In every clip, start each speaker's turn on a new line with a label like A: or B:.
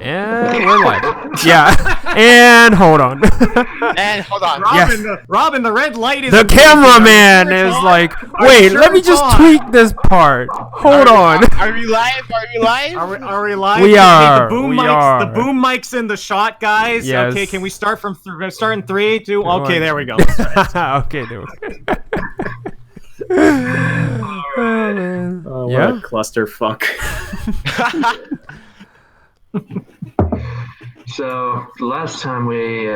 A: And we're live. Yeah. And hold on.
B: Robin,
A: Yes.
B: Robin, the red light is...
A: The cameraman is like, wait, let me just tweak this part. Hold on.
C: Are we live?
B: Are we live?
A: We are.
B: The boom
A: We
B: mics.
A: are.
B: The boom mics in the shot, guys.
A: Yes.
B: Okay, can we start from? Start in 3, 2. Okay, there we go.
A: Okay, there we go. Oh, man.
B: Oh,
A: Yeah.
B: what a clusterfuck.
D: So the last time we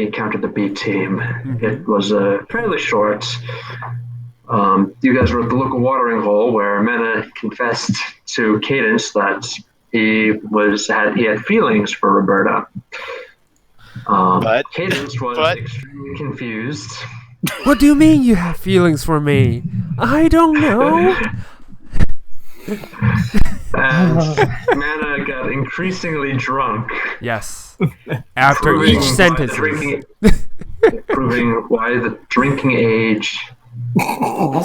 D: encountered the B team, it was fairly short. You guys were at the local watering hole where Mena confessed to Cadence that he had feelings for Roberta.
C: But
D: Cadence was extremely confused.
A: What do you mean you have feelings for me? I don't know.
D: And Mana got increasingly drunk.
A: Yes. After each sentence.
D: Proving why the drinking age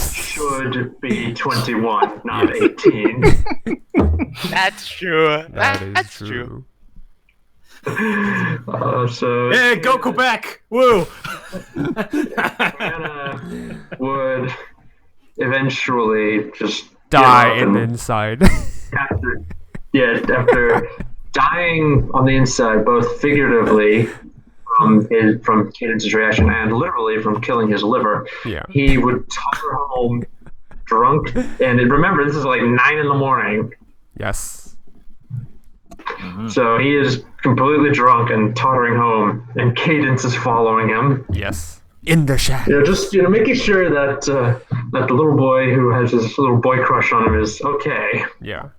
D: should be 21, not 18.
C: That's true.
A: That's true.
D: So
B: Hey, go Quebec! Woo!
D: Mana would eventually just
A: Die in the inside.
D: after dying on the inside, both figuratively from Cadence's reaction and literally from killing his liver, he would totter home drunk. And remember, this is like 9 in the morning.
A: Yes.
D: So he is completely drunk and tottering home, and Cadence is following him.
A: Yes. In the shadow.
D: Just making sure that that the little boy who has his little boy crush on him is okay.
A: Yeah.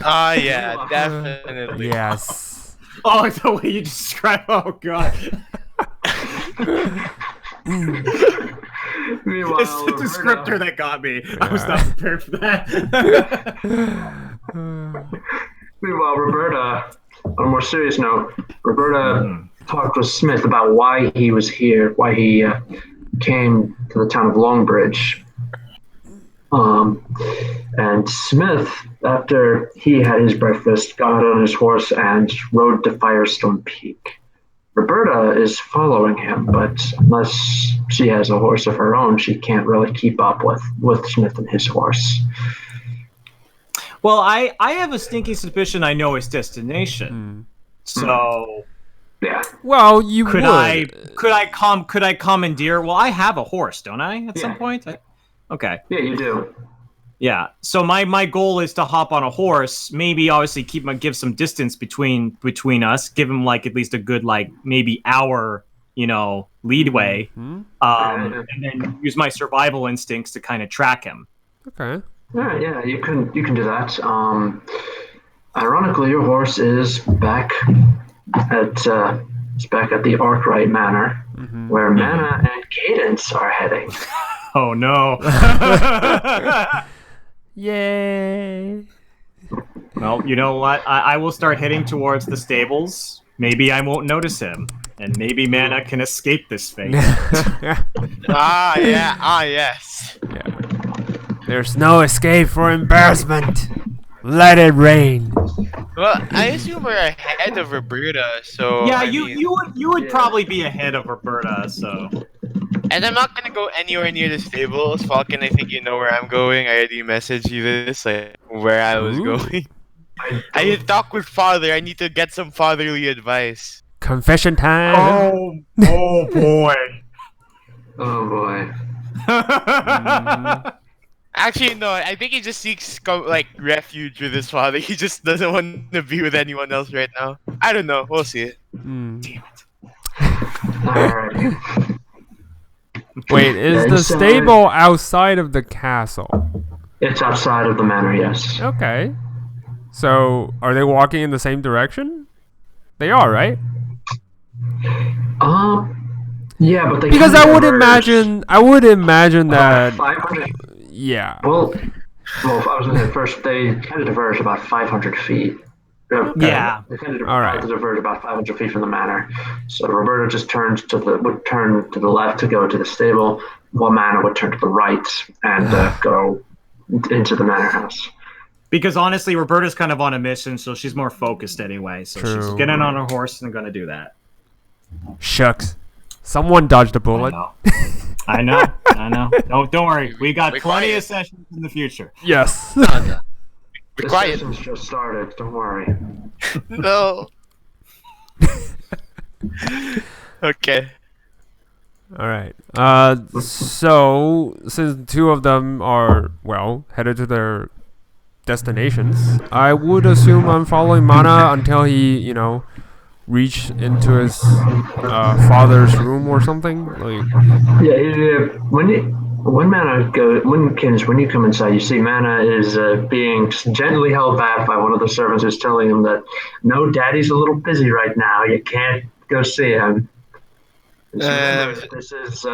C: Yeah, definitely.
A: Yes.
B: Oh, the way you describe. Oh God.
D: Meanwhile,
B: It's the descriptor that got me. I was not prepared for that.
D: Meanwhile, Roberta, on a more serious note, Roberta talked with Smith about why he was here, why he came to the town of Longbridge. And Smith, after he had his breakfast, got on his horse and rode to Firestone Peak. Roberta is following him, but unless she has a horse of her own, she can't really keep up with Smith and his horse.
B: Well, I have a stinky suspicion I know his destination. So
D: Yeah.
A: Well, you
B: could
A: would.
B: could I commandeer? Well, I have a horse, don't I? At some point. Okay.
D: Yeah, you do.
B: Yeah. So my goal is to hop on a horse. Maybe obviously give some distance between us. Give him like at least a good maybe hour leadway. And then use my survival instincts to kind of track him.
A: Okay.
D: Yeah, you can do that. Ironically, your horse is back at the Arkwright Manor, where Mana and Cadence are heading.
B: Oh no!
A: Yay!
B: Well, you know what? I will start heading towards the stables. Maybe I won't notice him, and maybe Mana can escape this fate.
C: Yes.
A: Yeah. There's no escape for embarrassment. Let it rain.
C: Well, I assume we're ahead of Roberta, so
B: Yeah,
C: I
B: you
C: mean,
B: you would probably be ahead of Roberta, so.
C: And I'm not gonna go anywhere near the stables. Falcon, I think you know where I'm going. I already messaged you this, where I was going. I need to talk with father. I need to get some fatherly advice.
A: Confession time.
B: Oh boy.
D: Oh boy.
C: Actually, no. I think he just seeks refuge with his father. He just doesn't want to be with anyone else right now. I don't know. We'll see.
B: Damn it.
D: Alright.
A: Wait, is the stable outside of the castle?
D: It's outside of the manor, yes.
A: Okay. So, are they walking in the same direction? They are, right?
D: Yeah, but they
A: Because
D: kinda
A: I would
D: diverged.
A: imagine that.
D: 500.
A: Yeah.
D: Well, I was going to say first, they kind of diverged about 500 feet.
B: Yeah.
D: They kind of
A: All right.
D: diverged about 500 feet from the manor. So Roberta just would turn to the left to go to the stable, while Mana would turn to the right and go into the manor house.
B: Because honestly, Roberta's kind of on a mission, so she's more focused anyway. So she's
A: True.
B: getting on her horse and gonna do that.
A: Shucks. Someone dodged a bullet.
B: I know. Don't worry. We got
C: Be
B: plenty
C: quiet.
B: of sessions in the future.
A: Yes.
C: Be
D: The
C: quiet.
D: session's just started. Don't worry.
C: No. Okay.
A: All right. So since two of them are headed to their destinations, I would assume I'm following Mana until he, reach into his father's room or something. Like,
D: Yeah, when you come inside, you see Mana is being gently held back by one of the servants who's telling him that no, Daddy's a little busy right now. You can't go see him. And so remember, this is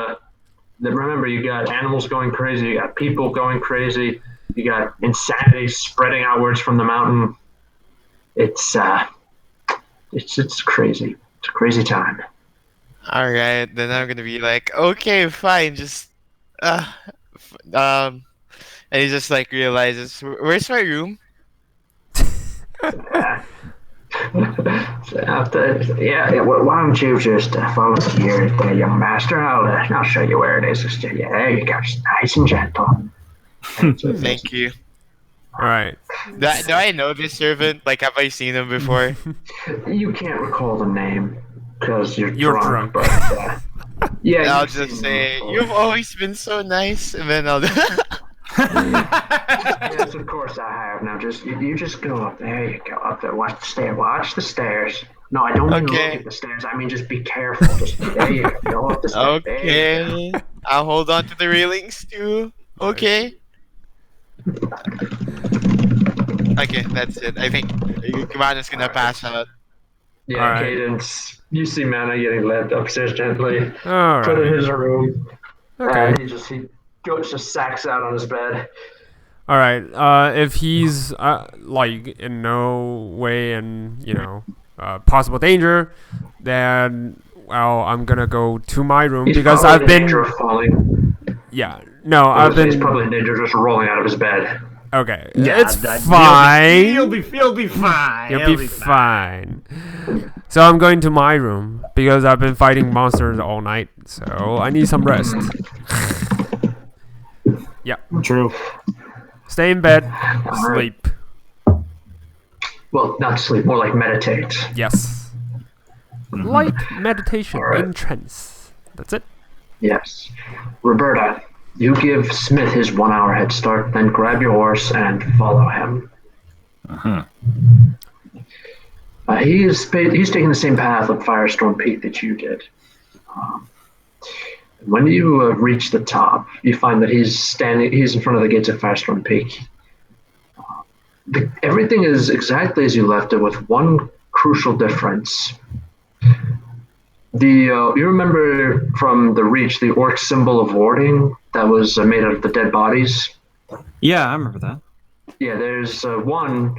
D: remember, you got animals going crazy, you got people going crazy, you got insanity spreading outwards from the mountain. It's crazy. It's a crazy time.
C: All right, then I'm gonna be like, okay, fine, just, and he just like realizes, where's my room?
D: Why don't you just follow me here, young master? I'll show you where it is. There you go, just nice and gentle.
C: Thank you.
A: all right.
C: Do I know this servant? Like, have I seen him before?
D: You can't recall the name because you're
A: drunk.
D: But, yeah,
C: I'll
D: you've
C: just
D: seen
C: say,
D: him before.
C: you've always been so nice, and then I'll.
D: Yes, of course I have. Now, you just go up there. You go up there. Watch the stairs. Watch the stairs. No, I don't mean
C: Okay.
D: look at the stairs. I mean just be careful. Just there you go up the stairs. There you go.
C: Okay, I'll hold on to the railings too. Okay. Okay, that's it. I think Kamana's gonna pass out.
D: Yeah,
A: All right.
D: Cadence. You see Mana getting led upstairs gently.
A: All
D: Put in
A: right.
D: his room.
A: Okay.
D: And he just sacks out on his bed.
A: All right. If he's like in no way in possible danger, then I'm gonna go to my room
D: He's
A: because
D: probably
A: I've
D: in danger
A: been
D: of falling. He's
A: been
D: probably in danger of just rolling out of his bed.
A: okay.
B: Yeah,
A: It's fine.
B: He'll be fine.
A: You'll be fine. So I'm going to my room because I've been fighting monsters all night, so I need some rest. Yeah.
B: True.
A: Stay in bed, sleep.
D: Well, not sleep, more like meditate.
A: Yes. Light meditation
D: All right.
A: in trance. That's it.
D: Yes. Roberta, you give Smith his 1 hour head start, then grab your horse and follow him. He's taking the same path up Firestorm Peak that you did. When you reach the top, you find that he's in front of the gates of Firestorm Peak. Everything is exactly as you left it, with one crucial difference. You remember from the Reach the orc symbol of warding that was made out of the dead bodies?
B: Yeah, I remember that.
D: Yeah, there's a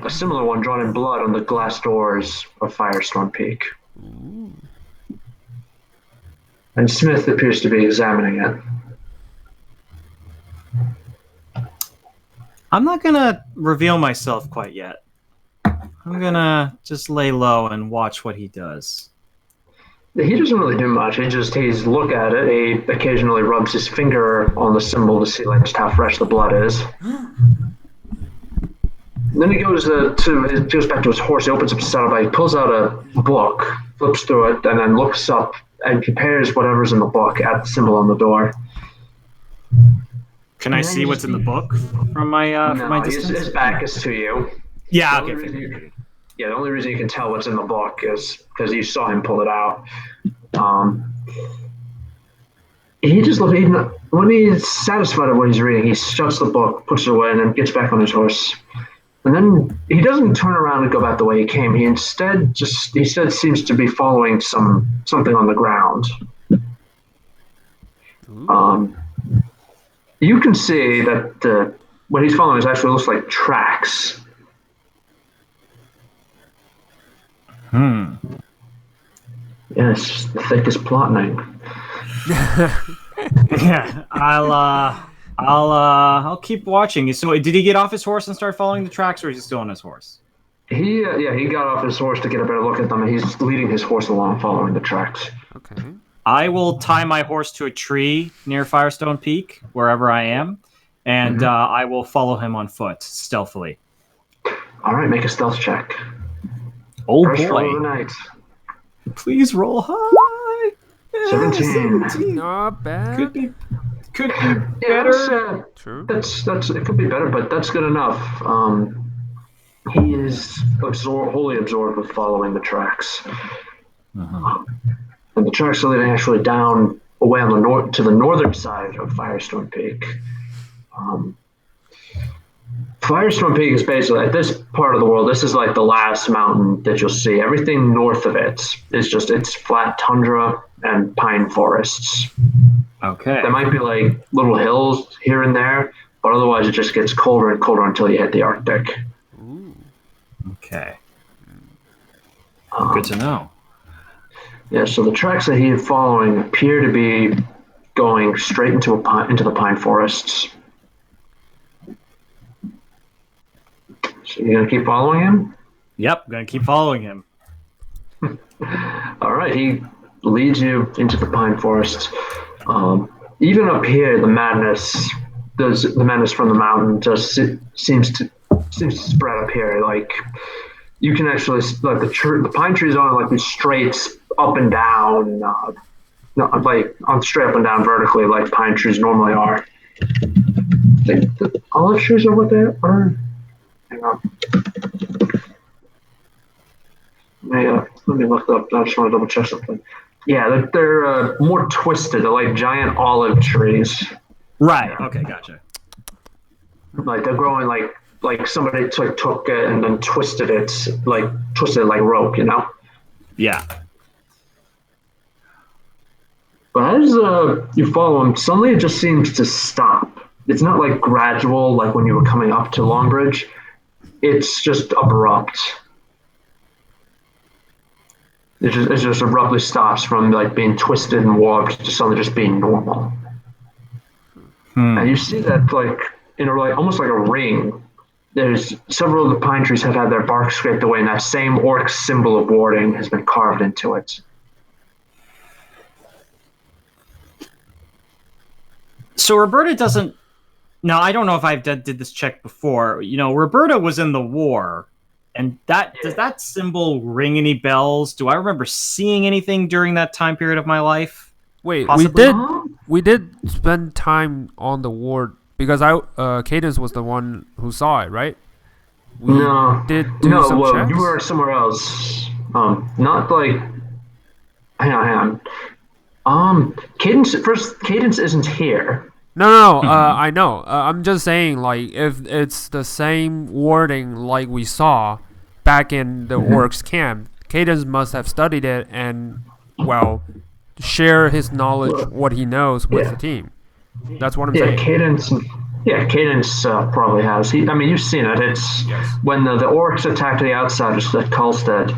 D: similar one drawn in blood on the glass doors of Firestorm Peak. And Smith appears to be examining it.
B: I'm not gonna reveal myself quite yet. I'm gonna just lay low and watch what he does.
D: He doesn't really do much. He's look at it. He occasionally rubs his finger on the symbol to see just how fresh the blood is. Then he goes back to his horse. He opens up his saddlebag, pulls out a book, flips through it, and then looks up and compares whatever's in the book at the symbol on the door.
B: Can I see what's in the book from my from my distance?
D: His back is to you.
B: Yeah.
D: The only
B: Okay.
D: reason the only reason you can tell what's in the book is because you saw him pull it out. He just looks, when he's satisfied with what he's reading, he shuts the book, puts it away, and then gets back on his horse. And then he doesn't turn around and go back the way he came. He instead seems to be following something on the ground. You can see that what he's following actually looks like tracks. Yes, the thickest plotting.
B: Yeah. I'll keep watching. So did he get off his horse and start following the tracks, or is he still on his horse?
D: He got off his horse to get a better look at them, and he's leading his horse along, following the tracks.
A: Okay.
B: I will tie my horse to a tree near Firestone Peak, wherever I am, and I will follow him on foot stealthily.
D: All right, make a stealth check.
B: Oh
D: First roll of
B: boy!
D: the night.
B: Please roll high. Yeah,
D: 17.
A: Not bad.
B: Could be
D: Yeah,
B: better.
A: True.
D: that's it could be better, but that's good enough. He is wholly absorbed with following the tracks. And the tracks are leading actually down away on the to the northern side of Firestone Peak. Firestone Peak is basically, at this part of the world, this is like the last mountain that you'll see. Everything north of it is it's flat tundra and pine forests.
B: Okay.
D: There might be like little hills here and there, but otherwise it just gets colder and colder until you hit the Arctic.
B: Okay. Good to know.
D: Yeah, so the tracks that he is following appear to be going straight into the pine forests. So you're gonna keep following him?
B: Yep, I'm gonna keep following him.
D: All right, he leads you into the pine forest. Even up here, the madness from the mountain just seems to spread up here. Like you can actually like the pine trees aren't like these straight up and down, not like on straight up and down vertically like pine trees normally are. I think the olive trees are what they are. Hang on. Let me look up. I just want to double check something. Yeah, they're more twisted. They're like giant olive trees.
B: Right. Okay. Gotcha.
D: Like they're growing like somebody took it and then twisted it like rope, you know.
B: Yeah.
D: But as you follow him, suddenly it just seems to stop. It's not like gradual, like when you were coming up to Longbridge. It's just abrupt. It just abruptly stops from like being twisted and warped to suddenly just being normal. And you see that like in a like almost like a ring. There's several of the pine trees have had their bark scraped away, and that same orc symbol of warding has been carved into it.
B: So Roberta doesn't. Now I don't know if I did this check before. You know, Roberta was in the war, and does that symbol ring any bells? Do I remember seeing anything during that time period of my life?
A: Wait,
B: Possibly?
A: we did spend time on the ward because Cadence was the one who saw it, right? We did do some checks.
D: You were somewhere else. Not like. Hang on. Cadence isn't here.
A: No, I know. I'm just saying, like, if it's the same wording like we saw back in the orcs camp, Cadence must have studied it and, well, share his knowledge, what he knows, with the team. That's what I'm saying.
D: Cadence probably has. You've seen it. It's when the orcs attacked the outsiders at Kulstead.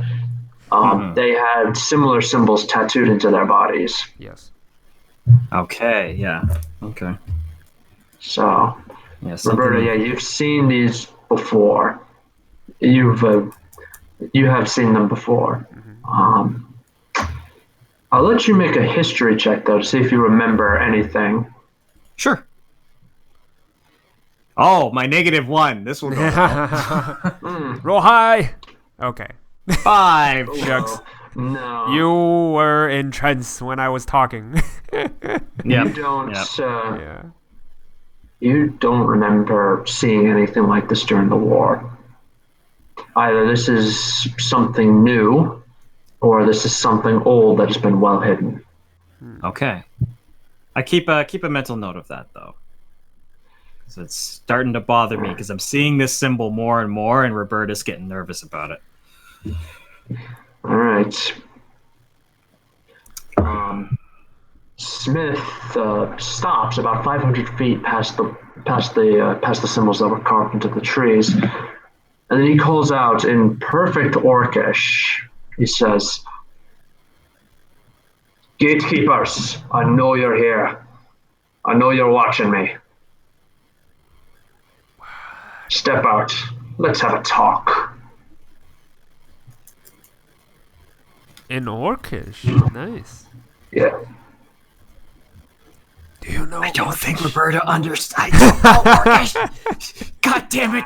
D: They had similar symbols tattooed into their bodies.
A: Yes.
B: Okay. Yeah. Okay.
D: So,
B: Yeah.
D: Roberta, you've seen these before. You have seen them before. I'll let you make a history check though to see if you remember anything.
B: Sure. Oh, my -1. This will go well.
A: Roll high. Okay.
B: 5.
A: Shucks.
D: No.
A: You were in trance when I was talking.
D: You don't.
A: Yeah.
D: You don't remember seeing anything like this during the war. Either this is something new, or this is something old that has been well hidden.
B: Okay. I keep a mental note of that though. So it's starting to bother me because I'm seeing this symbol more and more, and Roberta's getting nervous about it.
D: All right. Smith stops about 500 feet past the symbols that were carved into the trees, and then he calls out in perfect Orcish. He says, "Gatekeepers, I know you're here. I know you're watching me. Step out. Let's have a talk.
A: In Orcish. Nice.
D: Yeah.
A: Do you know?
B: I don't think Roberta understands. I don't know Orcish. God damn it.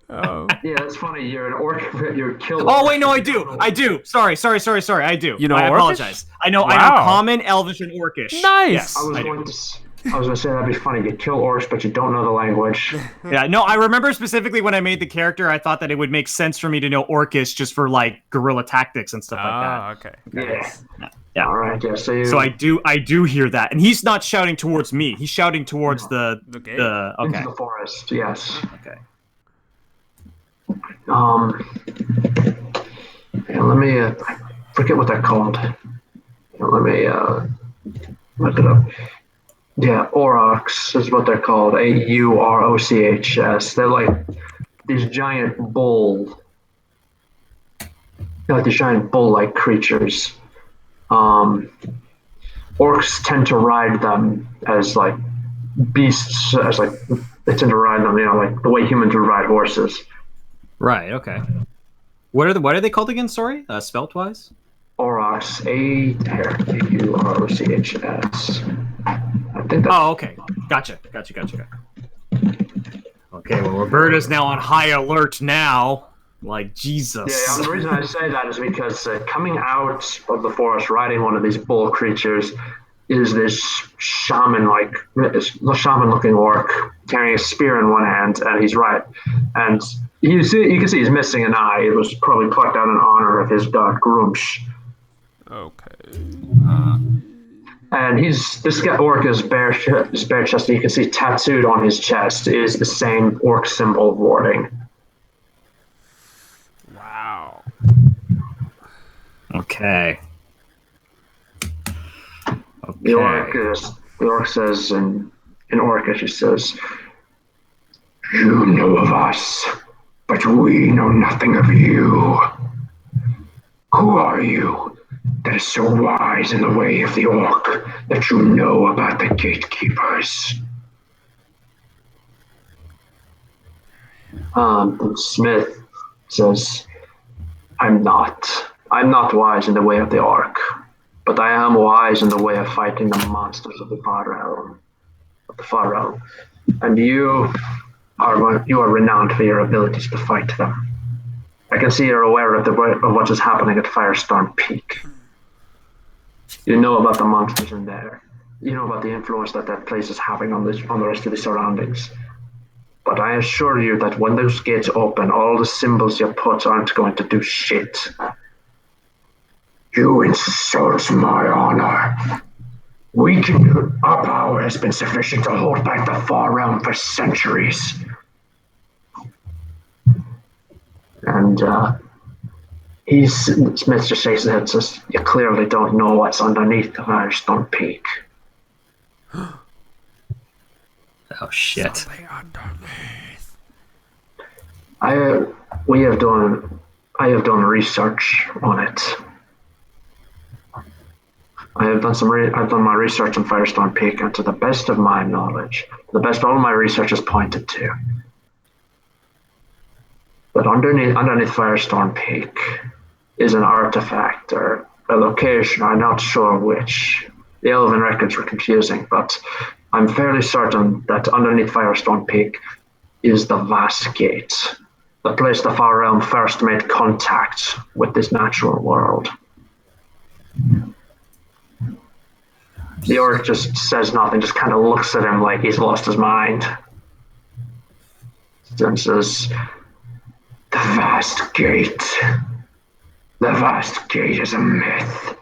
A: Oh.
D: Yeah, that's funny. You're an orc. You're killed.
B: Oh wait, no, I do. Sorry. I do.
A: You know
B: I
A: Orcish?
B: apologize. I know
A: Wow.
B: Common, Elvish, and Orcish.
A: Nice.
B: Yes,
D: I was
B: I do.
D: going to. I was going to say that'd be funny. You kill orcs, but you don't know the language.
B: Yeah, no, I remember specifically when I made the character, I thought that it would make sense for me to know Orcish just for like guerrilla tactics and stuff like
A: Okay.
D: Yeah.
B: that. Yeah.
D: All right. Yeah. So you.
B: So I do hear that, and he's not shouting towards me. He's shouting towards the
A: gate.
B: okay.
D: Into the forest. Yes.
B: Okay.
D: Yeah, let me. I forget what they're called. Let me look it up. Yeah, aurochs is what they're called. Aurochs. They're like these giant bull. They're like these giant bull-like creatures. Orcs tend to ride them as like beasts, as like they tend to ride them, like the way humans would ride horses.
B: Right. Okay. What are they called again? Sorry, spelt wise.
D: Aurochs, Aurochs. I think that's.
B: Oh, okay. Gotcha. Okay, well, Roberta's now on high alert now. Like, Jesus.
D: Yeah, the reason I say that is because coming out of the forest riding one of these bull creatures is this shaman-looking orc carrying a spear in one hand, and he's right. And you can see he's missing an eye. It was probably plucked out in honor of his god Grumsh.
A: Okay.
D: And this guy orc is bare chested. You can see tattooed on his chest is the same orc symbol warding.
A: Wow.
B: Okay.
D: The orc says in Orcish, he says, "You know of us, but we know nothing of you. Who are you that is so wise in the way of the orc that you know about the gatekeepers?" And Smith says, I'm not wise in the way of the orc, but I am wise in the way of fighting the monsters of the far realm. And you are renowned for your abilities to fight them. I can see you're aware of what is happening at Firestorm Peak. You know about the monsters in there. You know about the influence that place is having on the rest of the surroundings. But I assure you that when those gates open, all the symbols you put aren't going to do shit. You insult my honor. Our power has been sufficient to hold back the far realm for centuries. And Smith just shakes his head and says, "You clearly don't know what's underneath the Firestone Peak."
B: Oh shit.
D: I have done research on it. I've done my research on Firestone Peak, and to the best of my knowledge, the best all my research has pointed to, that underneath Firestone Peak is an artifact or a location. I'm not sure which. The Elven records were confusing, but I'm fairly certain that underneath Firestone Peak is the Vast Gate, the place the Far Realm first made contact with this natural world. The orc just says nothing, just kind of looks at him like he's lost his mind. Then says, The Vast Gate is a myth.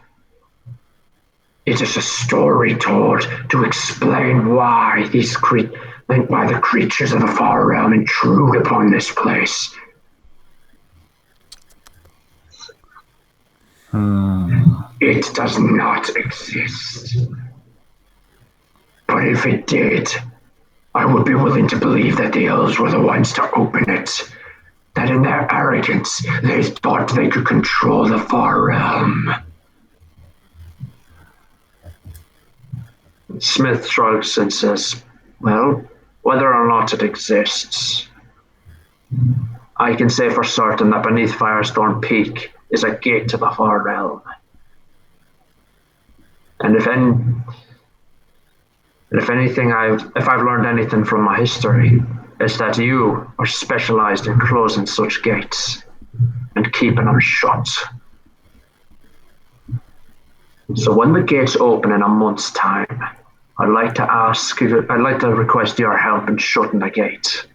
D: It is a story told to explain why the creatures of the Far Realm intrude upon this place. It does not exist. But if it did, I would be willing to believe that the elves were the ones to open it. That in their arrogance, they thought they could control the Far Realm. Smith shrugs and says, well, whether or not it exists, I can say for certain that beneath Firestone Peak is a gate to the far realm. And if I've learned anything from my history, it's that you are specialized in closing such gates and keeping them shut. So when the gates open in a month's time, I'd like to request your help in shutting the gate.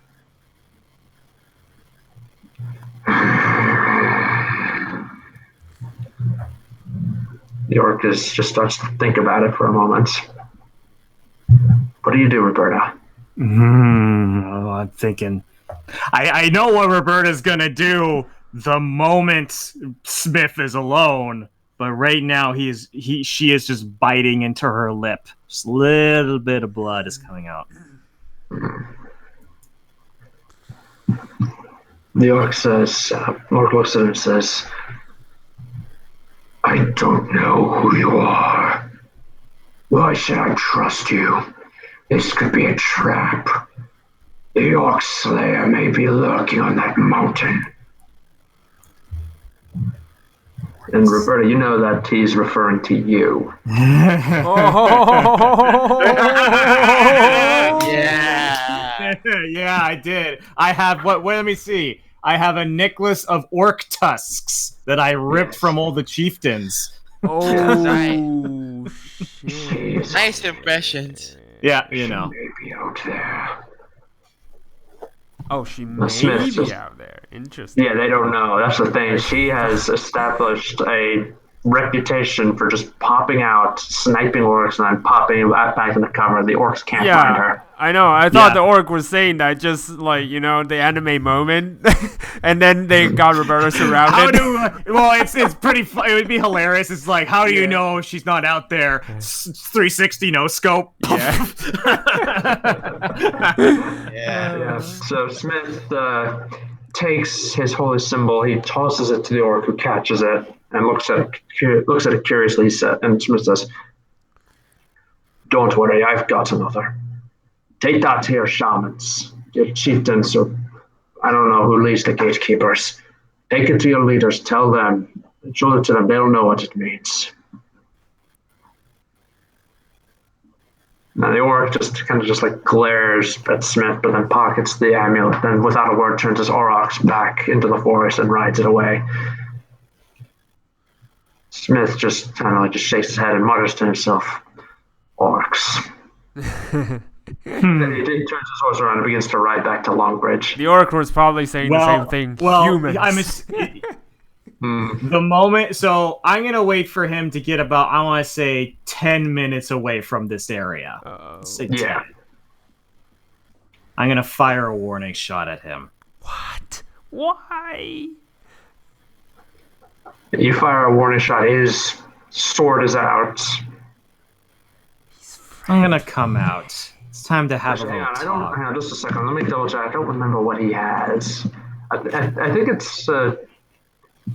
D: The orc just starts to think about it for a moment. What do you do, Roberta?
B: I'm thinking. I know what Roberta's gonna do the moment Smith is alone, but right now she is just biting into her lip. Just a little bit of blood is coming out.
D: The orc looks at him and says, I don't know who you are. Why should I trust you? This could be a trap. The Orc Slayer may be lurking on that mountain. And Roberta, you know that he's referring to you.
C: Yeah.
B: Yeah, I did. I have what? Let me see. I have a necklace of orc tusks that I ripped from all the chieftains.
A: Oh, shit.
C: Nice impressions.
B: Yeah, you know.
D: Maybe out there.
A: Oh, she may
D: Smith
A: be
D: just-
A: out there. Interesting.
D: Yeah, they don't know. That's the thing. She has established a reputation for just popping out, sniping orcs, and then popping back in the cover. The orcs can't find her.
A: I know. I thought
B: Yeah.
A: the orc was saying that just like, the anime moment. And then they got Roberta surrounded.
B: It's pretty it would be hilarious. It's like, how do you know she's not out there? 360 no scope.
A: Yeah.
D: Yeah. So Smith takes his holy symbol. He tosses it to the orc, who catches it and looks at it curiously. And Smith says, "Don't worry, I've got another. Take that to your shamans, your chieftains, or I don't know who leads the gatekeepers. Take it to your leaders. Tell them, show it to them. They'll know what it means." Now the orc just glares at Smith, but then pockets the amulet, then without a word turns his aurochs back into the forest and rides it away. Smith just just shakes his head and mutters to himself, "Orcs." Then he turns his horse around and begins to ride back to Longbridge.
A: The orc was probably saying the same thing. Humans.
B: The moment, so I'm gonna wait for him to get about, I want to say, 10 minutes away from this area. Say 10.
D: Yeah.
B: I'm gonna fire a warning shot at him.
A: What? Why?
D: You fire a warning shot. His sword is out.
B: I'm gonna come out. It's time to have
D: Actually,
B: a little talk.
D: hang on just a second. Let me double check. I don't remember what he has. I think it's.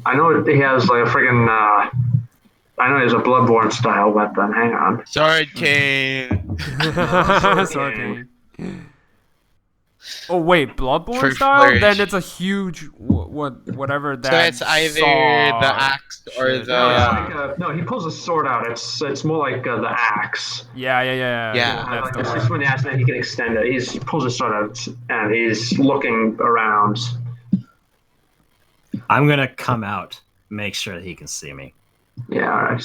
D: I know he has like a friggin'. I know he has a Bloodborne style weapon. Hang on.
C: Sword cane.
A: Sorry. Oh wait, Bloodborne
C: For
A: style?
C: flourish.
A: Then it's a huge whatever that.
C: So it's either
A: saw
C: the axe or
A: shit.
C: the.
D: No, he pulls a sword out. It's more like the axe.
A: Yeah.
C: Yeah.
A: That's the
D: It's
A: one.
D: just when the axe, then he can extend it. He pulls his sword out and he's looking around.
B: I'm gonna come out, make sure that he can see me.
D: Yeah, all right.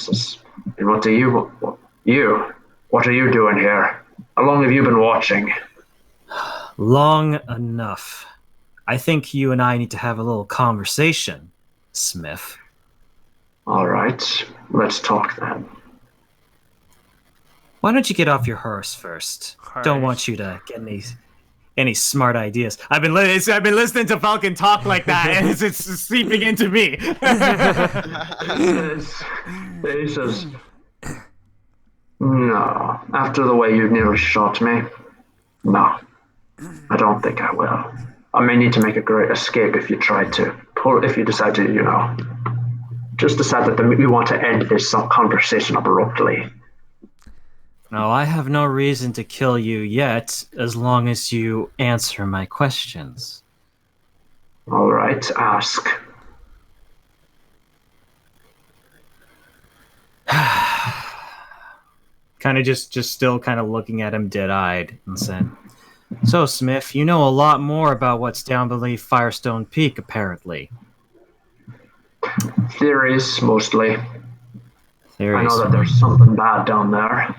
D: And what are you doing here? How long have you been watching?
B: Long enough. I think you and I need to have a little conversation, Smith.
D: All right, let's talk then.
B: Why don't you get off your horse first? Don't want you to get any smart ideas. I've been listening to Falcon talk like that, and it's seeping into me.
D: He says, "No, after the way you nearly shot me, no, I don't think I will. I may need to make a great escape if you try to, or if you decide to, just decide that we want to end this conversation abruptly."
B: No, I have no reason to kill you yet, as long as you answer my questions.
D: All right, ask.
B: Kind of just still kind of looking at him dead-eyed and said, "So, Smith, you know a lot more about what's down beneath Firestone Peak, apparently."
D: Theories, mostly. I know
B: Theories.
D: that there's something bad down there.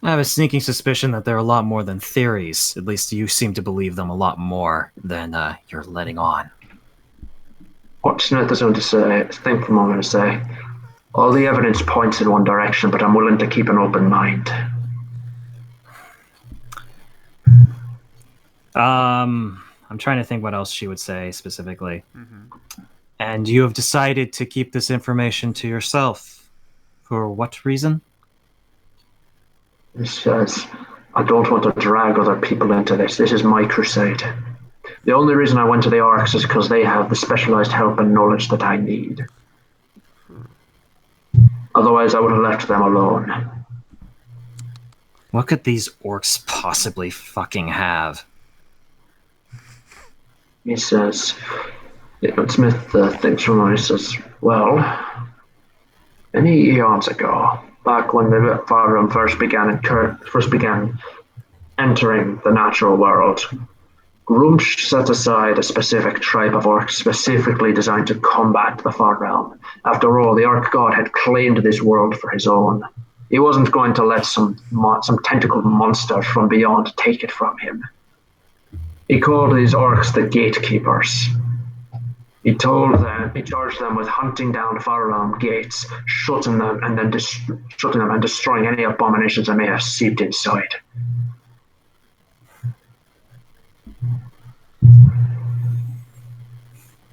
B: I have a sneaking suspicion that they're a lot more than theories. At least you seem to believe them a lot more than you're letting on.
D: What Smith is going to say, think for a moment to say, all the evidence points in one direction, but I'm willing to keep an open mind.
B: I'm trying to think what else she would say specifically. And you have decided to keep this information to yourself. For what reason?
D: He says, I don't want to drag other people into this. This is my crusade. The only reason I went to the Orcs is because they have the specialized help and knowledge that I need. Otherwise, I would have left them alone.
B: What could these orcs possibly fucking have?
D: He says, Smith thinks for a moment. He says, well, many eons ago, back when the Farum first began entering the natural world, Grumsh set aside a specific tribe of orcs specifically designed to combat the Far Realm. After all, the Orc God had claimed this world for his own. He wasn't going to let some tentacled monster from beyond take it from him. He called these orcs the gatekeepers. He charged them with hunting down Far Realm gates, shutting them and destroying any abominations that may have seeped inside.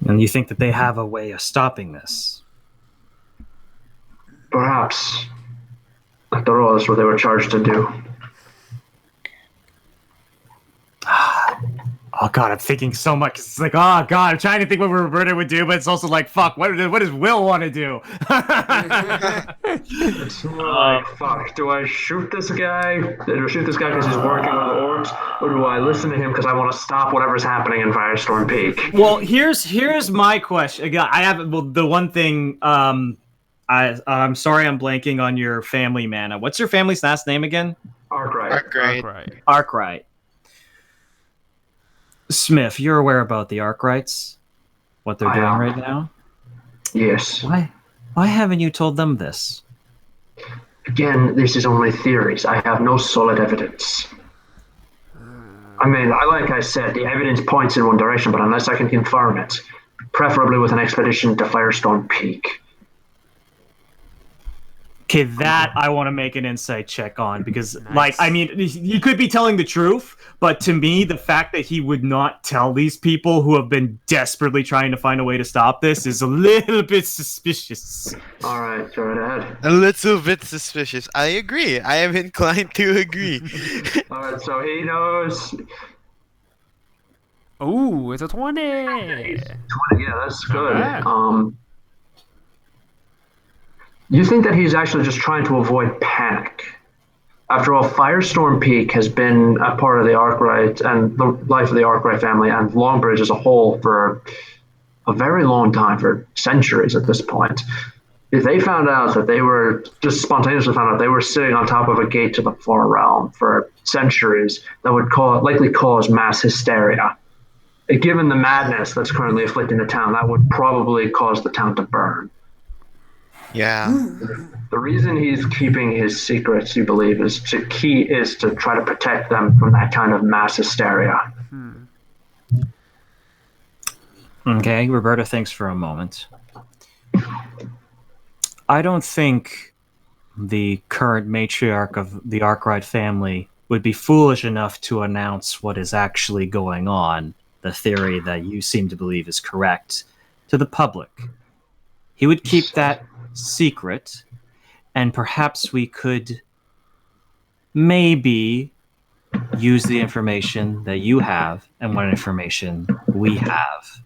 B: And you think that they have a way of stopping this?
D: Perhaps. After all, that's what they were charged to do.
B: Oh god, I'm thinking so much. It's like, oh god, I'm trying to think what Roberta would do, but it's also like, fuck, what does Will want to do?
D: It's like, fuck, do I shoot this guy? Do I shoot this guy because he's working with the orcs? Or do I listen to him because I want to stop whatever's happening in Firestorm Peak?
B: Well, here's my question. Again, I have the one thing. I'm sorry, I'm blanking on your family, man. What's your family's last name again?
D: Arkwright.
B: Arkwright. Smith, you're aware about the Arkwrights? What they're doing right now?
D: Yes.
B: Why haven't you told them this?
D: Again, this is only theories. I have no solid evidence. I mean, like I said, the evidence points in one direction, but unless I can confirm it, preferably with an expedition to Firestorm Peak.
B: Okay, that I want to make an insight check on because, like, I mean, he could be telling the truth, but to me, the fact that he would not tell these people who have been desperately trying to find a way to stop this is a little bit suspicious.
D: All right, go right ahead.
C: A little bit suspicious. I agree. I am inclined to agree.
D: All right, so he knows.
A: Ooh, it's a 20.
D: 20, yeah, that's good.
A: Alright.
D: You think that he's actually just trying to avoid panic? After all, Firestorm Peak has been a part of the Arkwright and the life of the Arkwright family and Longbridge as a whole for a very long time, for centuries at this point. If they found out that they were just spontaneously found out they were sitting on top of a gate to the Far Realm for centuries, that would likely cause mass hysteria. Given the madness that's currently afflicting the town, that would probably cause the town to burn.
C: Yeah.
D: The reason he's keeping his secrets, you believe, is to try to protect them from that kind of mass hysteria.
B: Okay, Roberta thinks for a moment. I don't think the current matriarch of the Arkwright family would be foolish enough to announce what is actually going on, the theory that you seem to believe is correct, to the public. He would keep that secret, and perhaps we could maybe use the information that you have and what information we have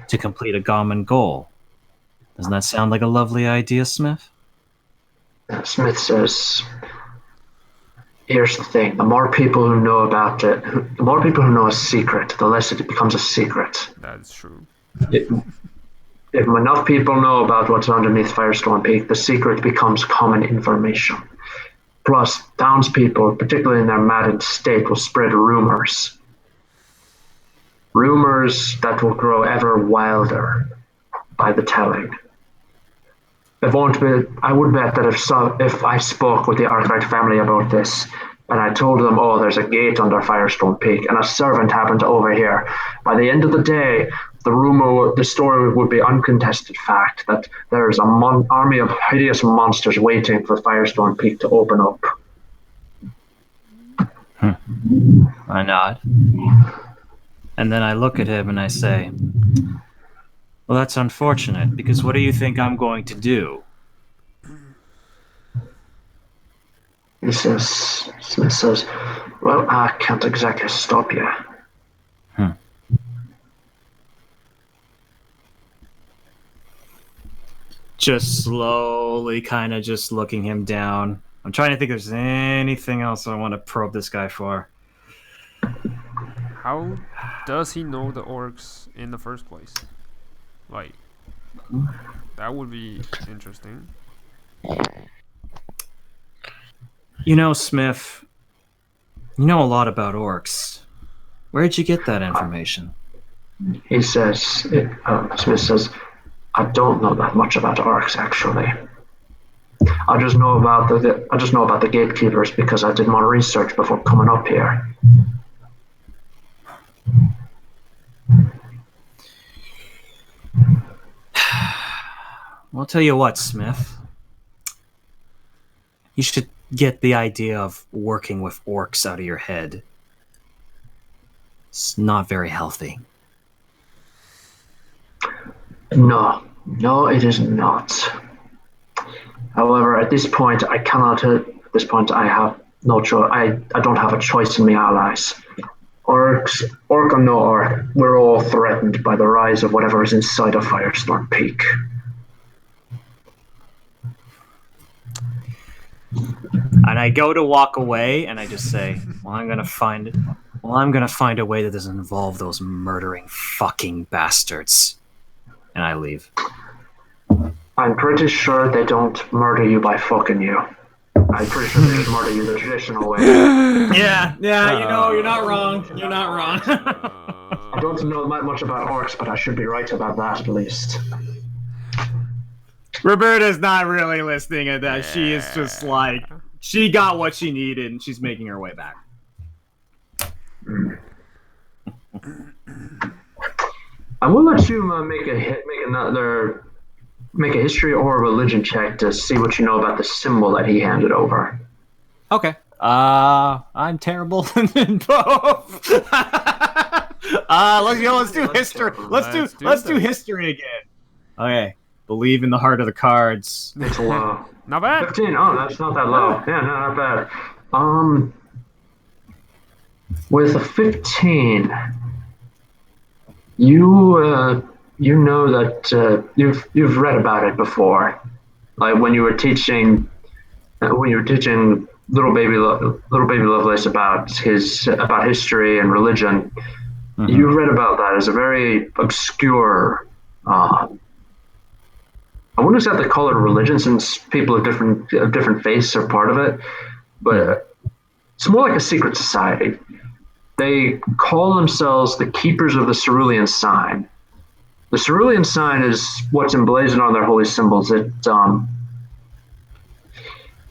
B: to complete a common goal. Doesn't that sound like a lovely idea, Smith?
D: Smith says, Here's the thing: the more people who know about it, the more people who know a secret, the less it becomes a secret.
A: That's true.
D: If enough people know about what's underneath Firestone Peak, the secret becomes common information. Plus, townspeople, particularly in their maddened state, will spread rumors. Rumors that will grow ever wilder by the telling. I would bet that if I spoke with the Arkwright family about this, and I told them, oh, there's a gate under Firestone Peak, and a servant happened to overhear, by the end of the day, the story would be uncontested fact that there's an army of hideous monsters waiting for Firestone Peak to open up.
B: I nod. And then I look at him and I say, well, that's unfortunate, because what do you think I'm going to do?
D: Smith says, well, I can't exactly stop you.
B: Just slowly kind of just looking him down. I'm trying to think if there's anything else I want to probe this guy for.
A: How does he know the orcs in the first place? Like, that would be interesting.
B: You know, Smith, you know a lot about orcs. Where'd you get that information?
D: He says, Smith says, I don't know that much about orcs, actually. I just know about the gatekeepers because I did my research before coming up here.
B: Well, I'll tell you what, Smith. You should get the idea of working with orcs out of your head. It's not very healthy.
D: No, it is not. However, at this point, I have no choice. I don't have a choice in my allies. Orc or no orc, we're all threatened by the rise of whatever is inside of Firestone Peak.
B: And I go to walk away, and I just say, well, I'm gonna find a way that doesn't involve those murdering fucking bastards. And I leave.
D: I'm pretty sure they don't murder you by fucking you. I'm pretty sure they just murder you the traditional way.
B: Yeah, you're not wrong. You're not wrong.
D: I don't know much about orcs, but I should be right about that at least.
B: Roberta's not really listening at that. She is just like, she got what she needed, and she's making her way back.
D: I will let you make a history or a religion check to see what you know about the symbol that he handed over.
B: Okay. I'm terrible in both. Let's do history. Let's do history again. Okay. Believe in the heart of the cards.
D: It's low.
A: Not bad.
D: 15. Oh, that's not that low. Yeah, no, not bad. With a 15, you know that you've read about it before, like when you were teaching little baby Lovelace about history and religion. Mm-hmm. You read about that as a very obscure. I wouldn't exactly call it a religion, since people of different faiths are part of it, but it's more like a secret society. They call themselves the Keepers of the Cerulean Sign. The Cerulean Sign is what's emblazoned on their holy symbols. No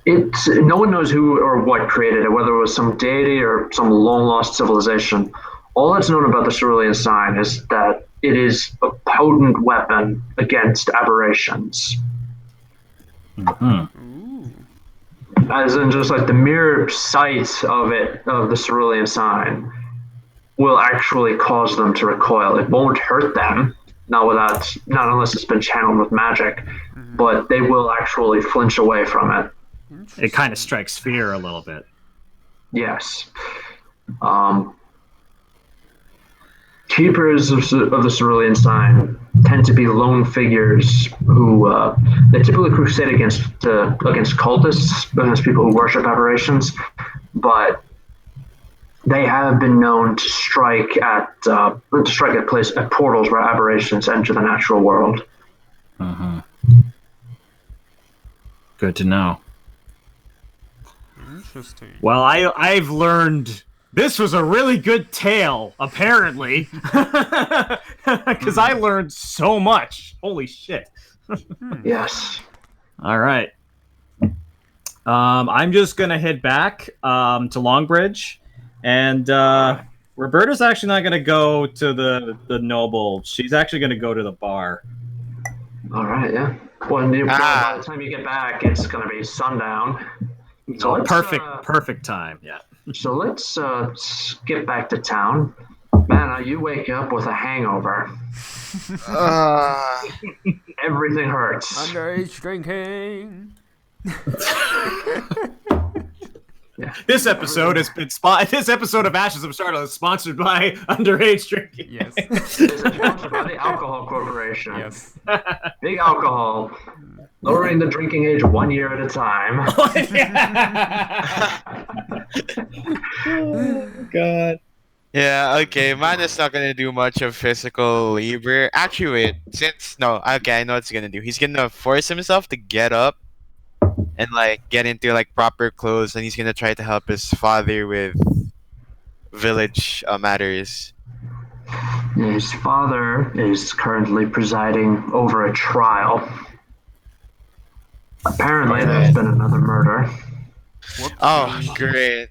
D: one knows who or what created it, whether it was some deity or some long-lost civilization. All that's known about the Cerulean Sign is that it is a potent weapon against aberrations.
B: Mm-hmm.
D: As in, just like the mere sight of the Cerulean Sign will actually cause them to recoil. It won't hurt them, not unless it's been channeled with magic, but they will actually flinch away from it.
B: It kind of strikes fear a little bit.
D: Yes. Keepers of the Cerulean Sign tend to be lone figures who they typically crusade against cultists, against people who worship aberrations. but they have been known to strike at portals where aberrations enter the natural world.
B: Good to know.
A: Interesting.
B: Well, I've learned this was a really good tale, apparently, because I learned so much. Holy shit!
D: Yes.
B: All right. I'm just gonna head back to Longbridge, and Roberta's actually not gonna go to the noble. She's actually gonna go to the bar.
D: All right. Yeah. Well, by the time you get back, it's going to be sundown. So let's,
B: Perfect time. Yeah.
D: So let's skip back to town. Man, you wake up with a hangover. Everything hurts.
A: Underage drinking.
D: Yeah.
B: This episode has been This episode of Ashes of Stardust is sponsored by underage drinking.
A: Yes.
D: It's sponsored by the Alcohol Corporation.
A: Yes.
D: Big alcohol, lowering the drinking age 1 year at a time.
B: Oh, God.
C: Yeah, okay. Man is not gonna do much of physical labor. Actually, wait. I know what he's gonna do. He's gonna force himself to get up and like get into like proper clothes, and he's gonna try to help his father with village matters.
D: His father is currently presiding over a trial. Apparently, there's been another murder.
A: Whoops.
C: Oh, great.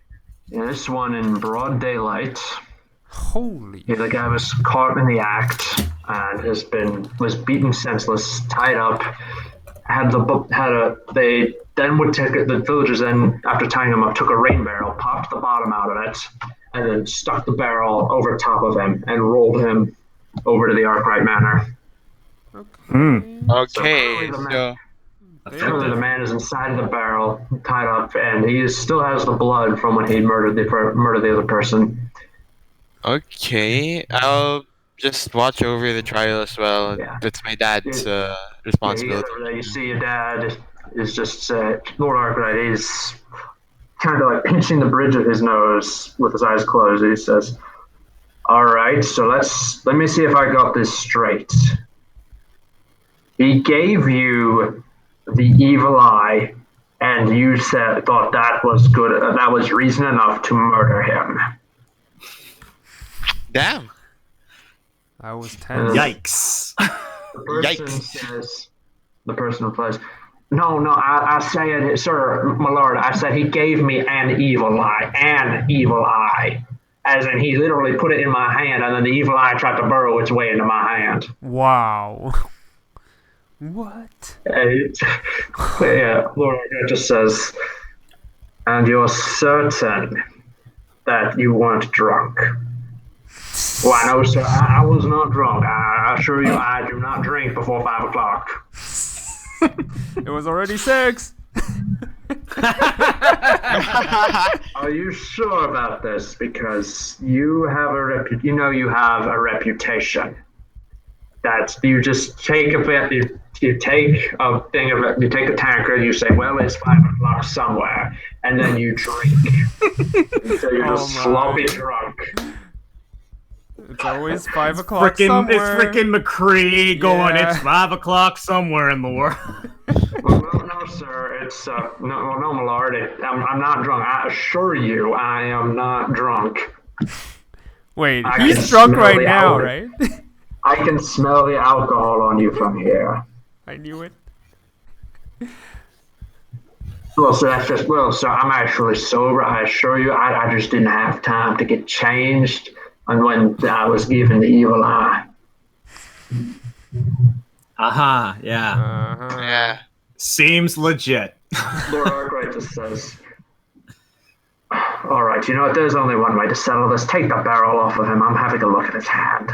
D: Yeah, this one in broad daylight.
A: Holy.
D: Yeah, the guy was caught in the act and was beaten senseless, tied up. The villagers then, after tying him up, took a rain barrel, popped the bottom out of it, and then stuck the barrel over top of him and rolled him over to the Arkwright Manor.
C: Okay, so
D: Apparently the man is inside of the barrel, tied up, and he still has the blood from when he murdered the other person.
C: okay, I'll just watch over the trial as well.
D: Yeah.
C: That's my dad's
D: Yeah,
C: responsibility.
D: you see your dad is just Lord Arkwright. He's kind of like pinching the bridge of his nose with his eyes closed. He says, "All right, so let me see if I got this straight. He gave you the evil eye, and you thought that was good. That was reason enough to murder him."
C: Damn.
A: I was tense.
B: Yikes.
D: The person replies, No, I said, sir, my lord, I said he gave me an evil eye. As in, he literally put it in my hand, and then the evil eye tried to burrow its way into my hand.
A: Wow. What?
D: Yeah, Lord Arkwright just says, "And you're certain that you weren't drunk?" "Why, no, sir, I was not drunk. I assure you, I do not drink before 5 o'clock.
A: It was already 6.
D: Are you sure about this? Because you have you have a reputation that you just take a bit. You take a thing of it. You take a tankard. You say, "Well, it's 5 o'clock somewhere," and then you drink until you're just sloppy drunk.
A: It's always 5 o'clock somewhere.
B: It's frickin' McCree going,
A: Yeah.
B: It's 5 o'clock somewhere in the world.
D: Well, no, sir. It's no, my lord. I'm not drunk. I assure you, I am not drunk.
A: Wait,
D: I
A: he's
D: can
A: drunk
D: smell
A: right
D: the
A: now,
D: alcohol.
A: right?
D: I can smell the alcohol on you from here.
A: I knew it.
D: Well, sir, I'm actually sober. I assure you, I just didn't have time to get changed. And when I was given the evil eye.
B: Aha, yeah.
A: Uh-huh.
C: Yeah.
B: Seems legit.
D: Lord Arkwright just says, "All right, you know what? There's only one way to settle this. Take the barrel off of him. I'm having a look at his hand."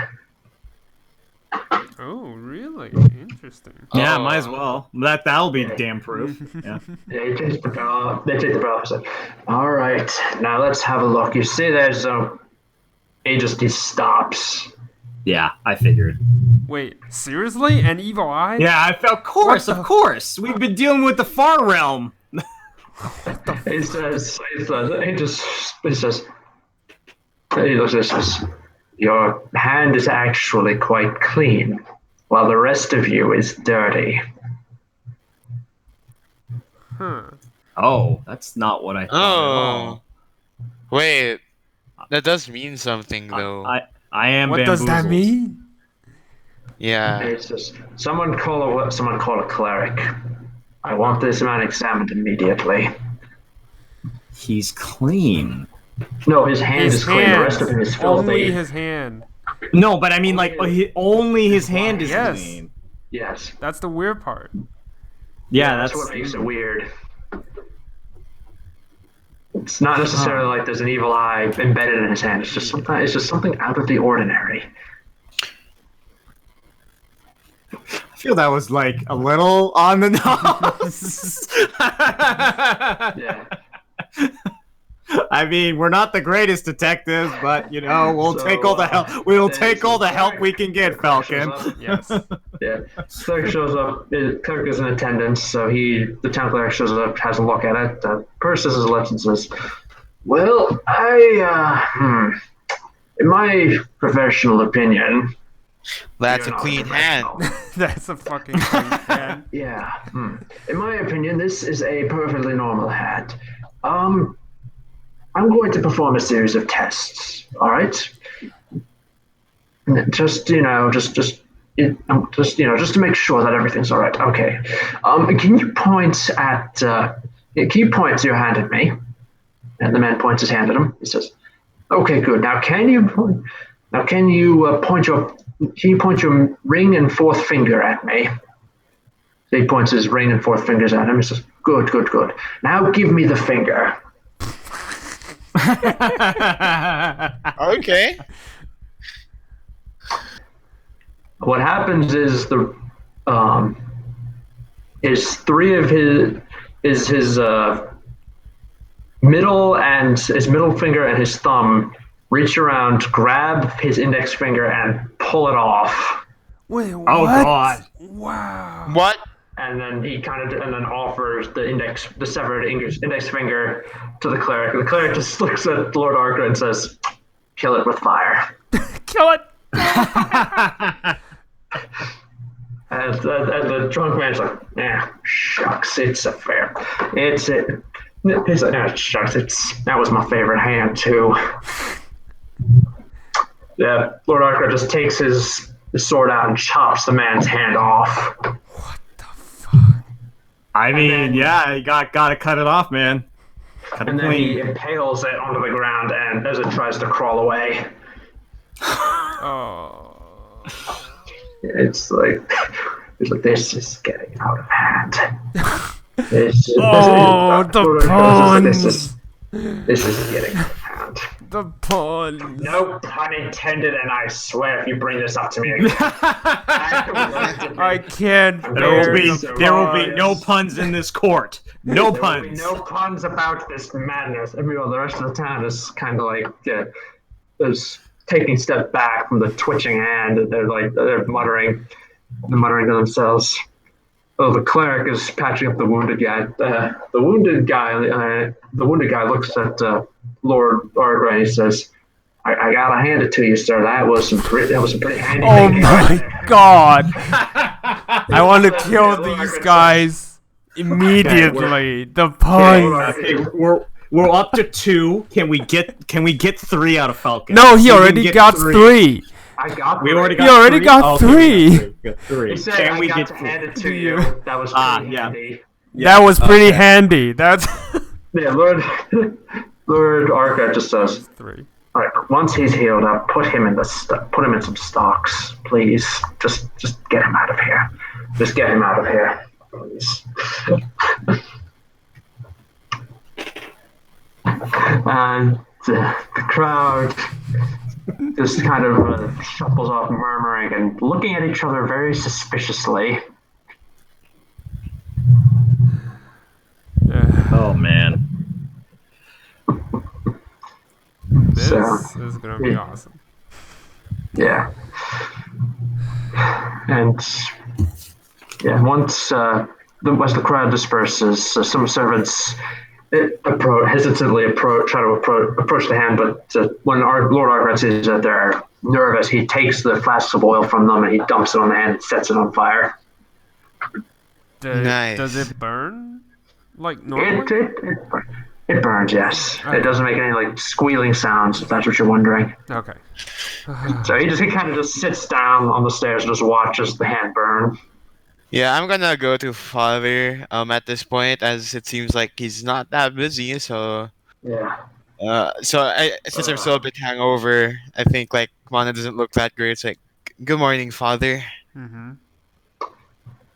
A: Oh, really? Interesting.
B: Yeah,
C: Oh.
B: might as well. That'll be damn proof. Yeah.
D: Yeah, he takes the barrel. They take the barrel. And say, "All right, now let's have a look. You see, there's he stops.
B: Yeah, I figured.
A: Wait, seriously? An evil eye?
B: Yeah, of course. We've been dealing with the far realm.
D: he says, he says, he looks at this, says, your hand is actually quite clean, while the rest of you is dirty.
B: Oh, that's not what I thought at all.
C: Wait, that does mean something though.
B: I am
A: What does that
B: bamboozled.
A: mean?
C: Yeah.
D: It's just someone call a cleric. I want this man examined immediately.
B: He's clean.
D: No, his hand is clean. The rest of him is filthy.
A: Only his hand.
B: No, but I mean, like, only his hand is
A: Yes.
B: clean.
D: Yes.
A: That's the weird part.
B: Yeah,
D: That's what makes it weird. It's not necessarily like there's an evil eye embedded in his hand. It's just something out of the ordinary.
B: I feel that was like a little on the nose.
D: Yeah.
B: I mean, we're not the greatest detectives, but you know, we'll take all the help. We'll take all the help we can get, Falcon.
A: Yes.
D: Yeah. Cleric shows up. Cleric is in attendance, so the town cleric shows up, has a look at it, purses his lips and says, "Well, in my professional opinion,
C: That's a
D: you're not
C: clean
D: professional."
C: hand.
A: That's a fucking clean hand.
D: Yeah. In my opinion, this is a perfectly normal hand. I'm going to perform a series of tests. All right. Just to make sure that everything's all right. Okay. Can you point to your hand at me? And the man points his hand at him. He says, "Okay, good. Now can you point your ring and fourth finger at me?" So he points his ring and fourth fingers at him. He says, "Good, good, good. Now give me the finger."
C: Okay.
D: What happens is his middle finger and his thumb reach around, grab his index finger, and pull it off.
A: Wait, what?
B: Oh God!
A: Wow.
C: What?
D: And then he offers the severed index finger to the cleric. The cleric just looks at Lord Archer and says, "Kill it with fire."
A: Kill it.
D: And the drunk man's like, shucks, it's a fair. He's like, shucks, that was my favorite hand too. Yeah, Lord Archer just takes his sword out and chops the man's hand off.
B: I mean, yeah, you gotta cut it off, man. Cut it
D: And then he
B: clean.
D: impales it onto the ground, and as it tries to crawl away,
A: Oh.
D: it's like this is getting out of hand.
A: The puns.
D: This is getting out of hand.
A: The puns.
D: No pun intended, and I swear if you bring this up to me again,
A: I can't
B: There
A: bear
B: will be
A: the
B: no
A: puns.
B: puns in this court. No
D: there will be
B: puns.
D: no puns about this madness. Everyone, the rest of the town is kind of like is taking a step back from the twitching hand. They're muttering to themselves. Oh, the cleric is patching up the wounded guy. The wounded guy looks at Lord Argra and he says, "I gotta hand it to you, sir. That was some pretty handy."
A: Oh
D: thinking
A: my
D: right there."
A: God. I want to kill these guys immediately. The puns.
B: Okay, we're up to 2. Can we get 3 out of Falcon?
A: No, he
B: We can
A: already
B: get
A: got 3.
D: I got.
B: We already
A: He
B: got
A: already
B: 3?
A: got
B: Okay,
A: 3.
B: we got 3.
D: He said,
B: Can we
D: "I got
B: get
D: to
B: 4?
D: hand it to you." That was pretty
B: yeah.
D: handy.
A: That was pretty handy. That's
D: Yeah, Lord Arca just says,
A: 3.
D: "All right, once he's healed up, put him in some stocks, please. Just get him out of here. Just get him out of here, please." And the crowd just kind of shuffles off, murmuring and looking at each other very suspiciously.
B: Oh man.
A: This
D: So,
A: is gonna be awesome.
D: yeah. And yeah, once the crowd disperses, some servants hesitantly try to approach the hand, but when our Lord Arkrat sees that they're nervous, he takes the flasks of oil from them and he dumps it on the hand and sets it on fire.
A: Does
C: Nice.
A: it burn like normally?
D: It burns, yes.
A: Okay.
D: It doesn't make any like squealing sounds, if that's what you're wondering.
A: Okay.
D: So he kind of just sits down on the stairs and just watches the hand burn.
C: Yeah, I'm gonna go to father at this point, as it seems like he's not that busy. So
D: Yeah.
C: since I'm still a bit hangover, I think like Mana doesn't look that great. It's like, good morning, father.
A: Mm-hmm.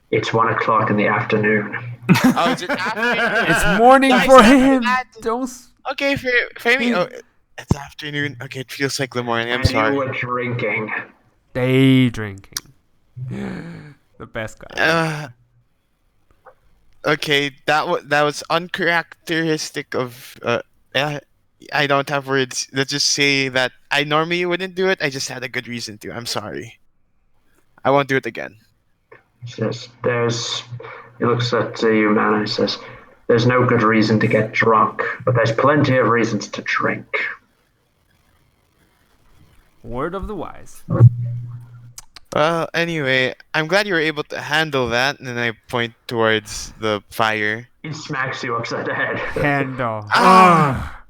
D: It's 1 o'clock in the afternoon.
C: Oh, is it afternoon?
A: It's morning
C: Nice,
A: for
C: after
A: him.
C: that.
A: Don't. s-
C: Okay, for me, oh, it's afternoon. Okay, it feels like the morning. I'm
D: And
C: sorry.
D: you were drinking.
A: Day drinking. The best guy.
C: Okay, that was uncharacteristic of. I don't have words. Let's just say that I normally wouldn't do it. I just had a good reason to. I'm sorry. I won't do it again.
D: He says, he looks at you, man, and he says, there's no good reason to get drunk, but there's plenty of reasons to drink.
A: Word of the wise.
C: Well, anyway, I'm glad you were able to handle that. And then I point towards the fire.
D: He smacks you upside the head.
A: Handle.
C: Ah!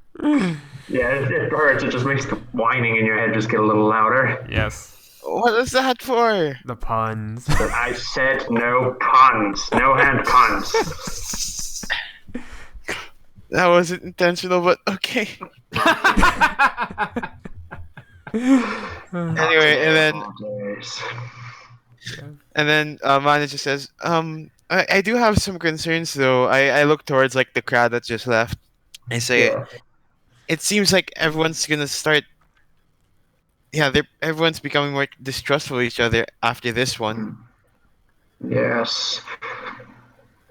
D: Yeah, it hurts. It just makes the whining in your head just get a little louder.
A: Yes.
C: What is that for?
A: The puns.
D: But I said no puns. No hand puns.
C: That wasn't intentional, but okay. Anyway, and then manager says, I do have some concerns though. I look towards like the crowd that just left. I say,
D: Yeah.
C: it seems like everyone's gonna start. Yeah, everyone's becoming more distrustful of each other after this one.
D: Yes.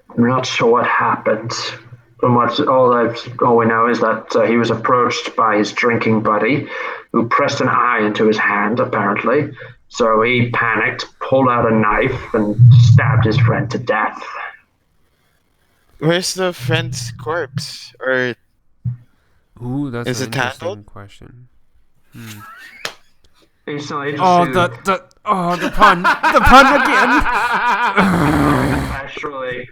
D: I'm not sure what happened. From all we know is that he was approached by his drinking buddy, who pressed an eye into his hand, apparently. So he panicked, pulled out a knife, and stabbed his friend to death.
C: Where's the friend's corpse? Or
A: Ooh, that's
C: Is
A: an
C: it
A: interesting
C: handled?
A: question.
D: Instantly,
A: Oh, the pun. The pun again.
D: Actually,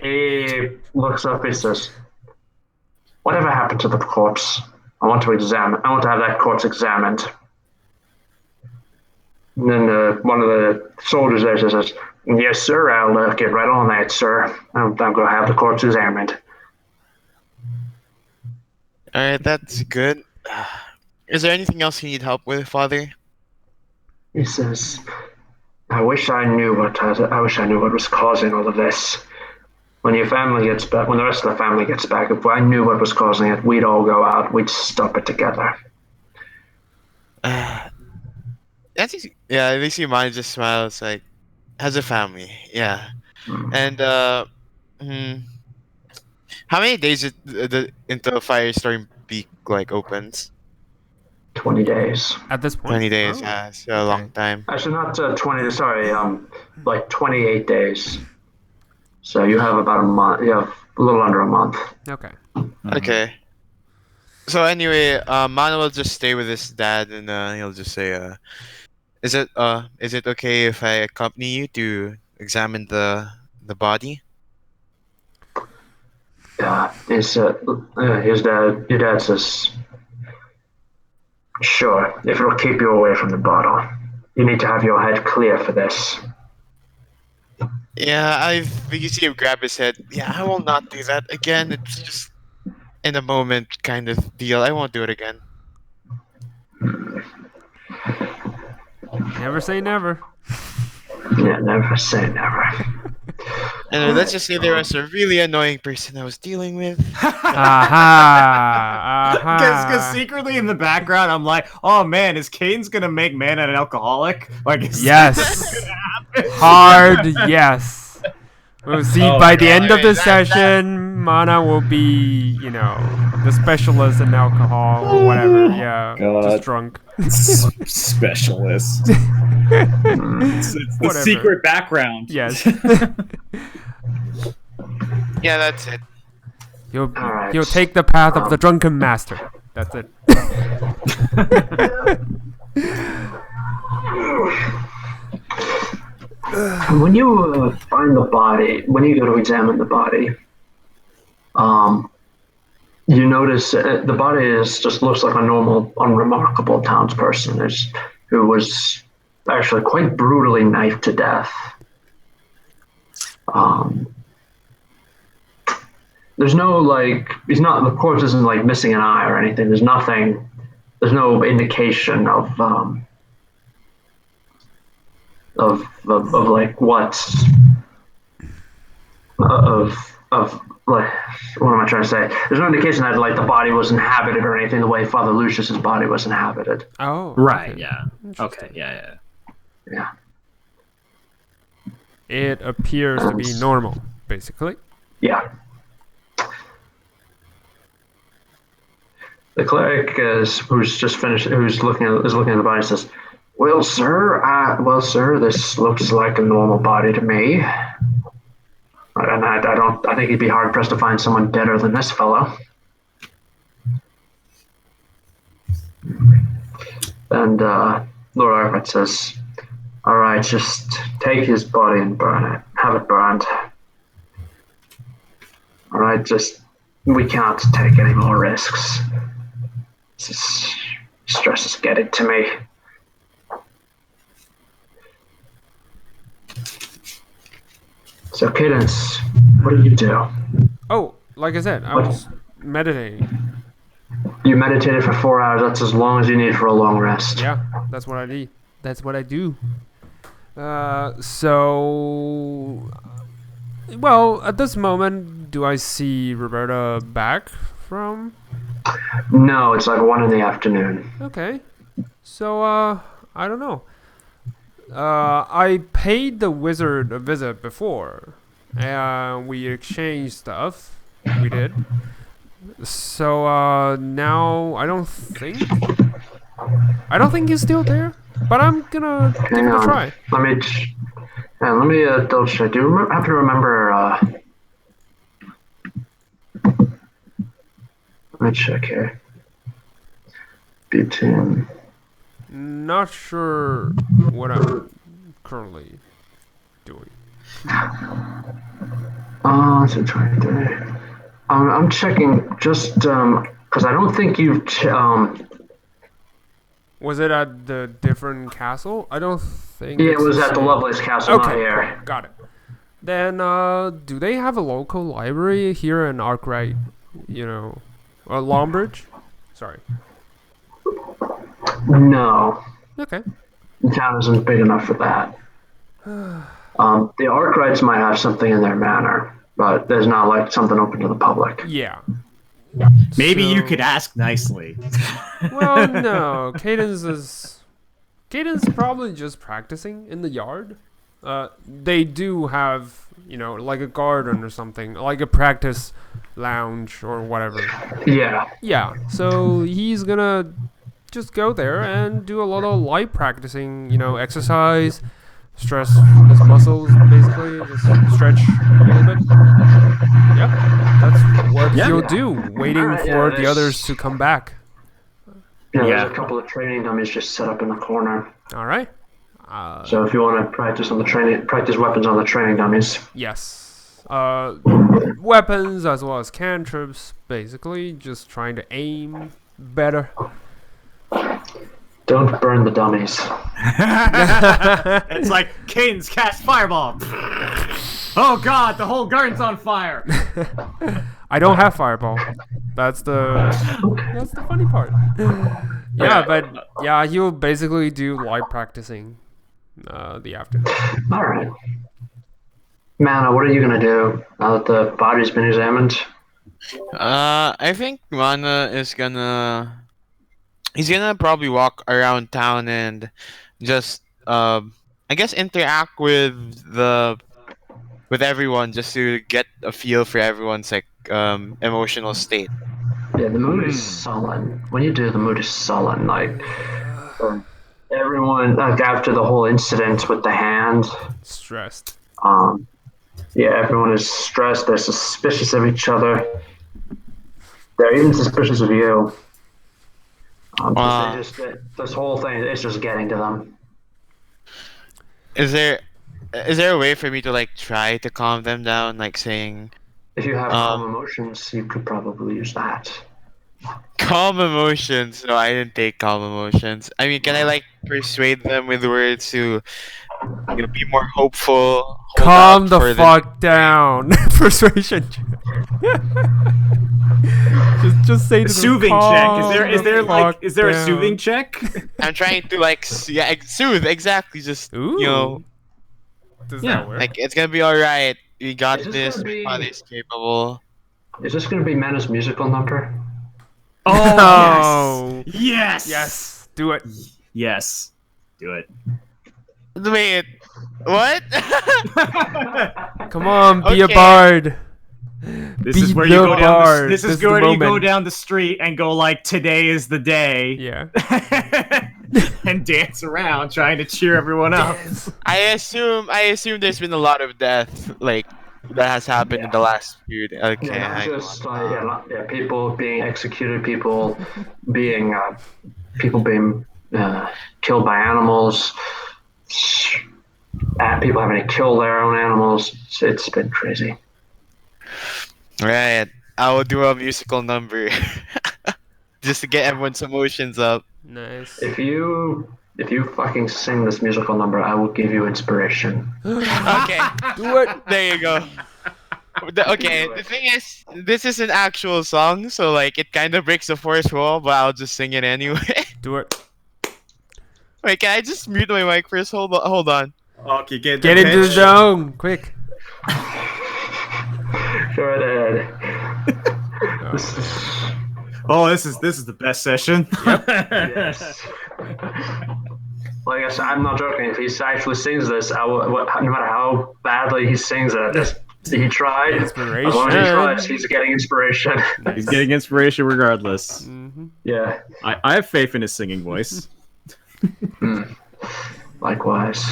D: he looks up and says, whatever happened to the corpse? I want to have that corpse examined. And then one of the soldiers there says, yes, sir, I'll get right on that, sir. I'm going to have the corpse examined.
C: alright, that's good. Is there anything else you need help with, Father?
D: He says, I wish I knew what was causing all of this. When your family gets back, when the rest of the family gets back, if I knew what was causing it, we'd all go out. We'd stop it together.
C: That's easy. Yeah, at least your mind just smiles like, as a family, yeah. And how many days until the firestorm peak like opens?
D: 20 days.
A: At this point.
C: 20 days.
A: Oh.
C: Yeah, it's a long time.
D: Actually, not 20. Sorry, like 28 days. So you have about a month. You have a little under a month.
A: Okay.
C: Okay. So anyway, Mana will just stay with his dad, and he'll just say, is it okay if I accompany you to examine the body?"
D: Yeah, your dad says, sure, if it'll keep you away from the bottle. You need to have your head clear for this.
C: Yeah, you see him grab his head. Yeah, I will not do that again. It's just in a moment kind of deal. I won't do it again.
A: Never say never.
D: Yeah, never say never.
C: And let's just say there was a really annoying person I was dealing with.
A: Aha.
B: Because
A: Aha.
B: secretly in the background, I'm like, oh man, is Kane's gonna make Mana an alcoholic? Like, is
A: Yes. Hard yes. We'll see by the end of the session, Mana will be, the specialist in alcohol or whatever. Yeah.
E: God.
A: Just drunk.
E: Specialist. It's the
A: Whatever.
E: secret background.
A: Yes.
C: Yeah, that's it.
A: He'll
D: Alright.
A: he'll take the path of the drunken master. That's it.
D: When you find the body, when you go to examine the body, you notice the body just looks like a normal, unremarkable townsperson who was actually quite brutally knifed to death. There's no the corpse isn't like missing an eye or anything. There's nothing. There's no indication of like what's of like what am I trying to say? There's no indication that like the body was inhabited or anything the way Father Lucius's body was inhabited.
A: Oh.
B: Right.
A: okay.
B: Yeah. Okay. Yeah.
D: Yeah.
A: It appears to be normal, basically.
D: Yeah. The cleric who's looking at the body says, well, sir, this looks like a normal body to me. And I think he'd be hard pressed to find someone deader than this fellow. And Lord Arcot says, all right, just take his body and burn it. Have it burned. All right, we can't take any more risks. Stress is getting to me. So, Cadence, what do you do?
A: Oh, like I said, I was meditating.
D: You meditated for 4 hours. That's as long as you need for a long rest.
A: Yeah, that's what I need. That's what I do. So, well, at this moment, do I see Roberta back from?
D: No, it's like 1 in the afternoon.
A: Okay. So, I don't know. I paid the wizard a visit before. We exchanged stuff. We did. So, now I don't think he's still there. But I'm gonna give it a try.
D: Let me double check. Do you have to remember? Let me check here. B10.
A: Not sure what I'm currently doing.
D: So 23. I'm checking just because I don't think you've.
A: Was it at the different castle? I don't think.
D: Yeah, it
A: it's
D: was
A: the
D: at the
A: same.
D: Lovelace Castle, not
A: Okay,
D: here.
A: cool. Got it. Then, do they have a local library here in Arkwright? You know, Longbridge? Sorry.
D: No,
A: Okay.
D: the town isn't big enough for that. The Arkrights might have something in their manor, but there's not like something open to the public.
A: Yeah.
B: Maybe you
A: So-
B: could ask nicely.
A: Well, no. Cadence probably just practicing in the yard. They do have, like a garden or something, like a practice lounge or whatever.
D: Yeah.
A: Yeah, so he's gonna just go there and do a lot of light practicing, exercise, stress his muscles, basically, just stretch a little bit. Yeah, that's what he'll do, waiting
D: Alright, yeah,
A: for the
D: there's-
A: others to come back.
D: Yeah,
B: Yeah.
D: there's a couple of training dummies just set up in the corner.
A: All right.
D: So if you want to practice weapons on the training dummies.
A: Yes. Weapons as well as cantrips, basically, just trying to aim better.
D: Don't burn the dummies.
B: It's like Cadence cast fireball. Oh God, the whole garden's on fire.
A: I don't have fireball. That's the funny part. Yeah, but yeah, he'll basically do light practicing the afternoon.
D: All right. Mana, what are you gonna do now that the body's been examined?
C: I think Mana is he's gonna probably walk around town and just I guess interact with everyone just to get a feel for everyone's emotional state.
D: Yeah, the mood is sullen. When you do, the mood is sullen. Like everyone, like after the whole incident with the hand,
A: Stressed.
D: yeah, everyone is stressed. They're suspicious of each other. They're even suspicious of you. 'Cause
C: Wow.
D: they just this whole thing is just getting to them.
C: Is there a way for me to like try to calm them down, like saying
D: If you have calm
C: um
D: emotions, you could probably use that.
C: calm emotions? No, I didn't take calm emotions. I mean, can I like persuade them with words to be more hopeful, hold
A: Calm
C: out
A: the
C: for the
A: fuck down. Persuasion check. just say to them,
B: Soothing check. Is there
A: "Calm
B: is
A: the
B: there like
A: fuck
B: is there a soothing
A: down."
B: check?
C: I'm trying to like soothe exactly. Just
A: Ooh. Does
B: Yeah.
A: that work?
C: like it's gonna be all right. We got
D: Is this
C: this.
D: gonna
C: My
D: be?
C: father's capable.
D: Is this going to be Mena's musical number?
B: Oh
A: No.
B: yes. Yes.
A: Yes. Do it.
B: Yes. Do it.
C: Wait, what?
A: Come on, be a
C: Okay.
A: bard.
B: This
A: Be
B: is where
A: the
B: you go down.
A: bard.
B: This is
A: the
B: where you go
A: moment.
B: down the street and go like, "Today is the day,"
A: Yeah.
B: and dance around trying to cheer everyone up.
C: I assume there's been a lot of death like that has happened in the last few days. Okay,
D: Yeah, not
C: hang
D: just
C: on.
D: people being executed, being people being killed by animals, people having to kill their own animals. It's been crazy.
C: Right. I will do a musical number just to get everyone's emotions up.
A: Nice.
D: If you fucking sing this musical number, I will give you inspiration.
C: Okay,
A: Do it.
C: there you go. Okay, the thing is, this is an actual song, so like it kind of breaks the fourth wall, but I'll just sing it anyway.
A: Do it.
C: Wait, can I just mute my mic first? Hold on.
B: Okay,
A: Get into the zone, quick.
D: Go right ahead.
B: Oh, this is the best session.
D: Yes. Well, I guess I'm not joking. If he actually sings this, no matter how badly he sings it, he tried. As long as he tries, he's getting inspiration.
B: He's getting inspiration regardless.
D: Yeah.
B: I have faith in his singing voice.
D: Likewise.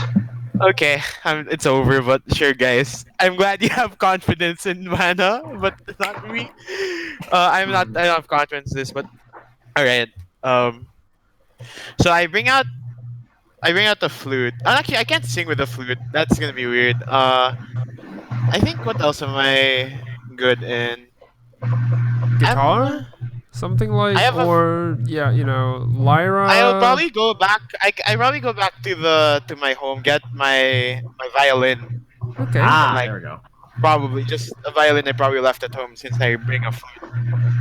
C: Okay, it's over, but sure, guys. I'm glad you have confidence in Mana, but not me. I don't have confidence in this, but all right. So I bring out the flute. Actually, I can't sing with the flute. That's gonna be weird. I think what else am I good in?
A: Guitar? Something like,
C: I have
A: lyra.
C: I'll probably go back. I probably go back to my home, get my violin.
A: Okay.
C: Like-
B: There we go.
C: Probably just a violin I probably left at home since I bring a flute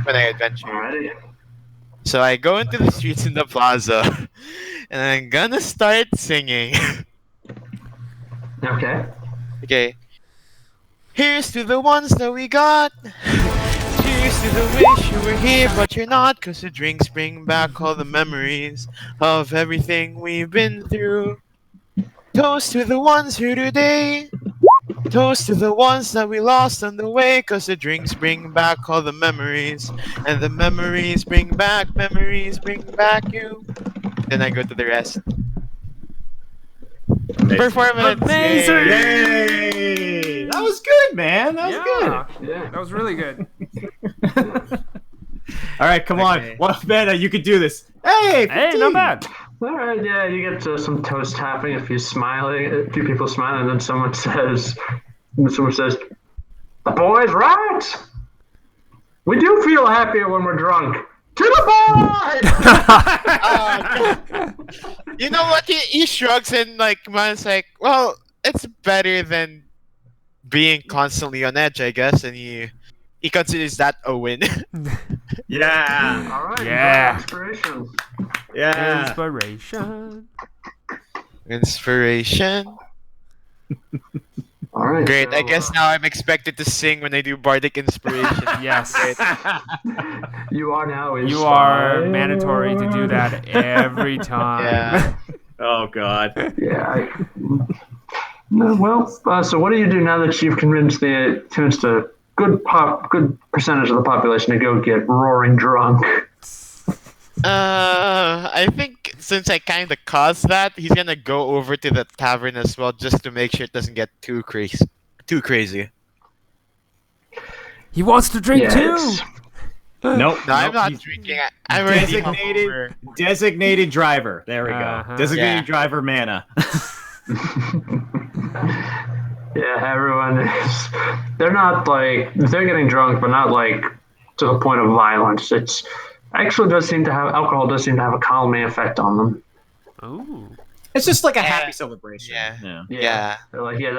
C: when I adventure.
D: Alrighty.
C: So I go into the streets in the plaza, and I'm gonna start singing.
D: Okay.
C: Okay. Here's to the ones that we got. Cheers to the wish you were here, but you're not. 'Cause the drinks bring back all the memories of everything we've been through. Toast to the ones here today. Toast to the ones that we lost on the way. 'Cause the drinks bring back all the memories. And the memories bring back you. Then I go to the rest. Performance!
A: Amazing!
C: Yay!
B: Yay! That was good, man. That was good.
D: Yeah.
A: That was really good.
B: All right, come
C: Okay.
B: on. What better? You could do this. Hey, 15.
A: Hey, not bad.
D: Alright, yeah, you get some toast tapping, a few people smiling, and then someone says, the boy's right! We do feel happier when we're drunk. To the boy!
C: You know what? He shrugs and like man's like, well, it's better than being constantly on edge, I guess, and he considers that a win.
B: Yeah.
D: Alright,
A: Yeah.
D: inspiration.
B: Yeah.
A: Inspiration.
C: Inspiration.
D: Alright.
C: Great.
D: so,
C: I guess now I'm expected to sing when I do bardic inspiration.
A: Yes.
D: you are now inspired.
A: You are mandatory to do that every time.
C: Yeah.
B: Oh God.
D: Yeah. No, well, so what do you do now that you've convinced a good percentage of the population to go get roaring drunk?
C: I think since I kind of caused that, he's gonna go over to the tavern as well, just to make sure it doesn't get too crazy.
A: He wants to drink
D: Yeah,
A: too.
D: it's,
B: Nope.
C: No, I'm
B: nope,
C: not
B: he's
C: drinking. I'm already
B: designated
C: hungover.
B: designated driver. There we
A: Uh-huh.
B: go. Designated
C: Yeah.
B: driver mana.
D: yeah, everyone is. They're not like they're getting drunk, but not like to the point of violence. It's actually does seem to have alcohol does seem to have a calming effect on them.
A: Ooh.
B: It's just like a
C: Yeah.
B: happy celebration.
C: Yeah.
D: Yeah.
C: Yeah.
D: They're like, yeah,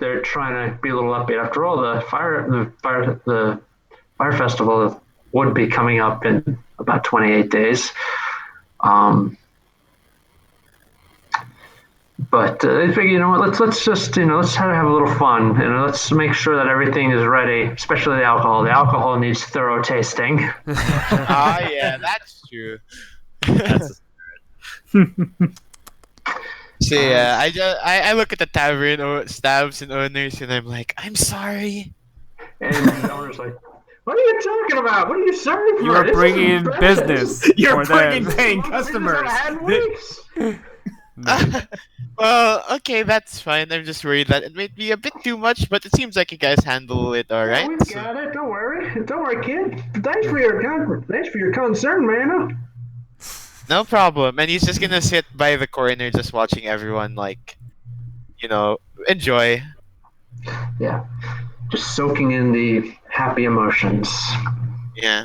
D: they're trying to be a little upbeat. After all, the fire festival would be coming up in about 28 days. But they figure, you know what? Let's just let's try to have a little fun. Let's make sure that everything is ready, especially the alcohol. The alcohol needs thorough tasting.
C: Ah, yeah, that's true.
B: That's
C: So yeah, I look at the tavern staffs and owners and I'm like, I'm sorry.
D: And the owner's like, "What are you talking about? What are you sorry for?
A: You are
D: This is
A: bringing in
D: breakfast.
A: business
B: You're
A: for
B: bringing
A: them.
B: paying
D: This is what
B: customers.
D: I had in
B: Th-
D: weeks."
C: Well, okay, that's fine. I'm just worried that it might be a bit too much, but it seems like you guys handle it all
D: Yeah,
C: right.
D: we
C: So,
D: got it. Don't worry, kid. Thanks for your concern, man.
C: no problem. And he's just gonna sit by the corner, just watching everyone like, enjoy.
D: Yeah, just soaking in the happy emotions.
C: Yeah.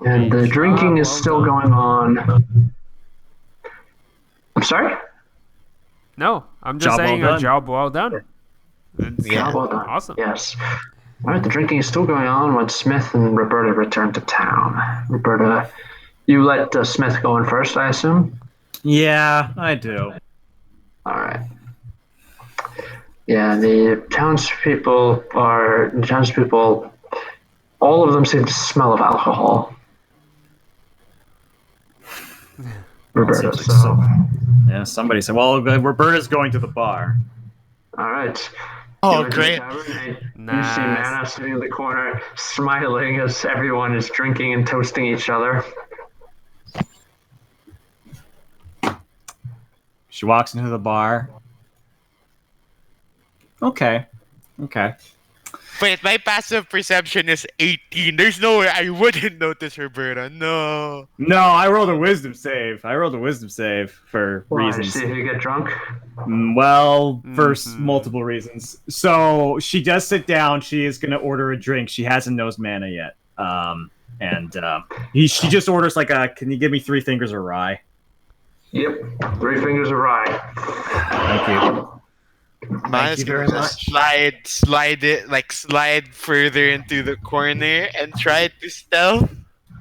D: And the drinking is
A: well
D: still
A: done.
D: going on. I'm sorry?
A: No, I'm just
B: Job well
A: saying a
B: done.
A: job well done. It's
C: Yeah.
D: Well done.
A: awesome.
D: Yes. All right, the drinking is still going on when Smith and Roberta return to town. Roberta, you let Smith go in first, I assume?
B: Yeah, I do.
D: All right. Yeah, the townspeople, all of them seem to smell of alcohol. Roberta,
B: seems like
D: so.
B: Yeah, somebody said, well, Roberta's going to the bar.
D: All right.
C: Oh,
D: You enter the
C: great.
D: tavern and
A: Nice.
D: You see Mana sitting in the corner, smiling as everyone is drinking and toasting each other.
B: She walks into the bar. Okay.
C: Wait, my passive perception is 18. There's no way I wouldn't notice Roberta. No.
B: No, I rolled a wisdom save. For
D: Why?
B: reasons.
D: See if you get drunk?
B: Well, for
A: Mhm.
B: multiple reasons. So she does sit down. She is going to order a drink. She hasn't nosed mana yet. She just orders like can you give me 3 fingers of rye?
D: Yep. 3 fingers of rye.
B: Thank you.
C: Mine's
B: you
C: gonna
B: very
C: just slide further into the corner and try to stealth.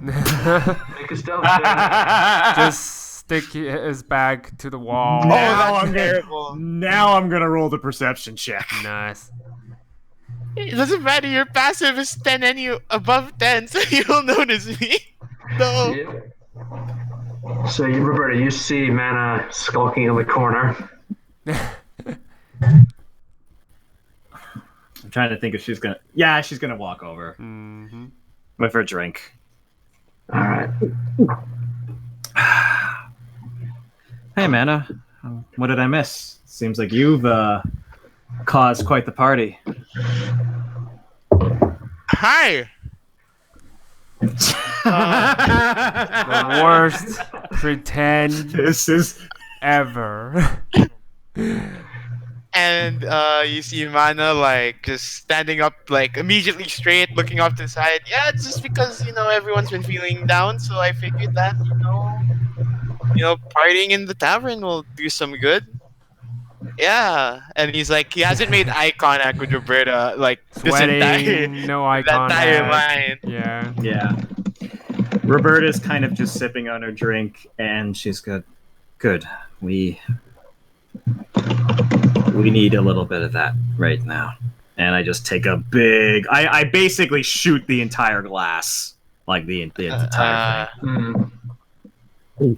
D: Make a stealth save.
A: Just stick his back to the wall.
B: No,
C: that's
B: I'm
C: terrible.
B: Now I'm going to roll the perception check.
A: Nice.
C: It doesn't matter. Your passive is 10 and you above 10, so you'll notice me. No.
D: Yep. So, Roberta, you see Mana skulking in the corner.
B: I'm trying to think if she's going to... Yeah, she's going to walk over
A: Mm-hmm.
B: with her drink.
D: All right.
B: Hey, Mana. What did I miss? Seems like you've caused quite the party.
C: Hi.
A: The worst pretend
B: This is...
A: ever.
C: And you see Mana just standing up immediately straight, looking off to the side. Yeah, it's just because everyone's been feeling down, so I figured that partying in the tavern will do some good. Yeah, and he hasn't made eye contact with Roberta this entire
A: Sweating, no eye
C: that entire
A: contact.
C: line.
A: Yeah.
B: Yeah. Roberta's kind of just sipping on her drink, and she's good. Good. We need a little bit of that right now. And I just take a big... I basically shoot the entire glass. Like the entire thing.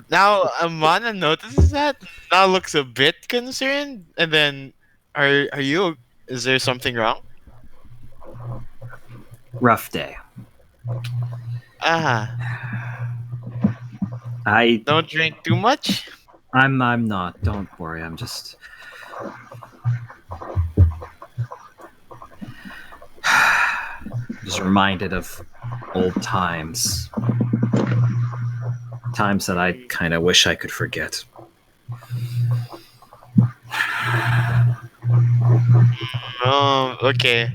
C: Now Mana notices that. Now looks a bit concerned, and then, are you? Is there something wrong?
B: Rough day. I
C: Don't drink too much.
B: I'm not. Don't worry. I'm just...
F: Just reminded of old times. Times that I kind of wish I could forget.
C: Okay.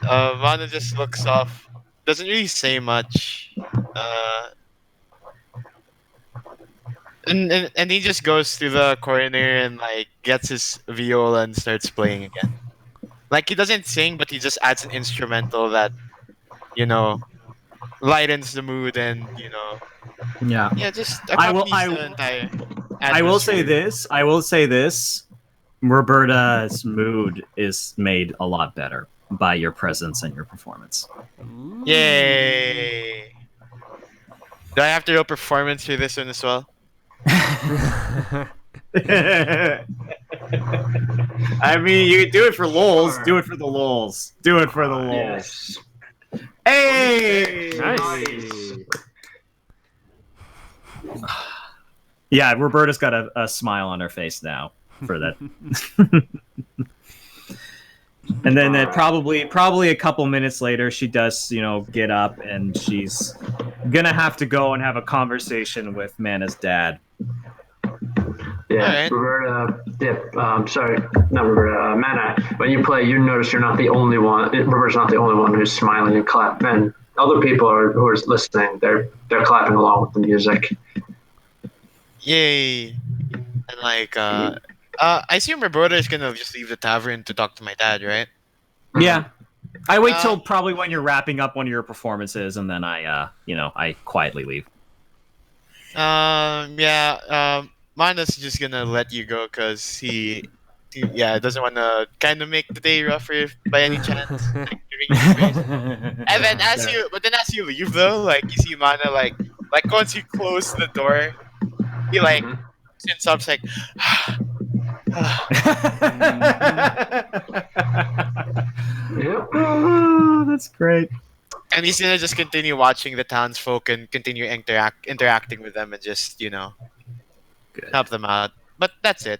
C: Mana just looks off. Doesn't really say much. Uh, and he just goes to the corner and like gets his viola and starts playing again. Like he doesn't sing, but he just adds an instrumental that you know lightens the mood and
F: Yeah.
C: just
F: I will.
C: accompanies the entire
F: I will say
C: atmosphere.
F: this. I will say this. Roberta's mood is made a lot better by your presence and your performance.
C: Yay! Do I have to do a performance for this one as well?
F: I mean, you can do it for lols.
D: Sure.
F: Do it for the lols. Do it for the lols.
D: Yes.
F: Hey!
A: Nice.
F: Yeah, Roberta's got a smile on her face now for that. And then probably a couple minutes later, she does, get up and she's gonna have to go and have a conversation with Mana's dad.
D: Yeah,
C: Alright.
D: Roberta. Sorry, not Roberta. Mana. When you play, you notice you're not the only one. Roberta's not the only one who's smiling and clapping. And other people who are listening. They're clapping along with the music.
C: Yay! And like, I assume Roberta is gonna just leave the tavern to talk to my dad, right?
F: Yeah, I wait till
C: Um,
F: probably when you're wrapping up one of your performances, and then I quietly leave.
C: Yeah. Mana's just gonna let you go because he doesn't want to kind of make the day rougher by any chance. Like, giving you space. And then as you leave though, like you see Mana like once you close the door, he like sits up like
D: Yep.
F: Oh, that's great.
C: and he's gonna just continue watching the townsfolk and continue interacting with them and just
F: Good.
C: help them out. But that's it.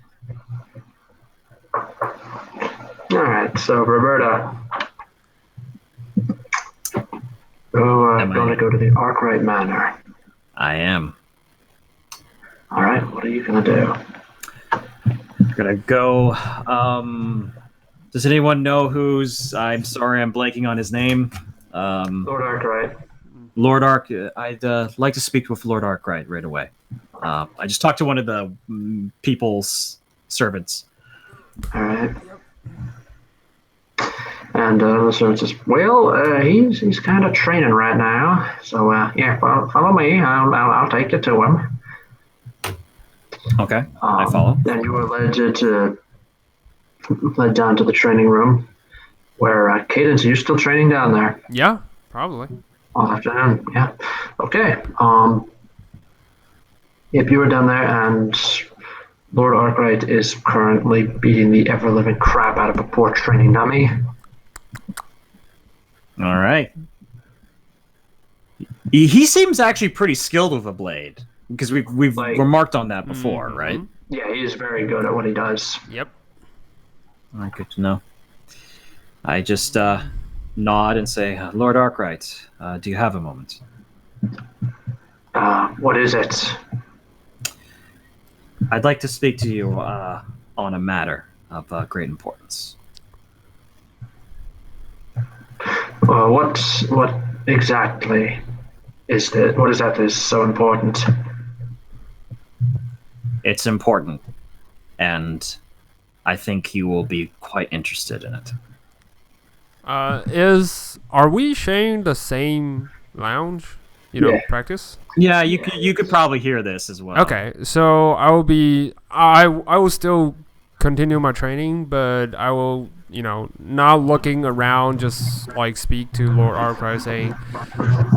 D: All right. So Roberta.
F: Am I-
D: Going to go to the Arkwright Manor.
F: I am
D: All right. What are you gonna do?
F: gonna go. Does anyone know who's? I'm sorry, I'm blanking on his name.
D: Lord Arkwright.
F: Lord Ark. I'd like to speak with Lord Arkwright right away. I just talked to one of the people's servants.
D: All right. And the servant says, "Well, he's kind of training right now. So yeah, follow me. I'll take you to him."
F: Okay, I follow.
D: Then you were led down to the training room, where Cadence, are you still training down there?
A: Yeah, probably.
D: All afternoon. Yeah. Okay. Yep, you were down there, and Lord Arkwright is currently beating the ever-living crap out of a poor training dummy.
F: All right. He seems actually pretty skilled with a blade because we've
D: Like-
F: remarked on that before, right?
D: Yeah, he's very good at what he does.
A: Yep.
F: All right, good to know. I just nod and say, Lord Arkwright, do you have a moment?
D: What is it?
F: I'd like to speak to you on a matter of great importance.
D: What exactly is it? What is that is so important?
F: It's important, and I think you will be quite interested in it.
A: Are we sharing the same lounge?
D: Yeah.
A: Practice.
F: Yeah, you could probably hear this as well.
A: Okay, so I will still continue my training, but I will, not looking around, just like speak to Lord Arkwright, saying,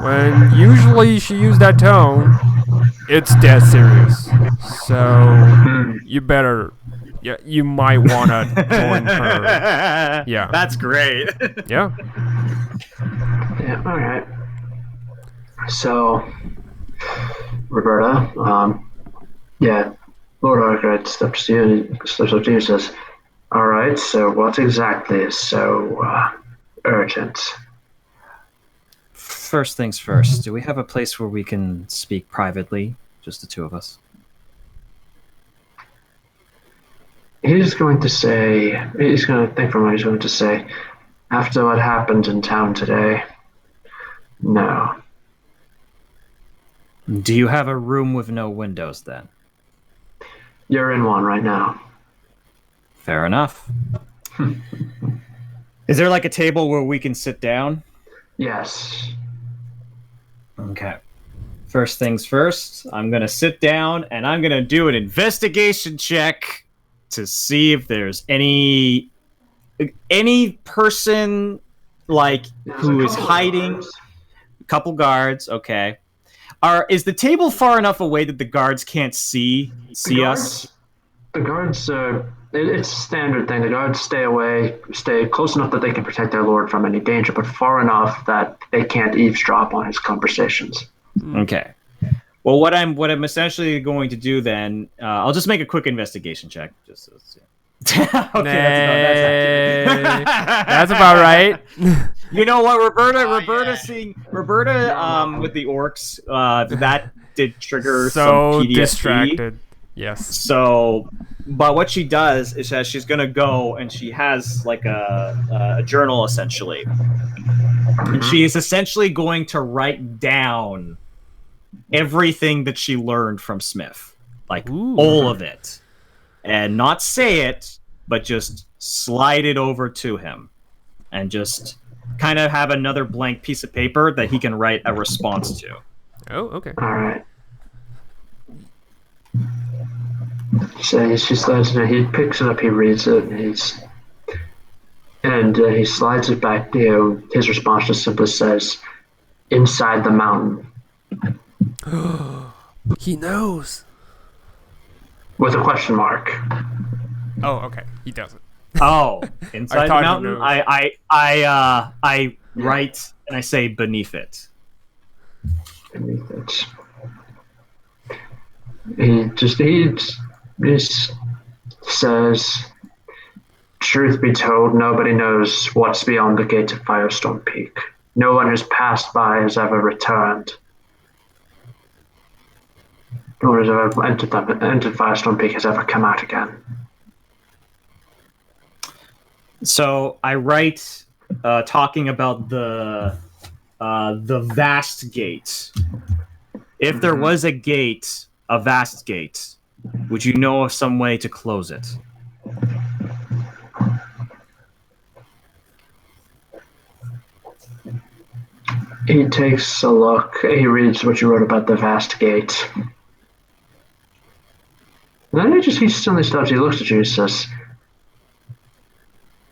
A: when usually she used that tone, it's dead serious. So you better, you might wanna join her. Yeah.
F: That's great.
A: Yeah.
D: Yeah. All right. So, Roberta, Lord Arkwright steps up to you and says, "All right. So, what exactly is so urgent?"
F: first things first. Do we have a place where we can speak privately, just the two of us?
D: He's going to think for a moment, he's going to say, after what happened in town today, no.
F: Do you have a room with no windows then?
D: You're in one right now.
F: Fair enough. Is there like a table where we can sit down?
D: Yes.
F: Okay. First things first, I'm going to sit down and I'm going to do an investigation check to see if there's any person like
D: There's
F: who
D: a
F: is
D: couple of
F: hiding.
D: guards.
F: A couple guards, okay. Is the table far enough away that the guards can't see us?
D: The guards, it's a standard thing. The guards stay close enough that they can protect their lord from any danger, but far enough that they can't eavesdrop on his conversations.
F: Okay. Well, what I'm essentially going to do then, I'll just make a quick investigation check. Just so it's, yeah. Okay,
A: That's about right.
F: You know what, Roberta
C: Yeah.
F: with the orcs, that did trigger
A: So
F: some PTSD.
A: distracted. Yes.
F: So, but what she does is that she's gonna go and she has like a journal essentially, and she is essentially going to write down everything that she learned from Smith, like
A: Ooh.
F: all of it, and not say it, but just slide it over to him, and just kind of have another blank piece of paper that he can write a response to.
A: Oh, okay.
D: All right. So he slides it. He picks it up. He reads it. And he slides it back. His response just simply says, "Inside the mountain,"
A: He knows.
D: with a question mark.
A: Oh, okay. He doesn't.
F: Oh, inside the
A: thought he
F: mountain.
A: knows.
F: I write and I say beneath it.
D: Beneath it. He says, "Truth be told, nobody knows what's beyond the gate of Firestone Peak. No one who's passed by has ever returned. No one who's ever entered Firestone Peak has ever come out again."
F: So I write, talking about the vast gate. If there was a gate, a vast gate, would you know of some way to close it?
D: He takes a look. He reads what you wrote about the vast gate. And then he suddenly stops. He looks at you. He says,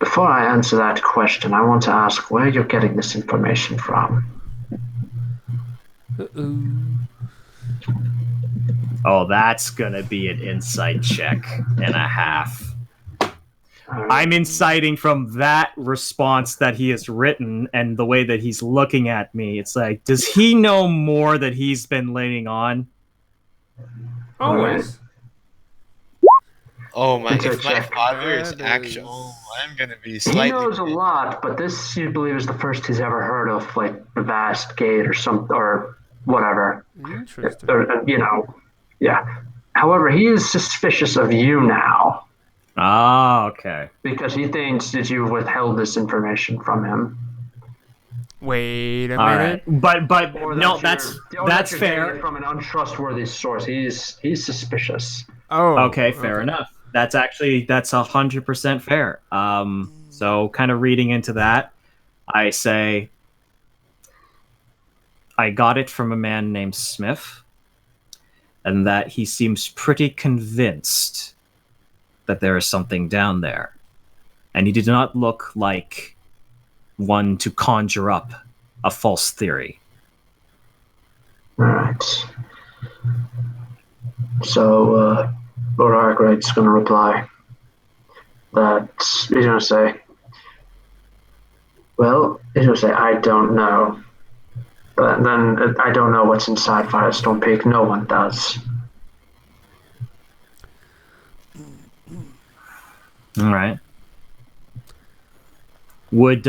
D: "Before I answer that question, I want to ask where you're getting this information from."
F: Oh, that's gonna be an insight check and a half. I'm inciting from that response that he has written and the way that he's looking at me. It's like, does he know more that he's been laying on?
A: Always.
C: Oh my!
D: It's a
C: If my
D: check.
C: father is
A: That
C: actually,
A: is-
C: oh, I'm gonna be
D: He
C: slightly.
D: knows a lot, but this you believe is the first he's ever heard of, like the vast gate or whatever.
A: Interesting.
D: Yeah. However, he is suspicious of you now
F: Ah, okay.
D: because he thinks that you withheld this information from him.
A: Wait a
F: All
A: minute.
F: right. But
D: Or
F: no,
D: that
F: that's
D: you're getting
F: fair.
D: it from an untrustworthy source. He's suspicious.
A: Oh.
F: Okay, fair enough. That's 100% fair. So kind of reading into that, I say I got it from a man named Smith, and that he seems pretty convinced that there is something down there. And he did not look like one to conjure up a false theory.
D: All right. So, Lord Arkwright's going to reply that he's going to say, well, he's going to say, "I don't know. But then I don't know what's inside Firestone Peak. No one does."
F: All right. Would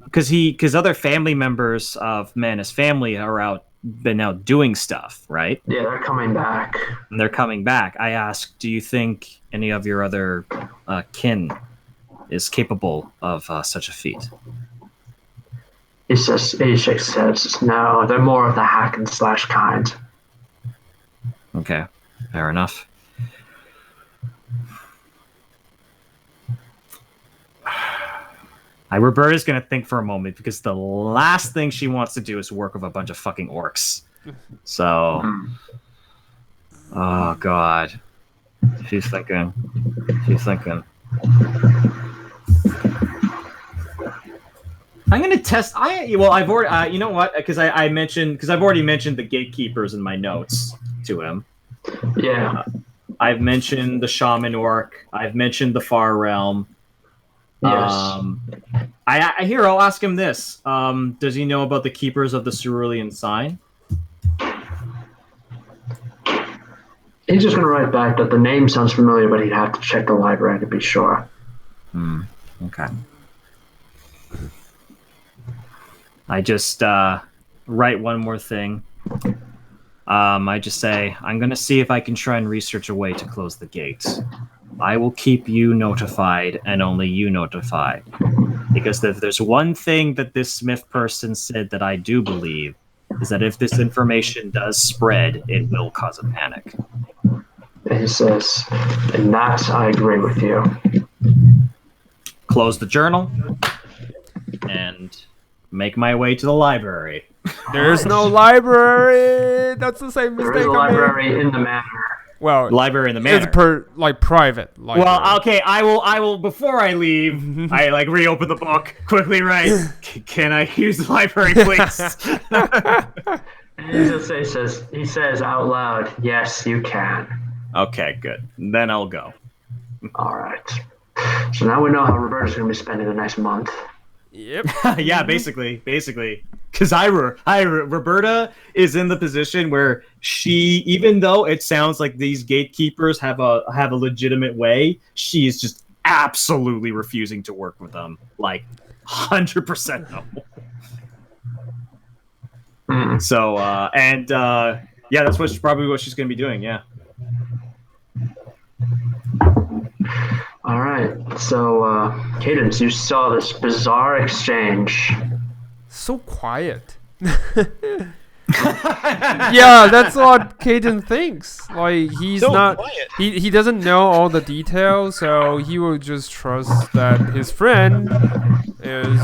F: because other family members of Mana's family are been out doing stuff, right?
D: Yeah, they're coming back.
F: And they're coming back. I ask, do you think any of your other kin is capable of such a feat?
D: He shakes his head. Says, no, they're more of the hack and slash kind.
F: Okay, fair enough. Roberta's gonna think for a moment because the last thing she wants to do is work with a bunch of fucking orcs. So, oh god, she's thinking. I'm gonna test. I've already. You know what? Because I've already mentioned the gatekeepers in my notes to him.
D: Yeah.
F: I've mentioned the shaman orc. I've mentioned the far realm.
D: Yes.
F: I'll ask him this. Does he know about the keepers of the cerulean sign?
D: He's just going to write back that the name sounds familiar, but he'd have to check the library to be sure.
F: Okay. I just write one more thing. I just say, I'm going to see if I can try and research a way to close the gates. I will keep you notified and only you notified. Because if there's one thing that this Smith person said that I do believe, is that if this information does spread, it will cause a panic.
D: He says, and that I agree with you.
F: Close the journal and make my way to the library.
A: There's no library. That's the same mistake.
D: There is a library in the manor.
A: Well,
F: Library in the manor.
A: It's private library.
F: Well, okay, I will. Before I leave, I reopen the book quickly. Right? Can I use the library, please?
D: He says out loud, "Yes, you can."
F: Okay, good. Then I'll go.
D: All right. So now we know how Roberta's going to be spending the next month.
A: Yep.
F: Yeah, basically, because Roberta is in the position where she, even though it sounds like these gatekeepers have a legitimate way, she is just absolutely refusing to work with them, 100% no. So yeah, that's probably what she's going to be doing. Yeah.
D: All right. So, Cadence, you saw this bizarre exchange.
A: So quiet. Yeah, that's what Caden thinks. He's
C: So
A: not.
C: quiet.
A: He doesn't know all the details, so he will just trust that his friend is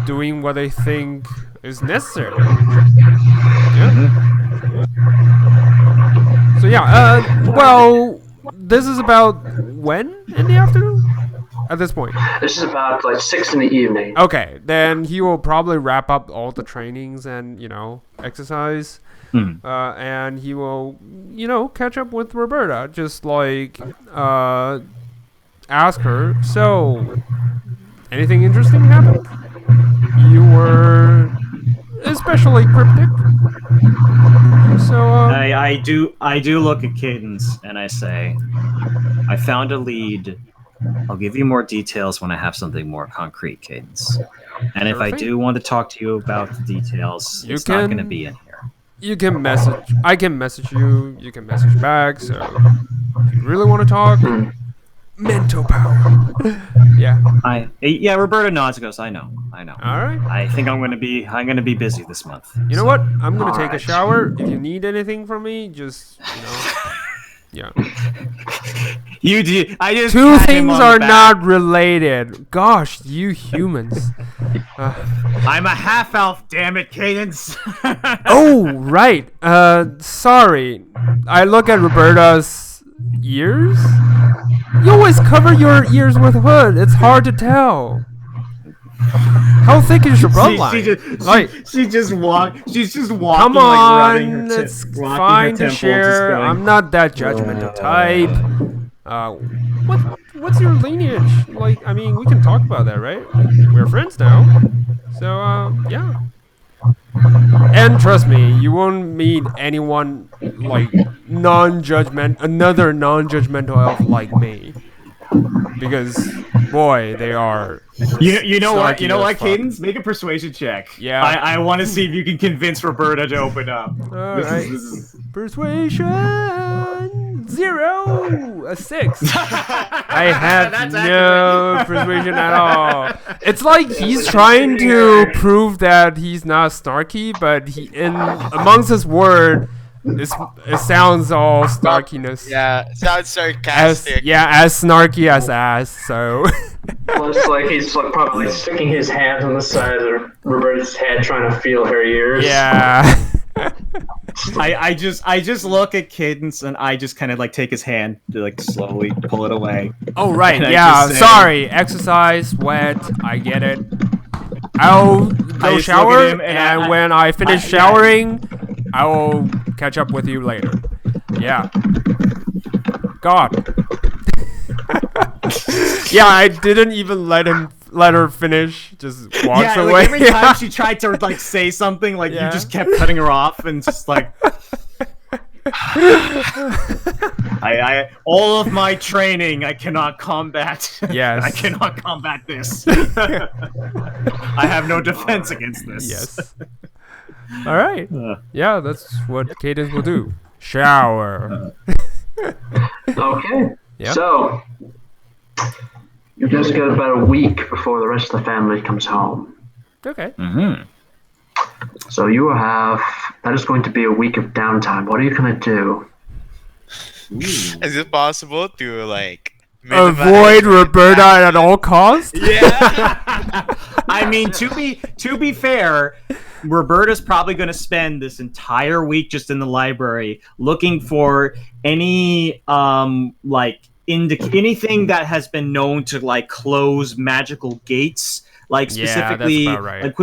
A: doing what they think is necessary. Yeah. So yeah. Well, this is about when in the afternoon? At this point.
D: This is about 6 in the evening.
A: Okay, then he will probably wrap up all the trainings and exercise, and he will catch up with Roberta. Just ask her. So, anything interesting happened? You were especially cryptic. So
F: I do look at Cadence and I say, I found a lead. I'll give you more details when I have something more concrete, Cadence. And if I do want to talk to you about the details, it's not going to be in here.
A: You can message. I can message you. You can message back. So if you really want to talk, mental power. Yeah.
F: Roberta nods and goes, I know.
A: All right.
F: I think I'm gonna be busy this month.
A: You know what? I'm gonna
D: All
A: take a
D: right.
A: shower. If you need anything from me, just yeah.
F: You do. I just
A: Two
F: pat him
A: things
F: on the
A: are
F: back.
A: not related. Gosh, you humans.
F: I'm a half elf. Damn it, Cadence.
A: Oh, right. Sorry. I look at Roberta's ears. You always cover your ears with hood. It's hard to tell. How thick is your bloodline?
F: She's just walking.
A: Come
F: rubbing her
A: on,
F: tip-
A: it's
F: rocking her
A: fine to
F: temple, just
A: share.
F: going,
A: I'm not that judgmental type. What's your lineage? We can talk about that, right? We're friends now. So, yeah. And trust me, you won't meet anyone another non-judgmental elf like me. because boy, they are.
B: You know what?
A: snarky
B: You know
A: as
B: what,
A: fuck.
B: Cadence? Make a persuasion check.
A: Yeah.
B: I want to see if you can convince Roberta to open up.
A: All
B: This
A: right.
B: is
A: Persuasion 0, a 6. I have
B: That's
A: no persuasion at all. It's like he's trying to prove that he's not snarky, but he amongst his word, it sounds all snarkiness.
C: Yeah, sounds
A: As
C: sarcastic.
A: as snarky as ass. So
D: Looks like he's like probably sticking his hands on the side of Roberta's head, trying to feel her ears.
A: yeah.
B: I just look at Cadence and I just kind of like take his hand to like slowly pull it away.
A: Oh right,
B: And I
A: yeah.
B: just say-
A: Sorry, exercise, sweat. I get it. I'll go
B: just look at
A: shower,
B: him and
A: and
B: I-
A: when I finish
B: yeah.
A: showering, I will catch up with you later. Yeah. God. Yeah, I didn't even let her finish. Just walks
B: Yeah,
A: away.
B: like every time she tried to like say something, like
A: Yeah.
B: you just kept cutting her off and just like. I all of my training I cannot combat.
A: Yes.
B: I cannot combat this. I have no defense against this.
A: Yes. All right.
B: Uh.
A: Yeah, that's what Cadence will do. Shower.
D: Okay.
A: Yep.
D: So, you guys got about a week before the rest of the family comes home.
A: Okay.
B: Mm-hmm.
D: So you will have, that is going to be a week of downtime. What are you going to do?
C: Is it possible to like
A: Avoid Roberta at all costs.
C: Yeah.
B: I mean, to be fair, Roberta's probably going to spend this entire week just in the library looking for any like anything that has been known to like close magical gates. Like
A: Yeah, that's
B: specifically,
A: about right.
B: like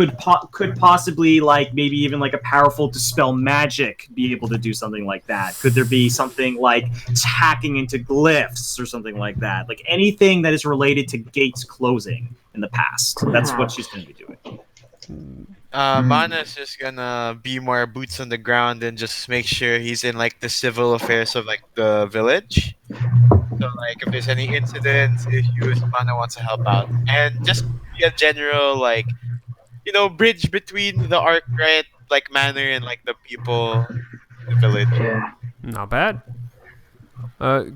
B: could possibly like maybe even like a powerful dispel magic be able to do something like that? Could there be something like hacking into glyphs or something like that? Like anything that is related to gates closing in the past. That's what she's going to be doing.
C: Mana's just gonna be more boots on the ground and just make sure he's in like the civil affairs of like the village. So like if there's any incidents, issues, Mana wants to help out. And just be a general like bridge between the Arkwright like manor and like the people in the village.
D: Yeah.
A: Not bad.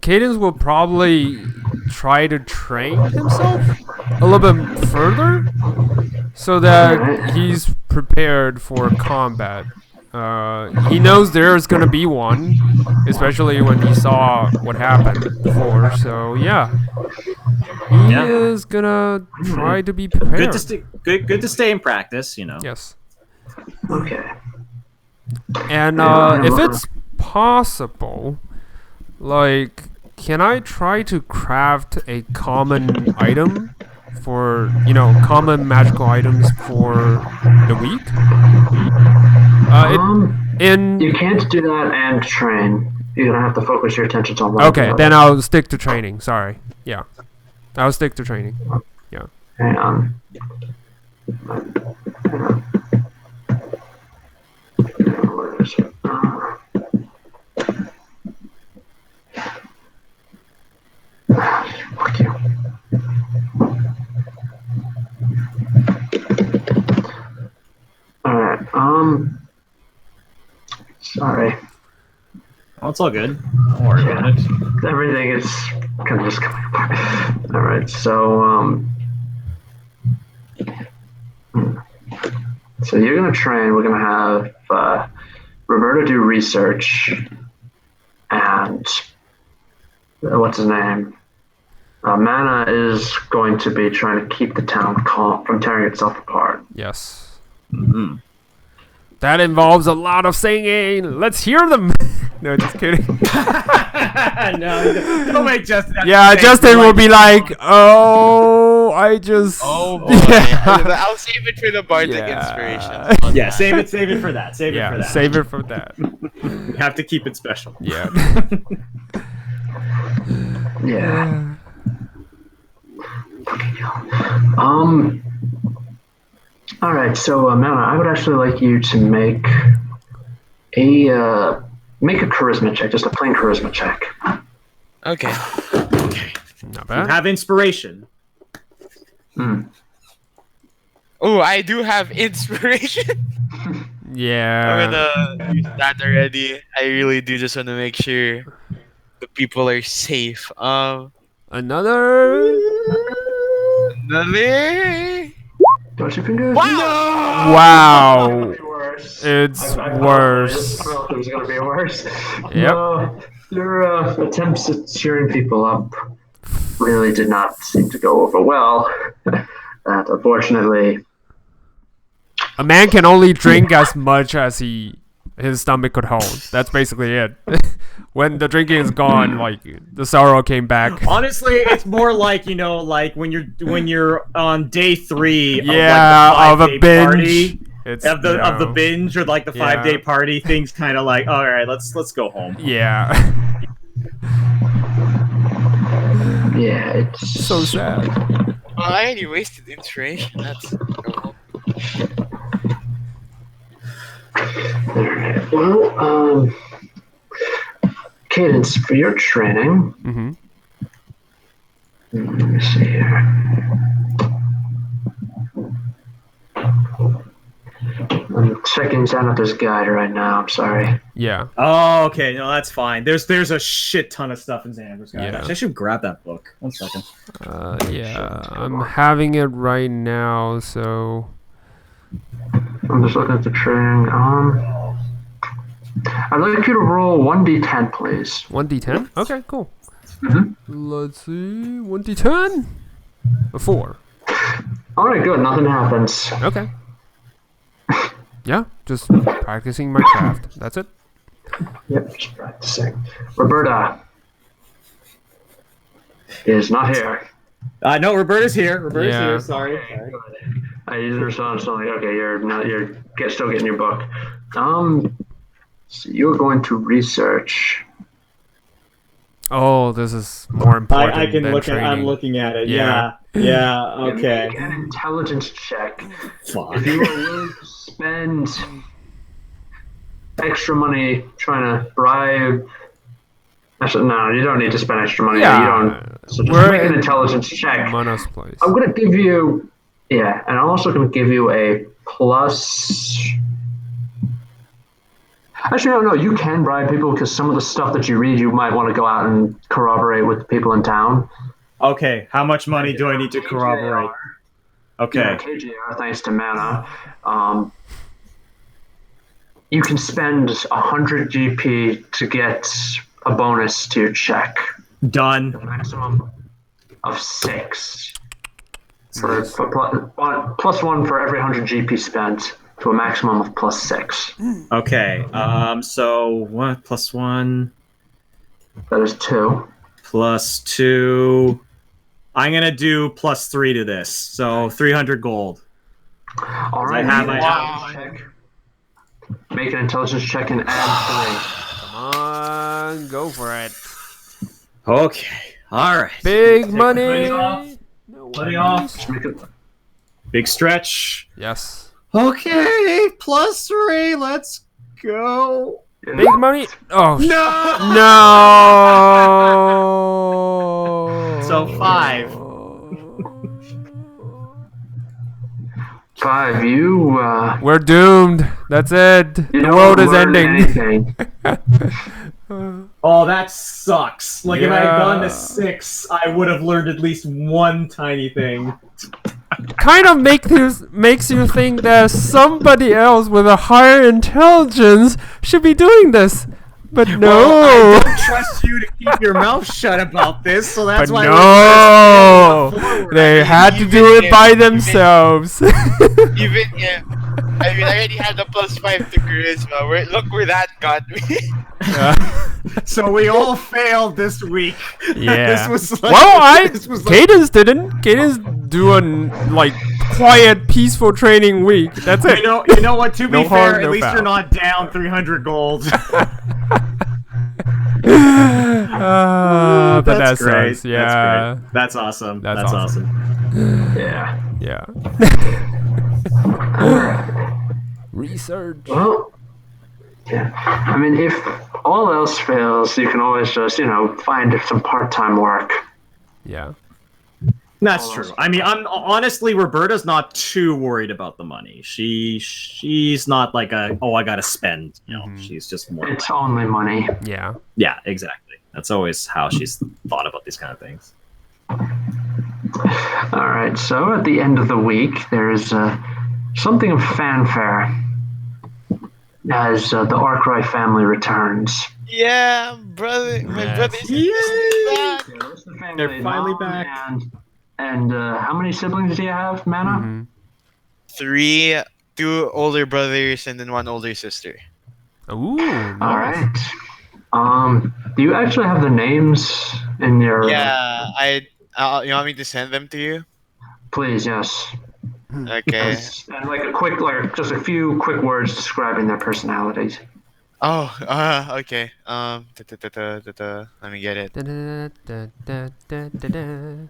A: Cadence will probably try to train himself a little bit further so that he's prepared for combat. He knows there's gonna be one, especially when he saw what happened before. So yeah, he
B: Yeah.
A: is gonna try to be prepared.
B: Good to stay in practice,
A: Yes,
D: Okay.
A: and if it's possible, like, can I try to craft a common item for common magical items for the week?
D: You can't do that and train. You're going to have to focus your attention on one.
A: Okay, then I'll stick to training. Sorry. Yeah. I'll stick to training. Yeah.
D: Hang on. Where is it? Fuck you. Alright, sorry.
B: Oh, it's all good. Don't worry about it.
D: Everything is kind of just coming apart. Alright, so, so you're gonna train. We're gonna have Roberta do research, and what's his name? Mana is going to be trying to keep the town calm from tearing itself apart.
A: Yes.
B: Mm-hmm.
A: That involves a lot of singing. Let's hear them. No, just kidding.
B: No, don't make Justin. have to
A: Yeah,
B: say
A: Justin will
B: like-
A: be like, "Oh, I just."
C: Oh boy.
A: Yeah.
C: I'll save it for the bardic
A: Yeah.
C: inspiration.
B: Yeah, save it for that. Save it for
A: Yeah,
B: that.
A: save it for that.
B: We have to keep it special.
A: Yeah.
D: Yeah. All right. So, Mana, I would actually like you to make a charisma check, just a plain charisma check.
C: Okay.
A: Not
F: You
A: bad.
F: have inspiration.
C: Oh, I do have inspiration.
A: Yeah.
C: I'm gonna use that already. I really do just want to make sure the people are safe.
A: Another.
C: Another.
D: Cross your fingers.
C: Wow!
A: Wow.
D: It's worse.
A: It's
D: I
A: worse.
D: thought it was going to be worse.
A: Yep.
D: No, your attempts at cheering people up really did not seem to go over well. That unfortunately,
A: A man can only drink as much as his stomach could hold. That's basically it. When the drinking is gone, like the sorrow came back.
F: Honestly, it's more like like when you're on day 3
A: Yeah,
F: of
A: of
F: like
A: a
F: the 5-day
A: binge.
F: party.
A: It's
F: Of the binge or like the 5-day
A: Yeah.
F: party, things kind of like, all right, let's go home.
A: Yeah.
D: yeah, it's
A: So sad.
C: Well, I already wasted inspiration. That's.
D: Alright, well, Cadence, for your training,
A: Mm-hmm.
D: let me see here. I'm checking Xanathar's guide right now, I'm sorry.
A: Yeah.
F: Oh, okay, no, that's fine. There's a shit ton of stuff in Xander's guide.
A: Yeah.
F: Actually, I should grab that book. 1 second.
A: Yeah. I'm having it right now, so.
D: I'm just looking at the training. I'd like you to roll 1d10, please.
A: 1d10? Okay, cool.
D: Mhm.
A: Let's see. 1d10? A 4.
D: Alright, good, nothing happens.
A: Okay. Yeah, just practicing my craft. That's it.
D: Yep, just practicing. Roberta is not here.
F: No, Roberta's here. Roberta's
A: Yeah.
F: here. Sorry.
D: I used respond to like, okay, you're still getting your book. So you're going to research.
A: Oh, this is more important
F: I can
A: than
F: look
A: training.
F: at. I'm looking at it.
A: Yeah.
F: Yeah.
D: Make
F: Okay.
D: an intelligence check.
F: Fuck.
D: If you are willing to spend extra money trying to bribe. Actually, no, you don't need to spend extra money.
A: Yeah.
D: You don't. So just
A: We're
D: make an
A: in
D: intelligence check.
A: Mana's place.
D: I'm gonna give you, yeah, and I'm also gonna give you a plus. Actually, no, you can bribe people because some of the stuff that you read, you might want to go out and corroborate with the people in town.
F: Okay. How much money do I need to corroborate? Okay.
D: Yeah, KGR, thanks to Mana. You can spend 100 GP to get a bonus to your check.
F: Done.
D: A maximum of 6. Plus 1 for every 100 GP spent to a maximum of plus 6.
F: Okay. So what? Plus 1.
D: That is 2.
F: Plus 2. I'm gonna do plus 3 to this. So 300 gold.
D: All right.
C: Wow.
D: Make an intelligence check and add
A: Come on, go for it.
F: Okay. All right.
A: Big
F: Take the
A: money.
F: hoodie off.
A: No
F: Hoodie
A: worries.
F: off.
D: 3. Make it,
F: Big stretch.
A: Yes.
F: Okay. Plus 3. Let's go.
A: Big money. Oh.
F: No.
A: No.
F: So 5.
D: 5. You.
A: We're doomed. That's it.
D: You
A: The
D: don't
A: world is
D: learn
A: ending.
D: anything.
F: Oh, that sucks. Like if I had gone
A: Yeah.
F: to 6, I would have learned at least one tiny thing.
A: Kind of makes you think that somebody else with a higher intelligence should be doing this. But no.
F: Well, I don't trust you to keep your mouth shut about this, so that's
A: But
F: why.
A: no, they had to do it by
C: even-
A: themselves.
C: Even yeah. I mean, I already had a plus 5 to charisma. Look where that got me.
F: So we all failed this week.
A: Yeah.
F: This was like,
A: Well,
F: this was like,
A: Cadence didn't. Cadence do a like quiet, peaceful training week. That's it.
F: you know what? To be
A: No
F: fair,
A: harm,
F: at
A: no
F: least
A: foul.
F: you're not down 300 gold.
A: But that's
F: great.
A: nice. Yeah.
F: That's great. That's awesome.
A: That's
F: That's
A: awesome.
F: awesome.
D: Yeah.
A: Yeah. Research.
D: Well, yeah. I mean, if all else fails, you can always just, find some part-time work.
A: Yeah.
F: That's true. I mean, I'm honestly, Roberta's not too worried about the money. She's not like I gotta spend. She's just more.
D: It's only money.
A: Yeah.
F: Yeah, exactly. That's always how she's thought about these kind of things.
D: All right. So at the end of the week, there is something of fanfare as the Arkwright family returns.
C: Yeah, brother. My
A: Yes.
C: brother is back.
D: Yeah, the rest of the family,
F: They're finally
D: Mom
F: back.
D: And how many siblings do you have, Mana?
A: Mm-hmm.
C: 3, 2 older brothers, and then 1 older sister.
A: Ooh. Nice.
D: All right. Do you actually have the names in your?
C: Yeah, you want me to send them to you?
D: Please, yes.
C: Okay.
D: And like just a few quick words describing their personalities.
C: Oh, okay. Let me get it.
A: Da-da-da-da-da-da-da.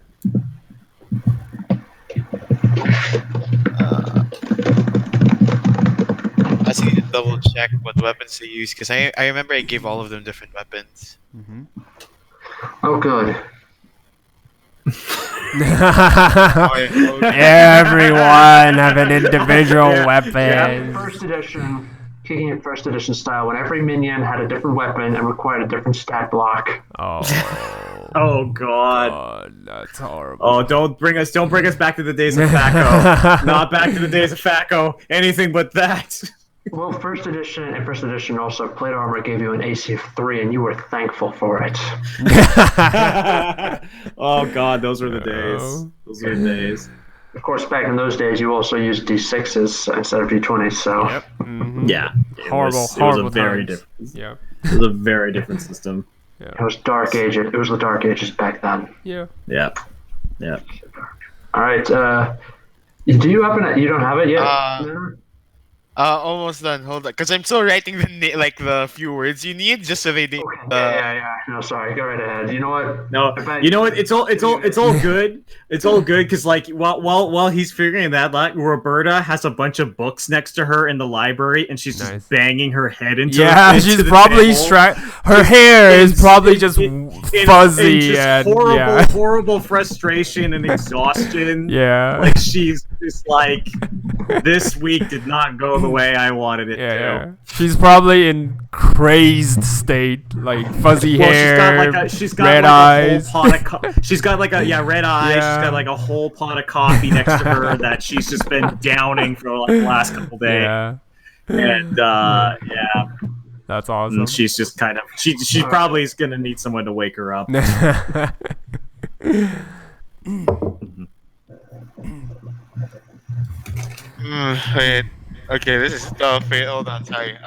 C: I just need to double check what weapons they use because I remember I gave all of them different weapons.
A: Mm-hmm.
D: Oh, good.
A: Everyone have an individual weapon.
D: First edition, kicking it first edition style, when every minion had a different weapon and required a different stat block.
A: Oh.
F: Oh God.
A: God, that's horrible.
F: Oh, don't bring us back to the days of FACO. Not back to the days of FACO. Anything but that.
D: Well, first edition also, plate armor gave you an AC of 3, and you were thankful for it.
F: Oh God, those were the days.
A: No.
F: Those were the days.
D: Of course, back in those days, you also used D6s instead of D20s, so...
A: Yep. Mm-hmm.
F: Yeah.
A: Horrible,
F: It was
A: horrible
F: a very
A: times.
F: different.
A: Yeah.
F: It was a very different system.
D: It was Dark Ages. It was the Dark Ages back then.
A: Yeah.
F: Yeah. Yeah.
D: All right. Do you happen to... You don't have it yet? No?
C: Almost done. Hold on, because I'm still writing the few words you need just so they.
D: Yeah. No, sorry. Go right ahead. You know what?
F: No, you know what? It's all good. It's all good because like while he's figuring that, like Roberta has a bunch of books next to her in the library, and she's
A: Nice.
F: just banging her head into.
A: Yeah,
F: into
A: she's
F: the
A: probably
F: table.
A: her hair is probably just
F: in
A: fuzzy
F: just
A: and
F: horrible,
A: yeah.
F: horrible frustration and exhaustion.
A: Yeah.
F: Like she's just like, this week did not go the way I wanted it
A: Yeah.
F: to.
A: She's probably in crazed state, like fuzzy
F: Well,
A: hair,
F: she's got
A: red
F: like
A: eyes.
F: a whole pot of she's got like red eyes.
A: Yeah.
F: She's got like a whole pot of coffee next to her that she's just been downing for like the last couple days.
A: Yeah.
F: And yeah,
A: That's awesome.
F: and she's just kind of she probably is gonna need someone to wake her up.
C: Wait. Okay, this is tough. Wait, hold on. Sorry.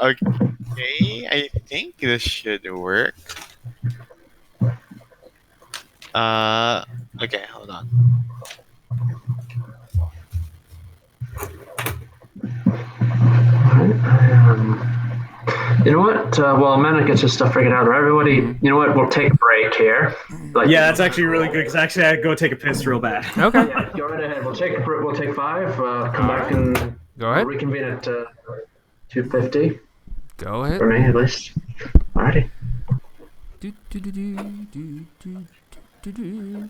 C: Okay. I think this should work. Okay, hold on.
D: You know what? While Mana gets his stuff figured out, everybody, you know what? We'll take a break here. Like,
F: Yeah, that's actually really good because actually I go take a piss real bad.
A: Okay.
D: Yeah, go right ahead. We'll take 5. Come back and
A: Go ahead.
D: reconvene at 2:50
A: Go ahead.
D: for me at least. Alrighty.
A: Do, do, do, do, do, do, do, do.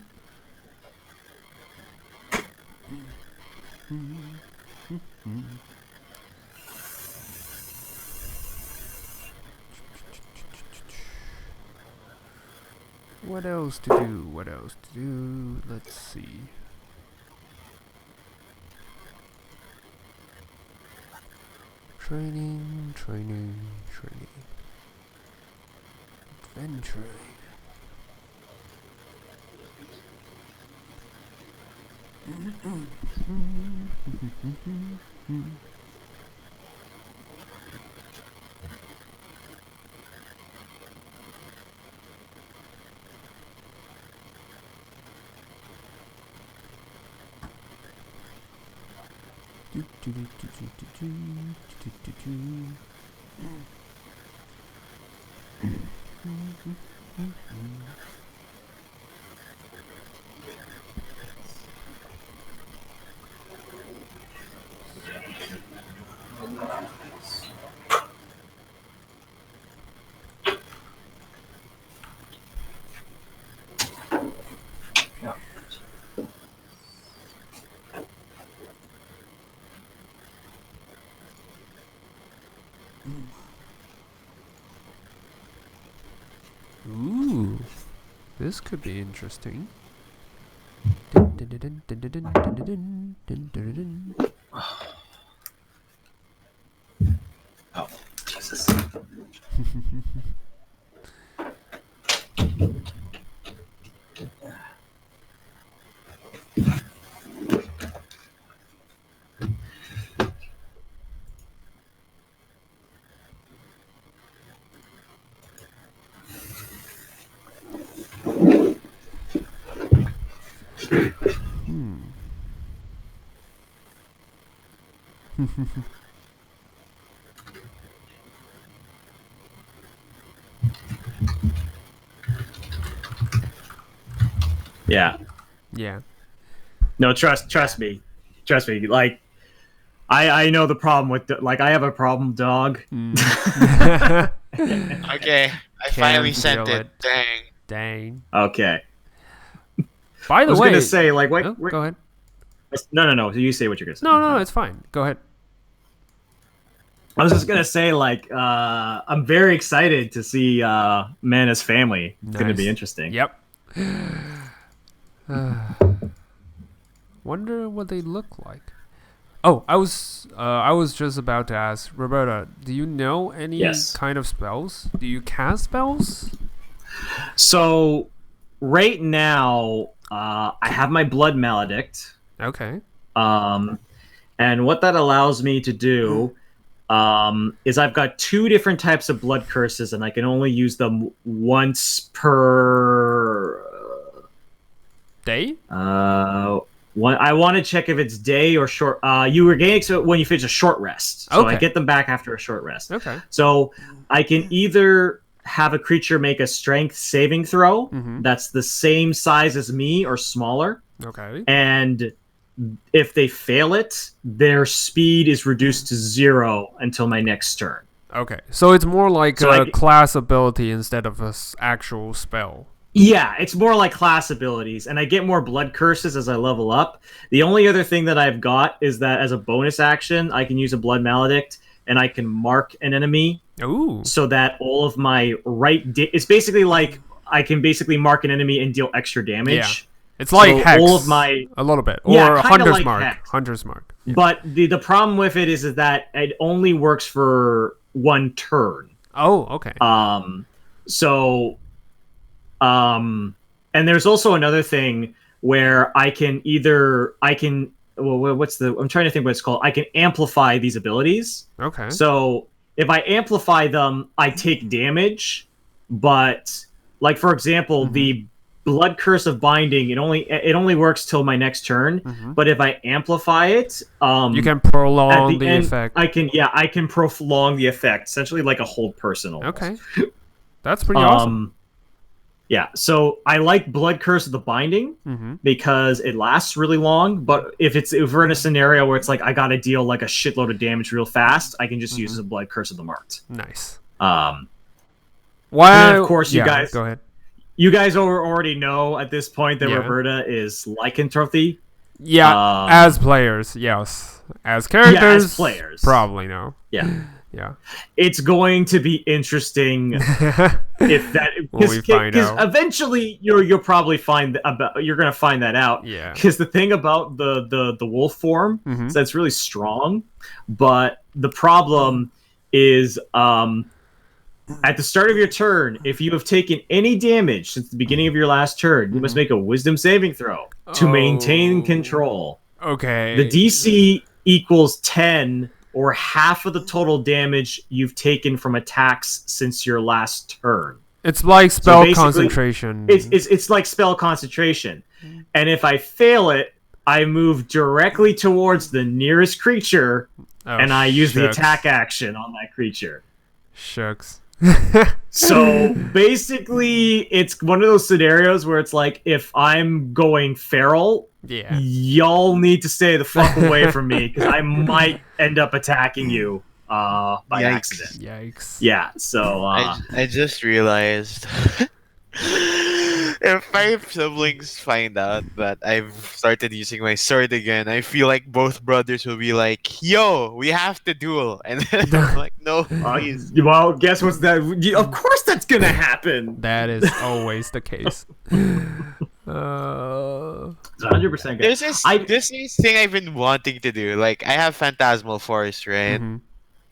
A: What else to do? What else to do? Let's see. Training. Adventuring. This could be interesting.
F: Oh, Jesus. Yeah.
A: Yeah.
F: No, trust me. Trust me. Like, I know the problem with like I have a problem dog.
A: Mm.
C: Okay, I finally sent
A: feel
C: it. Dang.
A: Dang.
F: Okay.
A: By
F: I
A: the
F: was
A: way,
F: gonna say like what?
A: oh, go ahead.
F: No. You say what you're gonna say.
A: No, it's fine. Go ahead.
F: I was just gonna say like I'm very excited to see Mana's family. It's gonna be
A: Nice.
F: interesting.
A: Yep. Wonder what they look like. Oh, I was just about to ask Roberta. Do you know any
F: Yes.
A: kind of spells? Do you cast spells?
F: So right now, I have my blood maledict.
A: Okay.
F: And what that allows me to do is I've got 2 different types of blood curses, and I can only use them once per.
A: Day?
F: One. I want to check if it's day or short. You regain it when you finish a short rest, so I
A: Okay.
F: get them back after a short rest.
A: Okay.
F: So I can either have a creature make a strength saving throw
A: Mhm.
F: that's the same size as me or smaller,
A: Okay.
F: and if they fail it, their speed is reduced to 0 until my next turn.
A: Okay. So it's more like
F: So
A: a class ability instead of a actual spell.
F: Yeah, it's more like class abilities, and I get more blood curses as I level up. The only other thing that I've got is that as a bonus action, I can use a blood maledict, and I can mark an enemy
A: Ooh.
F: so that all of my it's basically like I can basically mark an enemy and deal extra damage.
A: It's like
F: So
A: Hex.
F: all of my-
A: a little bit.
F: Yeah,
A: Or
F: kinda
A: Hunter's
F: like
A: Mark.
F: Hex.
A: Hunter's Mark. Yeah.
F: But the problem with it is that it only works for 1 turn.
A: Oh, okay.
F: So and there's also another thing where I can I'm trying to think what it's called. I can amplify these abilities.
A: Okay.
F: So if I amplify them, I take damage, but like for example, the Blood Curse of Binding, it only works till my next turn. But if I amplify it,
A: you can
F: at
A: prolong the
F: end,
A: effect.
F: I can prolong the effect, essentially like a hold person almost.
A: Okay. That's pretty awesome.
F: Yeah, so I like Blood Curse of the Binding because it lasts really long. But if we're in a scenario where it's like I gotta deal like a shitload of damage real fast, I can just use the Blood Curse of the Marked.
A: Nice.
F: Why?
A: Why?
F: Of course, you guys.
A: Go ahead.
F: You guys already know at this point that
A: Yeah.
F: Roberta is lycanthropy.
A: Yeah, as players, yes. As characters,
F: players.
A: probably no.
F: Yeah.
A: Yeah.
F: It's going to be interesting if that
A: When we find
F: because
A: out.
F: eventually you'll probably you're gonna find that out.
A: Yeah.
F: Because the thing about the wolf form is that it's really strong, but the problem is at the start of your turn, if you have taken any damage since the beginning of your last turn, you must make a wisdom saving throw to maintain control.
A: Okay.
F: The DC equals 10 or half of the total damage you've taken from attacks since your last turn.
A: It's like spell
F: basically,
A: concentration.
F: It's like spell concentration. And if I fail it, I move directly towards the nearest creature and I use the attack action on that creature.
A: Shucks.
F: So basically, it's one of those scenarios where it's like, if I'm going feral, y'all need to stay the fuck away from me because I might end up attacking you by accident.
A: Yikes.
F: Yeah, so
C: I just realized If my siblings find out that I've started using my sword again, I feel like both brothers will be like, "Yo, we have to duel," and then I'm like, "No, please."
B: Well, guess what's that? Of course, that's gonna happen.
A: That is always the case.
B: 100%
C: There's this thing I've been wanting to do. Like, I have Phantasmal Force, right?
A: Mhm.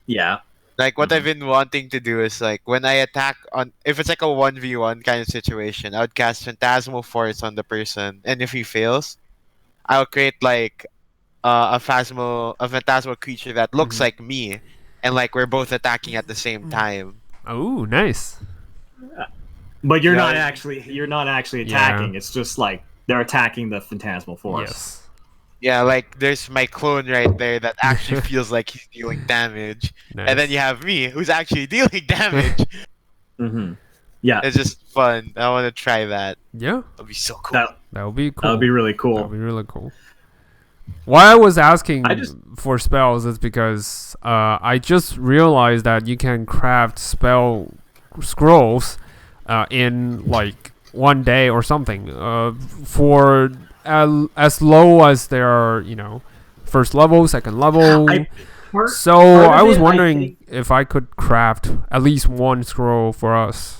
B: Yeah.
C: Like, what I've been wanting to do is like when I attack on, if it's like a 1v1 kind of situation, I would cast Phantasmal Force on the person, and if he fails, I'll create like a phantasmal creature that looks like me, and like we're both attacking at the same time.
A: Oh, nice.
B: But you're
C: No,
B: not actually
A: Yeah.
B: attacking. It's just like they're attacking the Phantasmal Force.
A: Yes.
C: Yeah, like there's my clone right there that actually feels like he's dealing damage,
A: Nice.
C: and then you have me who's actually dealing damage.
B: Mm-hmm. Yeah.
C: It's just fun. I want to try that.
A: Yeah,
C: It'll be so cool.
A: that would be cool.
B: That would be really
A: That
B: cool.
A: would be really cool. Why I was asking
B: I just-
A: for spells is because I just realized that you can craft spell scrolls in like one day or something for as low as they are, first level, second level. So
B: part of
A: I was
B: it, I
A: wondering
B: think-
A: if I could craft at least one scroll for us.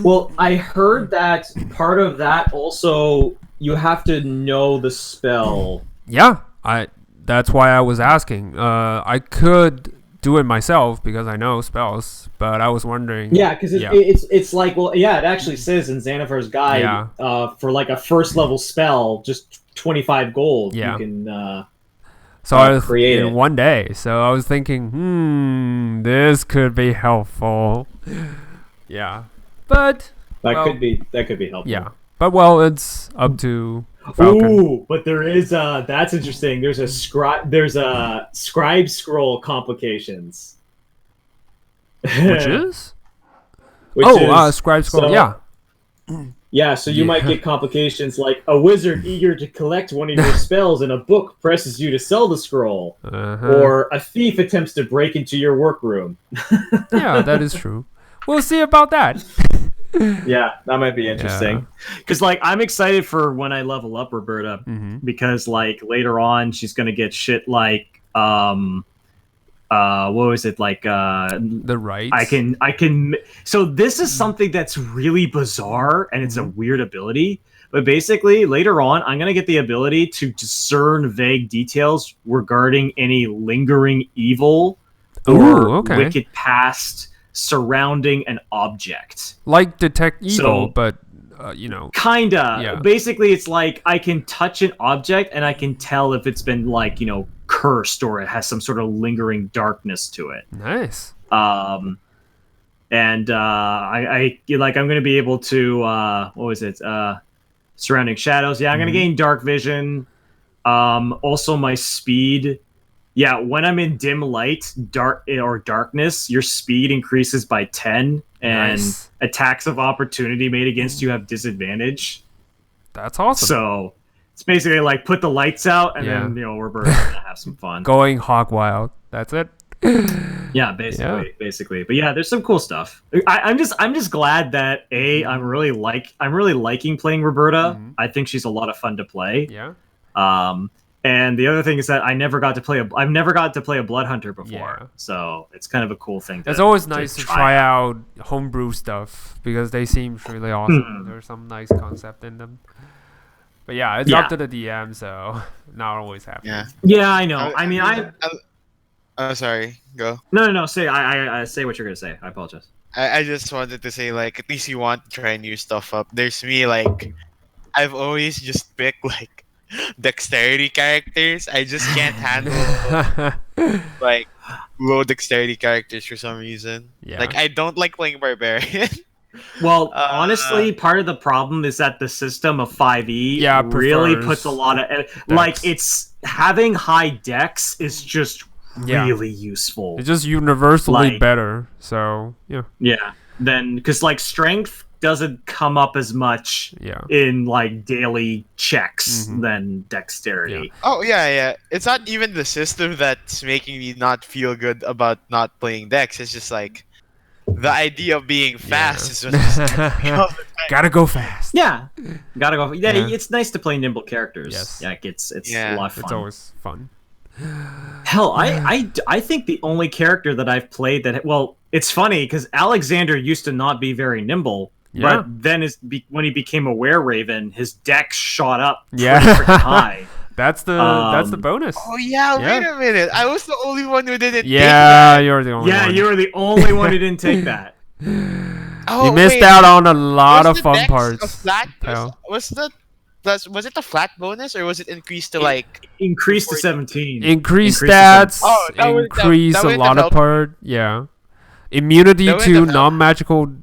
B: Well, I heard that part of that also you have to know the spell.
A: Yeah, that's why I was asking. I could do it myself because I know spells, but I was wondering.
B: Yeah, because it's like, well, yeah, it actually says in Xanafar's guide
A: Yeah.
B: for like a first level spell, just 25 gold.
A: Yeah.
B: You can.
A: So I was
B: create
A: in
B: it.
A: one day. So I was thinking, this could be helpful. Yeah, but
B: That
A: well,
B: could be helpful.
A: yeah, but well, it's up to Falcon.
B: Ooh, but there is that's interesting. There's a scribe scroll complications.
A: Which is
B: Which
A: scribe scroll.
B: so-
A: Yeah,
B: Yeah, so you
A: Yeah.
B: might get complications like a wizard eager to collect one of your spells in a book presses you to sell the scroll, or a thief attempts to break into your workroom.
A: yeah, that is true. We'll see about that.
B: Yeah, that might be interesting. Because like I'm excited for when I level up Roberta,
A: Mm-hmm.
B: because like later on she's gonna get shit like what was it like
A: The rights.
B: I can so this is something that's really bizarre and it's a weird ability, but basically later on I'm going to get the ability to discern vague details regarding any lingering evil or
A: Ooh, okay.
B: wicked past surrounding an object.
A: Like detect evil,
B: So-
A: but
B: Kinda.
A: Yeah.
B: Basically it's like I can touch an object and I can tell if it's been like, cursed or it has some sort of lingering darkness to it.
A: nice.
B: And I'm going to be able to what was it? Surrounding shadows. Yeah, I'm going to gain dark vision. Also my speed. Yeah, when I'm in dim light, darkness, your speed increases by 10, and
A: Nice.
B: attacks of opportunity made against you have disadvantage.
A: That's awesome.
B: So it's basically like put the lights out, and
A: Yeah.
B: then we're gonna have some fun.
A: Going hog wild. That's it.
B: Yeah, basically. But yeah, there's some cool stuff. I'm just glad that I'm really liking playing Roberta.
A: Mhm.
B: I think she's a lot of fun to play.
A: Yeah.
B: And the other thing is that I've never got to play a Blood Hunter before,
A: Yeah.
B: so it's kind of a cool thing.
A: It's always nice to try out homebrew stuff because they seem really awesome. There's some nice concept in them. But yeah, it's
B: Yeah.
A: up to the DM, so not always happening.
C: Yeah.
B: Yeah, I know. I mean,
C: Oh, sorry. Go.
B: no. Say I say what you're gonna say. I apologize.
C: I just wanted to say, like, at least you want to try new stuff up. There's me, like, I've always just picked, like, dexterity characters. I just can't handle, like, low dexterity characters for some reason.
A: Yeah.
C: Like, I don't like playing Barbarian.
B: Well, honestly, part of the problem is that the system of 5e
A: Yeah,
B: really
A: prefers
B: puts a lot of like
A: dex.
B: it's having high dex is just
A: Yeah.
B: really useful.
A: It's just universally
B: Like-
A: better. So yeah.
B: Yeah. Then because like strength doesn't come up as much
A: Yeah.
B: in like daily checks
A: Mhm.
B: than dexterity.
C: Oh, yeah. It's not even the system that's making me not feel good about not playing Dex. It's just like, the idea of being fast is just
A: Gotta go fast.
F: Yeah, gotta go. Yeah,
A: Yeah.
F: it's nice to play nimble characters.
A: Yes.
F: Yeah, it's
C: Yeah.
F: a lot of fun.
A: It's always fun.
F: Hell, I think the only character that I've played that, well, it's funny because Alexander used to not be very nimble,
A: Yeah.
F: but then when he became a were-raven, his dex shot up pretty
A: Yeah.
F: freaking high.
A: That's the bonus.
C: Oh yeah,
A: Yeah.
C: wait a minute. I was the only one who didn't take
A: Yeah,
C: that.
A: you're the only
F: Yeah,
A: one.
F: you were the only one who didn't take that.
C: Oh,
A: You missed
C: wait.
A: out on a lot
C: Was
A: of
C: the
A: fun
C: dex
A: parts.
C: a flat,
A: pal.
C: was it the flat bonus or was it increased to like
F: Increased to 17.
A: Increase
F: Increase
A: stats,
C: Oh, that would-
A: increase
C: that
A: a
C: would
A: lot
C: have
A: of part. Yeah. Immunity
C: That would
A: to
C: have helped.
A: non-magical,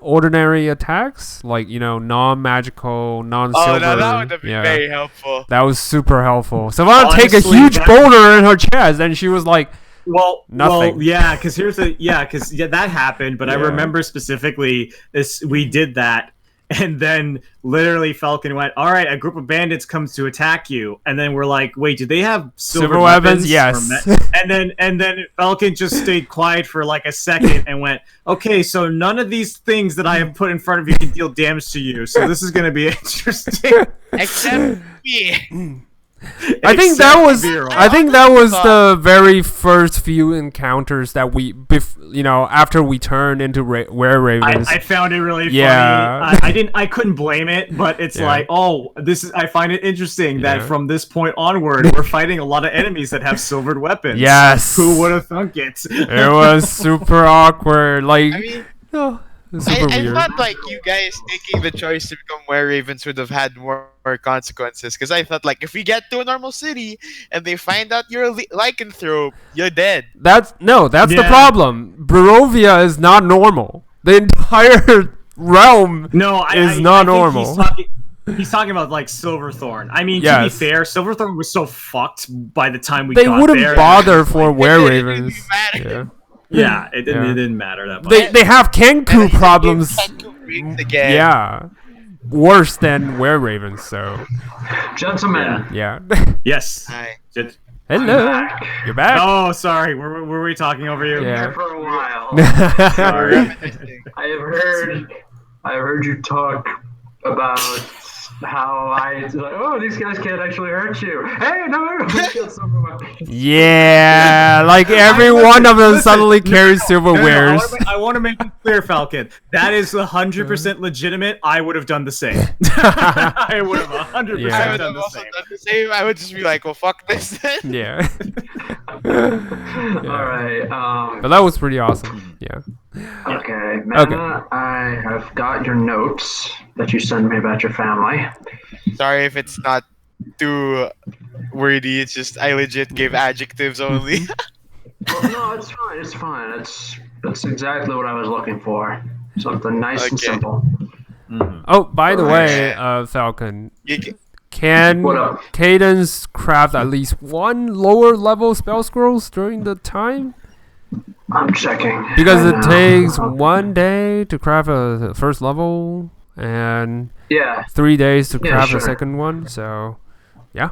A: ordinary attacks, like, non-magical, non-silver.
C: Oh, that would have been
A: yeah.
C: very helpful.
A: That was super helpful. So if I take a
F: Honestly,
A: huge
F: that-
A: boulder in her chest, and she was like, Nothing.
F: Yeah, because that happened. But I
A: Yeah.
F: remember specifically this. We did that, and then literally Falcon went, "All right, a group of bandits comes to attack you," and then we're like, "Wait, do they have silver
A: weapons?
F: weapons?"
A: Yes.
F: And then Falcon just stayed quiet for like a second and went, "Okay, so none of these things that I have put in front of you can deal damage to you. So this is going to be interesting."
C: Except me.
A: I think that was
F: Except
A: I think that was
C: thought-
A: the very first few encounters that we after we turned into were-ravens.
F: I found it really
A: Yeah.
F: funny. I couldn't blame it, but it's
A: Yeah.
F: like, I find it interesting that
A: Yeah.
F: from this point onward, we're fighting a lot of enemies that have silvered weapons.
A: Yes.
F: Who would have thunk it?
A: It was super awkward. Like,
C: I mean,
A: oh, super
C: I
A: weird.
C: thought like you guys taking the choice to become were-ravens would have had more consequences. Because I thought like if we get to a normal city and they find out you're a lycanthrope, you're dead.
A: That's the
F: Yeah.
A: problem. Barovia is not normal. The entire realm
F: No,
A: is
F: I
A: not
F: think
A: normal.
F: He's talking about like Silverthorn. I mean, to
A: Yes.
F: be fair, Silverthorn was so fucked by the time we
A: They
F: got
A: wouldn't
F: there.
A: bother for
C: It
A: were-ravens.
C: didn't
A: Yeah.
C: matter.
F: Yeah, it
A: Yeah.
F: didn't matter that much.
A: They have Kenku
C: And
A: problems.
C: Kenku rings again.
A: Yeah. Worse than were-ravens, so
D: Gentlemen,
A: yeah.
F: Yes.
C: Hi.
F: Just-
A: Hello.
D: back.
A: You're back.
F: Oh, sorry. Were we talking over you?
A: Yeah.
D: Here for a while.
F: Sorry.
D: I have heard you talk about how these guys can't actually hurt you. Hey, no, we killed some of my people.
A: Yeah, like every one of them suddenly carries silverwares.
F: I want to make it clear, Falcon. That is 100% legitimate. I would have done the same. I would have 100%
A: Yeah.
C: I would
F: done
C: have
F: the
C: also
F: same.
C: done the same. I would just be like, well, fuck this then.
A: Yeah.
D: All right.
A: But that was pretty awesome. Yeah.
D: Okay, Mana, I have got your notes that you sent me about your family.
C: Sorry if it's not too wordy. It's just I legit give adjectives only.
D: Well, no, it's fine. It's fine. That's exactly what I was looking for. Something nice and
C: Okay.
D: simple.
A: Oh, by the way, Falcon,
C: You ca-
A: can
D: What up?
A: Cadence craft at least one lower level spell scrolls during the time?
D: I'm checking.
A: Because
D: right
A: it
D: now.
A: takes 1 day to craft a first level and
D: Yeah,
A: 3 days to
D: Yeah,
A: craft
D: sure.
A: a second one. So, yeah.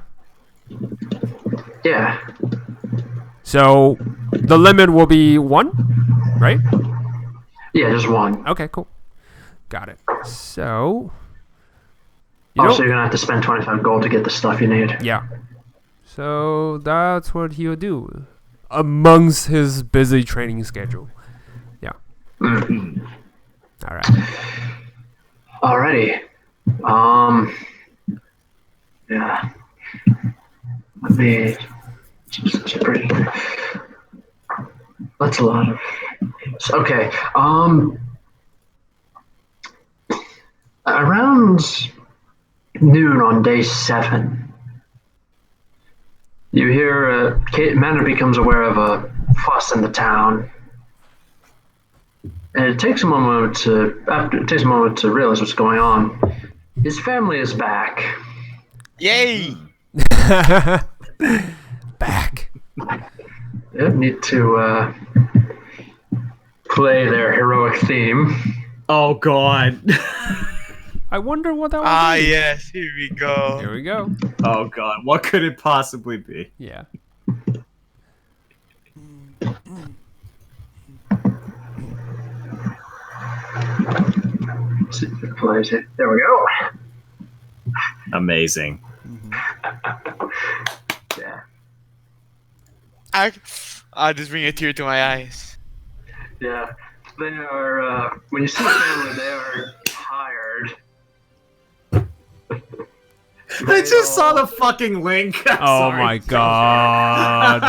D: yeah.
A: So the limit will be 1, right?
D: Yeah, just one.
A: Okay, cool. Got it. So, you know,
D: Also, you're gonna have to spend 25 gold to get the stuff you need.
A: yeah. So that's what he'll do amongst his busy training schedule. Yeah.
D: Mm.
A: All right.
D: Alrighty. Yeah. Let me. That's a lot of. Okay. Around noon on day 7, you hear Manor becomes aware of a fuss in the town. And it takes a moment to realize what's going on. His family is back.
C: Yay!
A: Back.
D: Yep, need to play their heroic theme.
F: Oh, God.
A: I wonder what that was.
C: Ah, yes. Here we go.
A: Here we go.
F: Oh, God. What could it possibly be?
A: Yeah.
D: Let's see if it plays it. There we go.
F: Amazing.
D: Yeah.
C: I just bring a tear to my eyes.
D: Yeah. They are, when you see the family, they are tired.
F: I just saw the fucking link.
A: Oh my god.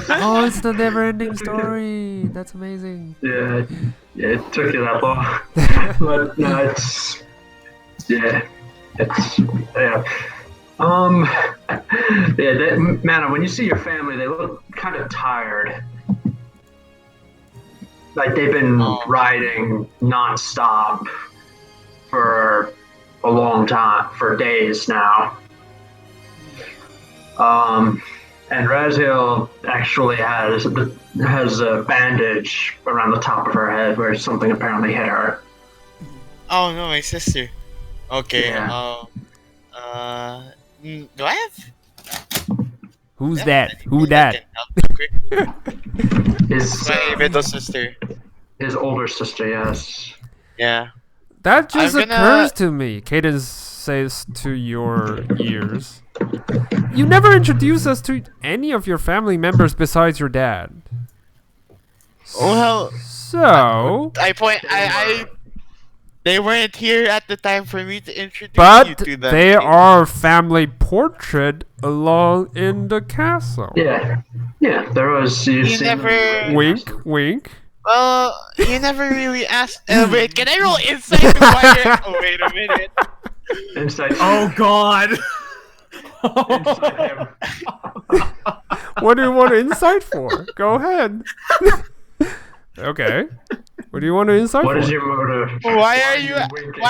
A: Oh, it's the never-ending story. That's amazing.
D: Yeah, it took you that long. But no, it's yeah. Mana, when you see your family, they look kind of tired. Like they've been riding nonstop for a long time, for days now. And Raziel actually has a bandage around the top of her head where something apparently hit her.
C: Oh no, my sister. Okay.
D: Yeah.
C: Do I have?
A: Who's
C: Yeah,
A: that?
C: I think
A: Who
C: I
A: that?
C: can help you quick.
D: His
C: My middle sister.
D: his older sister, yes.
C: Yeah.
A: That just
C: I'm gonna-
A: occurs to me. Cadence says to your ears. You never introduced us to any of your family members besides your dad.
C: Well,
A: So,
C: they weren't here at the time for me to introduce you
A: but
C: to them.
A: they are family portrait along in the castle.
D: Yeah, there was.
C: You never.
A: Wink, wink.
C: Well, you never really asked. Wait, can I roll insight to why you're... Oh, wait a minute.
D: Inside.
F: Oh god.
D: Inside him.
A: What do you want insight for? Go ahead. Okay. What do you want to insight
D: What
A: for?
D: is your motive?
C: Why are you?
D: winking?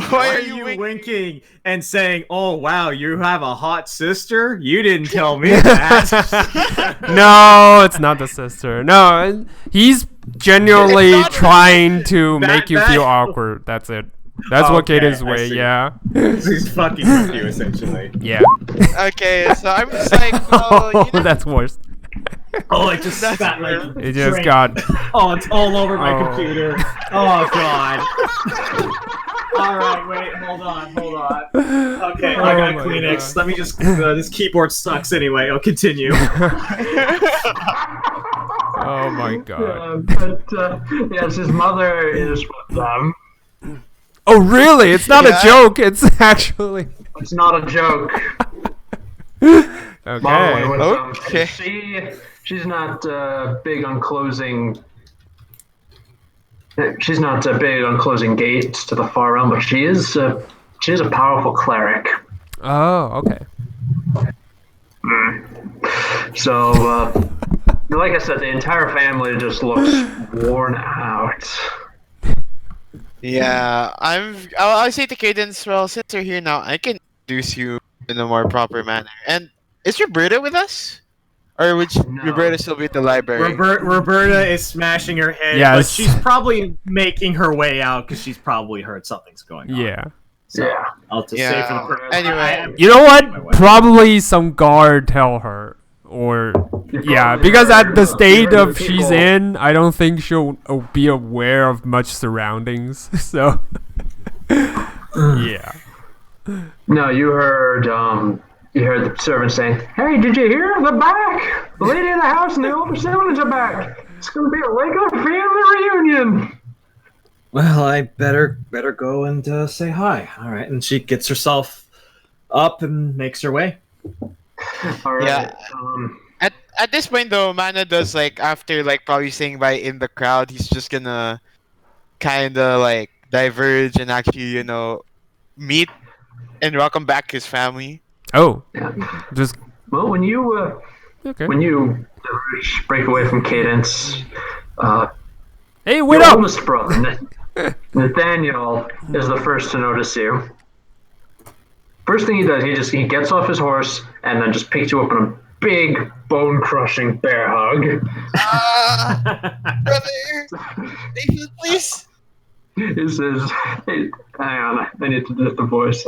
C: Why are you winking?
F: winking and saying, "Oh wow, you have a hot sister"? You didn't tell me that.
A: No, it's not the sister. No, he's genuinely
C: It's not-
A: trying to
F: That-
A: make you
F: that-
A: feel awkward. That's it. That's what
F: Okay,
A: Caden's
F: I
A: way,
F: see.
A: yeah.
F: He's fucking with you, essentially.
A: Yeah.
C: Okay, so I'm just like, well,
A: Oh,
C: you know,
A: that's worse.
F: Oh, it just
C: That's
F: got
C: fair.
F: like.
A: It just
F: drink.
A: got.
F: Oh, it's all over my
A: Oh.
F: computer. Oh god. All right, wait, hold on. Okay, I got
A: my
F: Kleenex.
A: God.
F: Let me just. This keyboard sucks anyway. I'll continue.
A: Oh my god.
D: Yes, his mother is with them.
A: Oh, really? It's not
C: Yeah.
A: a joke. It's actually.
D: It's not a joke.
A: Okay.
D: Mom was,
C: Okay.
D: She's not big on closing. She's not big on closing gates to the far realm, but she is a powerful cleric.
A: Oh, okay.
D: So, like I said, the entire family just looks worn out.
C: yeah, I'll say to Cadence, well, since you're here now, I can introduce you in a more proper manner. And is Roberta with us? Or would
D: No.
C: Roberta still be at the library?
F: Roberta is smashing her head, but
A: Yes.
F: she's probably making her way out because she's probably heard something's going on.
A: Yeah.
F: So,
D: Yeah.
F: I'll just
C: Yeah.
F: say for the purpose.
C: Anyway.
A: You know
F: My
A: what?
F: way.
A: Probably some guard tell her. Or. Yeah, because at the state of she's in, I don't think she'll be aware of much surroundings. So. Yeah.
D: No, you heard the servant saying, "Hey, did you hear? They're back! The lady of the house and the older siblings are back. It's gonna be a regular family reunion."
F: Well, I better go and say hi. All right, and she gets herself up and makes her way.
D: All right.
C: Yeah. At this point though, Mana does like after like probably saying bye in the crowd, he's just gonna kinda like diverge and actually, meet and welcome back his family.
A: Oh.
D: Yeah.
A: Just.
D: Well, when you
A: Okay.
D: break away from Cadence,
A: Hey, wait
D: your
A: up!
D: oldest brother, Nathaniel, is the first to notice you. First thing he does, he gets off his horse and then just picks you up in a big, bone-crushing bear hug.
C: Brother, Nathan, please.
D: He says, "Hey, hang on, I need to do the voice."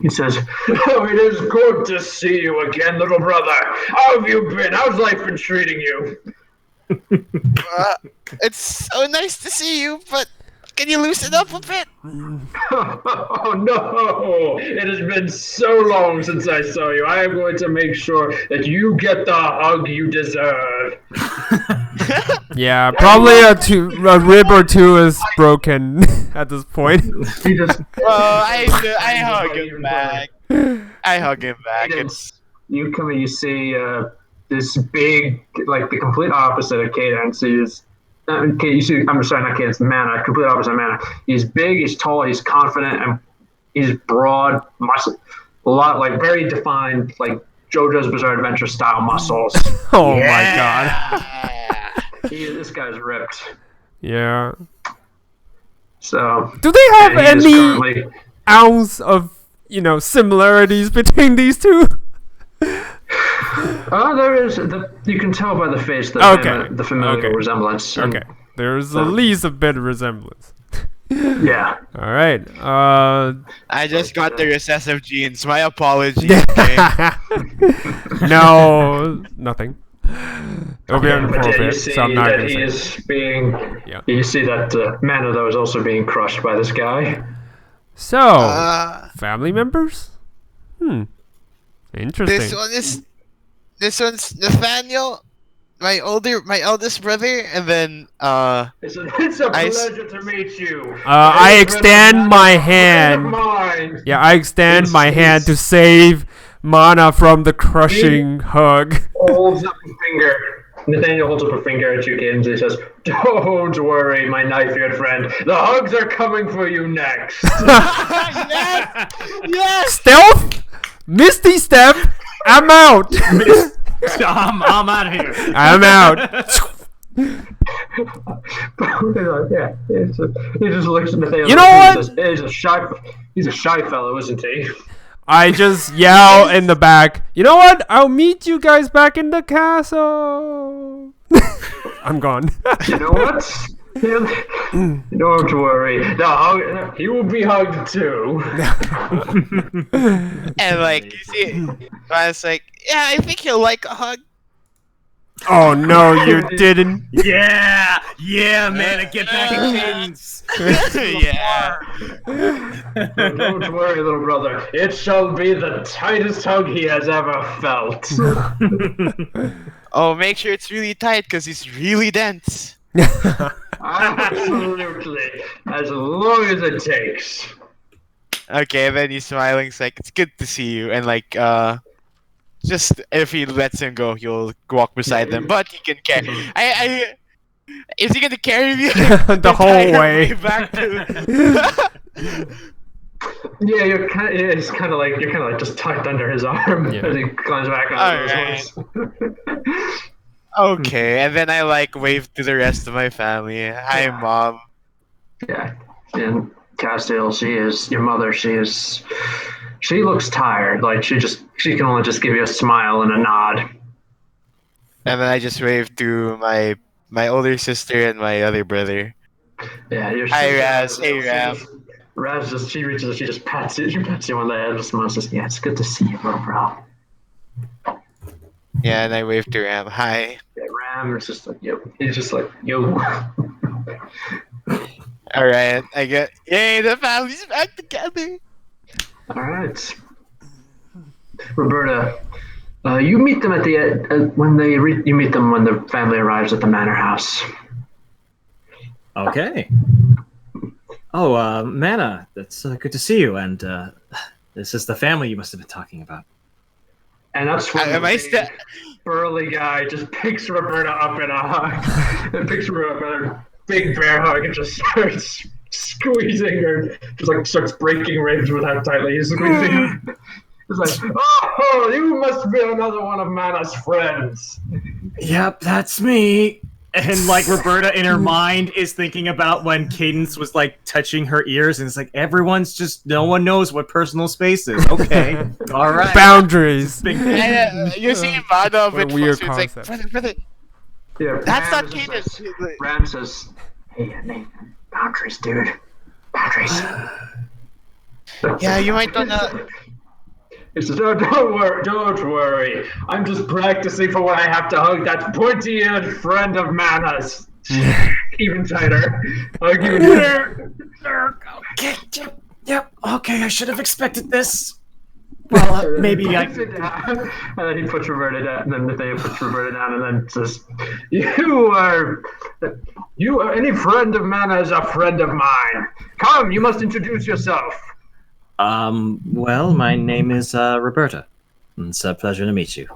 D: He says, "Oh, it is good to see you again, little brother. How have you been? How's life been treating you?"
C: It's so nice to see you, but can you loosen up a bit?
D: Oh no! It has been so long since I saw you. I am going to make sure that you get the hug you deserve.
A: Yeah, probably a rib or two is broken at this point.
D: He just
C: Well, I hug him back. I hug him back. It's
D: you come and you see this big, like the complete opposite of Cadence. You see, I'm sorry, not Cadence, Mana, complete opposite of Mana. He's big, he's tall, he's confident, and he's broad, muscle, a lot, like very defined, like JoJo's Bizarre Adventure style muscles.
A: Oh my god.
D: This guy's ripped.
A: Yeah.
D: So.
A: Do they have
D: and he is
A: any
D: currently-
A: ounce of, similarities between these two?
D: There is. You can tell by the face the familiar resemblance.
A: Okay. There's at least a bit of resemblance.
D: Yeah.
A: All right.
C: I just got the recessive genes. My apologies. Okay?
A: No, nothing. It'll be
D: But you
A: inappropriate,
D: see
A: so I'm not
D: that
A: gonna
D: he
A: say.
D: is being.
A: Yeah.
D: You see that Mana though is also being crushed by this guy.
A: So, family members? Interesting.
C: This one's Nathaniel, my eldest brother, and then
D: It's a pleasure to meet you.
A: I extend my hand.
D: Mine.
A: Yeah, I extend my hand to save Mana from the crushing hug.
D: Holds up a finger. Nathaniel holds up a finger at you, Cadence. He says, "Don't worry, my knife-eared friend. The hugs are coming for you next."
C: yes,
A: Stealth? Misty step? I'm out!
F: I'm out of here.
A: I'm out.
D: Yeah, he just looks at Nathaniel.
A: You know what?
D: And says, he's a shy fellow, isn't he?
A: I just yell in the back, you know what? I'll meet you guys back in the castle. I'm gone.
D: You know what? Don't worry. He will be hugged too.
C: and like you see, I was like, yeah, I think he'll like a hug.
A: Oh no, you didn't.
F: Yeah, man, get back in cadence.
C: yeah.
D: Don't worry, little brother. It shall be the tightest hug he has ever felt.
C: Oh, make sure it's really tight because he's really dense.
D: Absolutely. As long as it takes.
C: Okay, and then he's smiling. It's like, it's good to see you, and like just if he lets him go, he'll walk beside them. But he can carry. Is he gonna carry me
A: The whole way.
C: back to?
D: Yeah, you're kind of. It's kind of like just tucked under his arm
A: Yeah.
D: as he climbs back onto his horse.
C: Okay, and then I like wave to the rest of my family. Hi, mom.
D: Yeah, and Castile, she is your mother. She looks tired. Like she can only just give you a smile and a nod.
C: And then I just wave to my older sister and my other brother.
D: Yeah, your
C: Hi,
D: sister-
C: Raz. Hey, Ram.
D: Raz she reaches, she just pats you. She pats you on the head and smiles. Says, "Yeah, it's good to see you, little bro."
C: Yeah, and I wave to Ram. Hi.
D: Yeah, Ram is just like, yo. He's just like, yo.
C: All right, I get. Yay, the family's back together.
D: All right, Roberta. You meet them at the you meet them when the family arrives at the manor house.
F: Okay. Oh, Mana, that's good to see you. And this is the family you must have been talking about.
D: And that's when
C: Am I
D: the burly guy just picks Roberta up in a hug, and picks her up in a big bear hug, and just starts squeezing her. Just like starts breaking ribs with how tightly he's squeezing her. It's like, oh, you must be another one of Mana's friends.
F: Yep, that's me. And like Roberta in her mind is thinking about when Cadence was like touching her ears, and it's like everyone's just no one knows what personal space is. Okay, all right.
A: Boundaries.
C: You see Mana a
A: What a
C: bit
A: weird
C: closer. It's like,
A: concept.
C: brother.
D: Yeah,
C: That's
D: Ram
C: not
D: just
C: Cadence.
D: says- Ram says, "Hey, Nathan, boundaries, dude, boundaries."
C: Yeah, you might wanna.
D: He says, "Oh, don't worry. I'm just practicing for when I have to hug that pointy-eared friend of Mana's." Even tighter. Hug even tighter.
F: Okay, yep. Okay, I should have expected this. Well, maybe I.
D: Sit down. And then he puts Roberta down. And then Nathaniel puts Roberta down, and then says, "You are any friend of Mana is a friend of mine. Come, you must introduce yourself."
F: Well, my name is Roberta. It's a pleasure to meet you.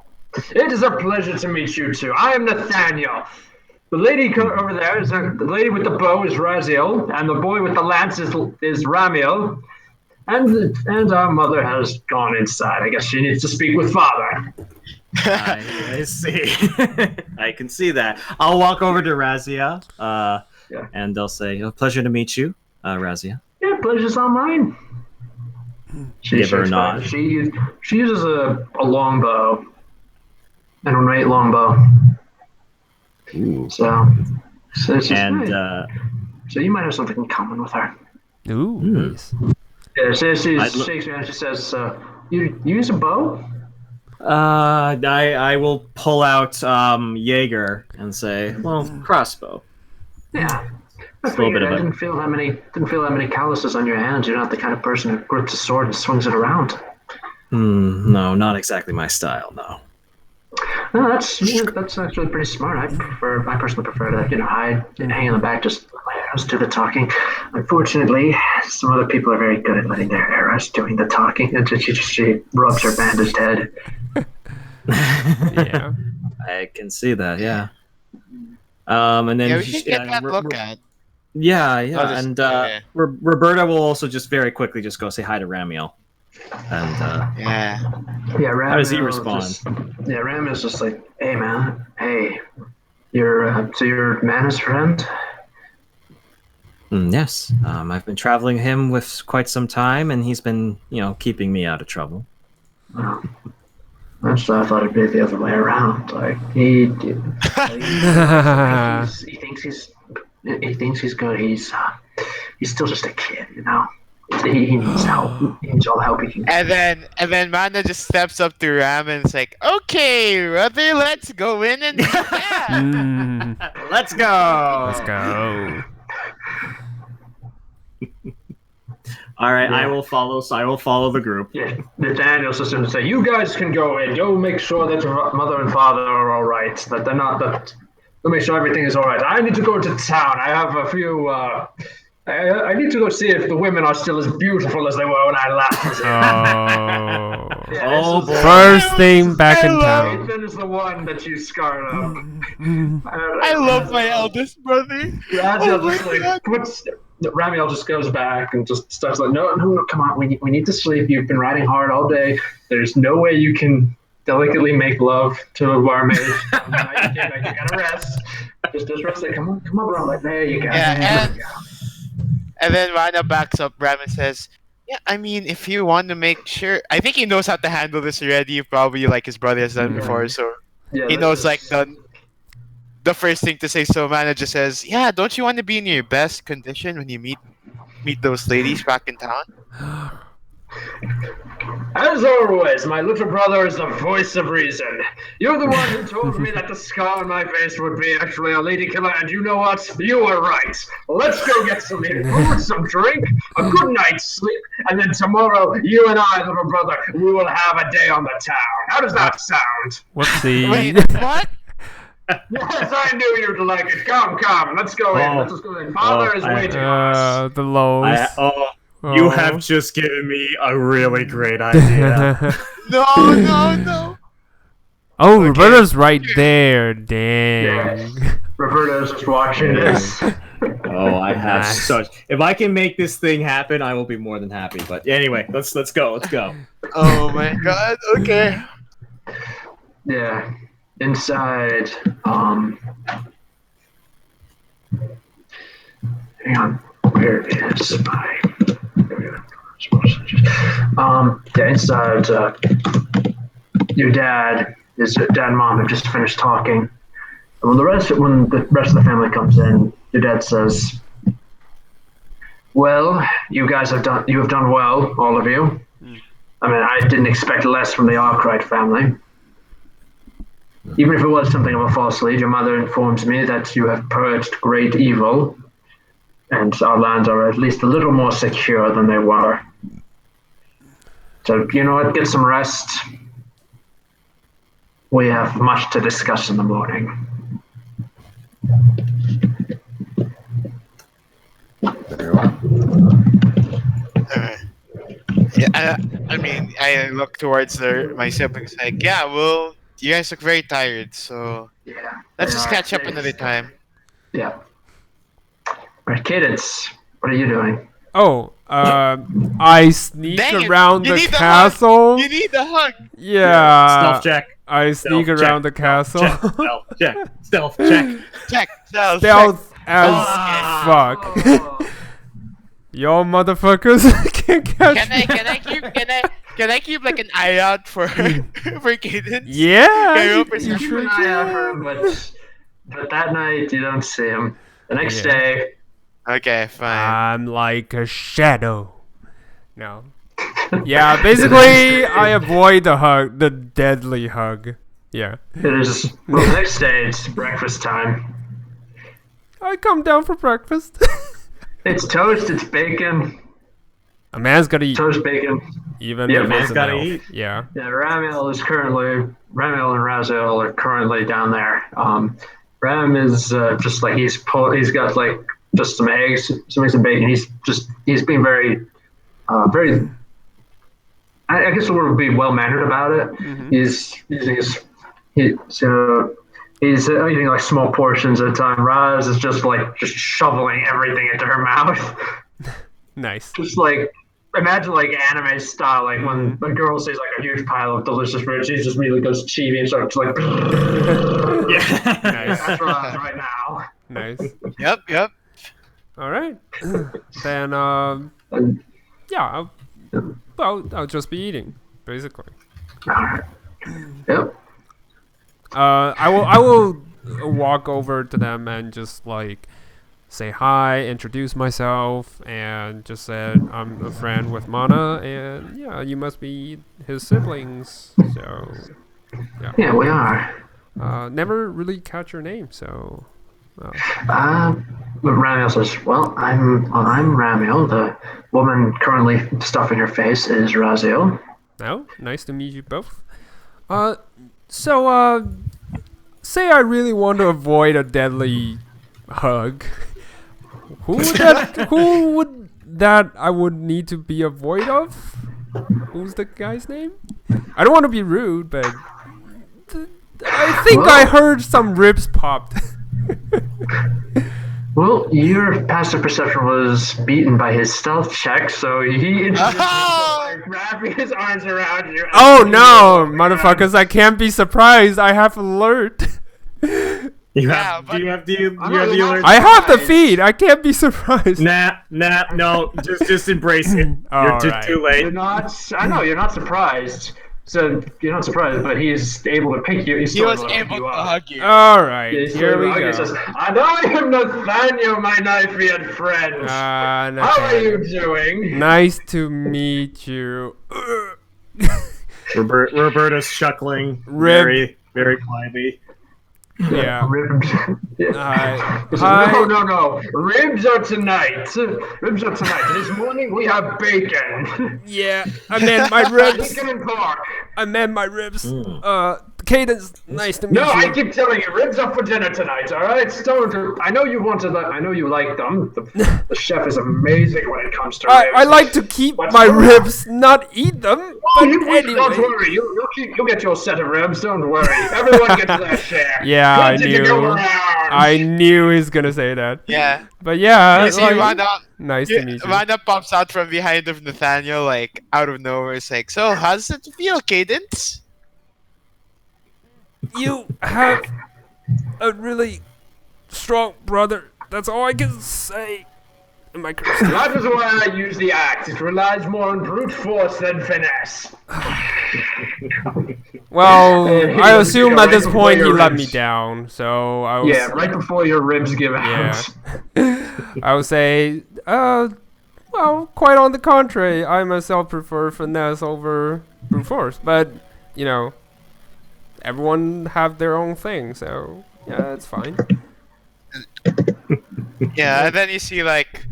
D: "It is a pleasure to meet you too. I am Nathaniel. The lady over there is the lady with the bow is Raziel, and the boy with the lance is Ramiel. And our mother has gone inside. I guess she needs to speak with father."
F: I see. I can see that. I'll walk over to Razia, and they'll say, "Pleasure to meet you, Razia."
D: "Yeah, pleasure's all mine."
F: Give her a nod.
D: She uses a long bow, an ornate long bow.
F: Ooh.
D: So it's just,
F: And
D: so you might have something in common with her.
A: Ooh, nice.
D: Yeah, she shakes her hand. She says, "You use a bow?"
F: I will pull out Jaeger and say, "Well, crossbow."
D: Yeah. I
F: little bit of a-
D: didn't feel that many calluses on your hands. You're not the kind of person who grips a sword and swings it around.
F: No, not exactly my style. No.
D: No, that's actually pretty smart. I personally prefer to hide and hang in the back, just let my arrows do the talking. Unfortunately, some other people are very good at letting their arrows doing the talking. And she rubs her bandaged head.
A: Yeah.
F: I can see that. Yeah. And then
C: Yeah, we should get that look at.
F: Yeah,
C: Oh,
F: and
C: yeah.
F: Roberta will also just very quickly just go say hi to Ramiel. And
C: Yeah.
D: Yeah,
F: how does he respond?
D: Ramiel's just like, "Hey man, hey, you're Mana's friend?"
F: Yes, I've been traveling him with quite some time, and he's been, keeping me out of trouble.
D: Oh. I thought it'd be the other way around. Like he thinks he's good. He's still just a kid, He needs help. He needs all the help he can get.
C: And then Mana just steps up to Ram and is like, "Okay, brother, let's go in and yeah."
F: Let's go.
A: Let's go.
F: All right,
D: Yeah.
F: I will follow. So I will follow the group.
D: Yeah, Nathaniel's just going to say, "You guys can go in. Go make sure that your mother and father are all right. That they're not. That go make sure everything is all right. I need to go to town. I have a few. I need to go see if the women are still as beautiful as they were when I last was here."
A: Oh.
F: Oh, boy.
A: First thing back in town.
D: Ethan is the one that you scarred up.
C: I love my eldest brother.
D: Raziel
C: Oh my
D: just like
C: God.
D: Ramiel just goes back and just starts like, no, come on, we need to sleep. You've been riding hard all day. There's no way you can delicately make love to a barmaid. You gotta rest. Just rest. Like, come on, bro. Like, there you go.
C: Yeah, and then Rana backs up Ram and says, "Yeah, I mean, if you want to make sure, I think he knows how to handle this already. Probably like his brother has done before, so
D: Yeah,
C: he knows like the first thing to say." So Mana just says, "Yeah, don't you want to be in your best condition when you meet those ladies back in town?"
D: "As always, my little brother is the voice of reason. You're the one who told me that the scar on my face would be actually a lady killer, and you know what? You were right. Let's go get some food, some drink, a good night's sleep, and then tomorrow, you and I, little brother, we will have a day on the town. How does that sound?"
A: Whoopsie.
C: Wait, what?
D: Yes, I knew you'd like it. Come, let's go in. Let's just go in. Father is waiting on us.
A: The lows.
F: You have just given me a really great idea.
C: No.
A: Oh, Roberta's right there. Dang.
D: Yeah. Roberta's just watching this.
F: I have such. If I can make this thing happen, I will be more than happy. But anyway, let's go.
C: Oh my God. Okay.
D: Yeah. Inside, hang on, where is my, inside, your dad and mom have just finished talking. And when the rest of the family comes in, your dad says, "Well, you have done well, all of you. I mean, I didn't expect less from the Arkwright family. Even if it was something of a false lead, your mother informs me that you have purged great evil, and our lands are at least a little more secure than they were. So, you know what? Get some rest. We have much to discuss in the morning.
F: Very well.
C: Yeah, I mean, I look towards my siblings like, yeah, well, you guys look very tired, so
D: Yeah.
C: let's just catch up another time.
D: Yeah. Right, Cadence, what are you doing?
A: Oh, I sneak
C: Dang it,
A: around
C: you
A: the
C: need the
A: castle.
C: You need the hug.
A: Yeah.
B: Stealth check.
A: I sneak
B: Stealth
A: around
B: check,
A: the castle.
B: Stealth check. Stealth check.
C: Check. Stealth.
A: Stealth as
B: Ah.
A: fuck. Y'all motherfuckers can't catch me.
C: Can I keep like an eye out for Cadence?
A: Yeah,
C: Can I roll
A: you
C: perception?
A: sure
D: Keep an eye out for
A: can.
D: him, but that night you don't see him. The next
A: Yeah.
D: day,
C: Okay, fine.
A: I'm like a shadow. No. Yeah, basically I avoid the deadly hug. Yeah.
D: it is. Well, the next day it's breakfast time.
A: I come down for breakfast.
D: It's toast. It's bacon.
A: A man's gotta eat,
D: Toast bacon.
A: even
D: Yeah,
A: if
D: man's
A: it's an
B: gotta
A: elf.
B: eat.
A: Yeah.
D: Yeah, Ramiel and Raziel are currently down there. Ram is just like he's got like just some eggs, some eggs and bacon. He's being very, very. I guess the word would be well mannered about it.
A: Mhm.
D: He's using he's eating like small portions at a time. Raz is just shoveling everything into her mouth.
A: Nice.
D: Just like imagine like anime style, like when a girl sees like a huge pile of delicious food, she just really goes chibi and starts like.
B: Yeah.
A: Nice.
D: That's Raz right now.
A: Nice.
C: Yep.
A: All right. Then yeah, I'll just be eating basically.
D: Yep.
A: I will walk over to them and just like say hi, introduce myself, and just said I'm a friend with Mana, and yeah, you must be his siblings. So
D: Yeah, we are.
A: never really catch your name, so
D: But Ramiel says, "Well, I'm Ramiel. The woman currently stuffing her face is Raziel."
A: no, nice to meet you both. So say I really want to avoid a deadly hug. Who would that I would need to be avoid of? Who's the guy's name? I don't want to be rude, but I think I heard some ribs popped.
D: Well, your passive perception was beaten by his stealth check, so he wrapping his arms around you.
A: Oh no, motherfuckers! I can't be surprised. I have alert.
B: Do you
C: Yeah,
B: have
C: but-
B: the alert?
A: I have the feed. I can't be surprised.
B: Nah, no. Just embrace it. You're
A: Alright.
B: too late.
D: You're not. I know you're not surprised. So you're not surprised, but he's able to pick you. He's
C: He
D: still
C: was
D: able to pick
C: able
D: you
C: to
D: up.
C: hug you.
A: All right,
D: He's
A: here
D: still
A: we
D: able to hug you. He
A: go.
D: says, "And I am Nathaniel, my knife-eared friends. How are you doing?"
A: Nice to meet you.
B: Roberta's chuckling
A: Rib.
B: very quietly.
A: Yeah.
D: Ribs.
A: Hi.
D: He says,
A: Hi.
D: No. Ribs are tonight. Ribs are tonight. This morning we have bacon.
A: Yeah, I meant my ribs.
D: Bacon and pork.
A: I meant my ribs. Cadence, nice to meet
D: No, I
A: you.
D: keep telling you, ribs are for dinner tonight. All right, don't. I know you wanted that. I know you like them. The chef is amazing when it comes to ribs.
A: I like to keep
D: What's
A: my
D: wrong?
A: ribs, not eat them.
D: Oh,
A: But
D: don't
A: anyway.
D: worry. You'll get your set of ribs. Don't worry. Everyone gets their share.
A: Yeah, I
D: Plenty to go
A: knew.
D: around.
A: I knew he's gonna say that.
C: Yeah.
A: But yeah,
C: You see,
A: like,
C: Wanda,
A: nice to meet you.
C: Wanda pops out from behind of Nathaniel, like out of nowhere. It's like, so how does it feel, Cadence?
A: You have a really strong brother. That's all I can say. Am I cursing?
D: That is why I use the axe. It relies more on brute force than finesse.
A: Well, I
D: Yeah,
A: assume
D: right
A: at this
D: before
A: point he
D: your
A: let me
D: ribs.
A: down. So I was.
D: Yeah, right before your ribs give out.
A: Yeah. I would say, well, Well, quite on the contrary, I myself prefer finesse over brute force. But, you know, everyone have their own thing, so yeah, it's fine.
C: Yeah, and then you see like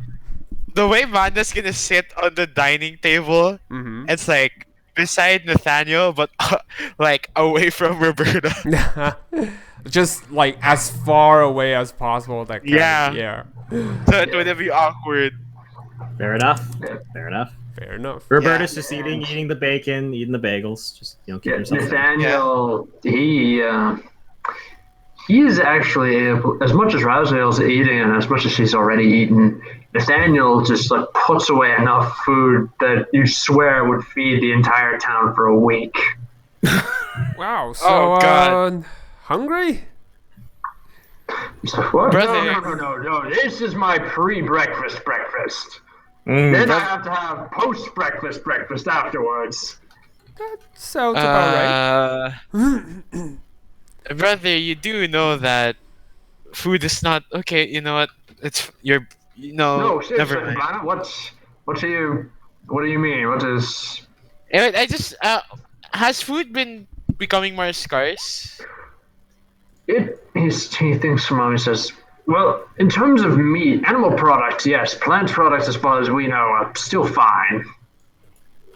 C: the way Manda's gonna sit on the dining table.
A: Mm-hmm.
C: It's like beside Nathaniel, but like away from Roberta.
A: Just like as far away as possible that can.
C: Yeah.
A: Yeah.
C: So it wouldn't be awkward.
F: Fair enough. Fair enough.
A: Fair enough.
F: Roberta's just eating the bacon, eating the bagels, just keeping himself safe.
D: Nathaniel, he is actually, as much as Raziel's eating and as much as she's already eaten, Nathaniel just like puts away enough food that you swear would feed the entire town for a week.
A: Wow. So,
C: Oh, God.
A: hungry?
D: He's like, what?
C: Brother.
D: No. This is my pre-breakfast breakfast. Then I have to have post-breakfast breakfast afterwards.
A: That sounds about right.
C: Brother, you do know that food is not okay. You know what? It's
D: No, seriously,
C: never mind.
D: Lana, what do you mean? What is...
C: I just has food been becoming more scarce?
D: He thinks for a moment, he says, well, in terms of meat, animal products, yes. Plant products, as far as we know, are still fine.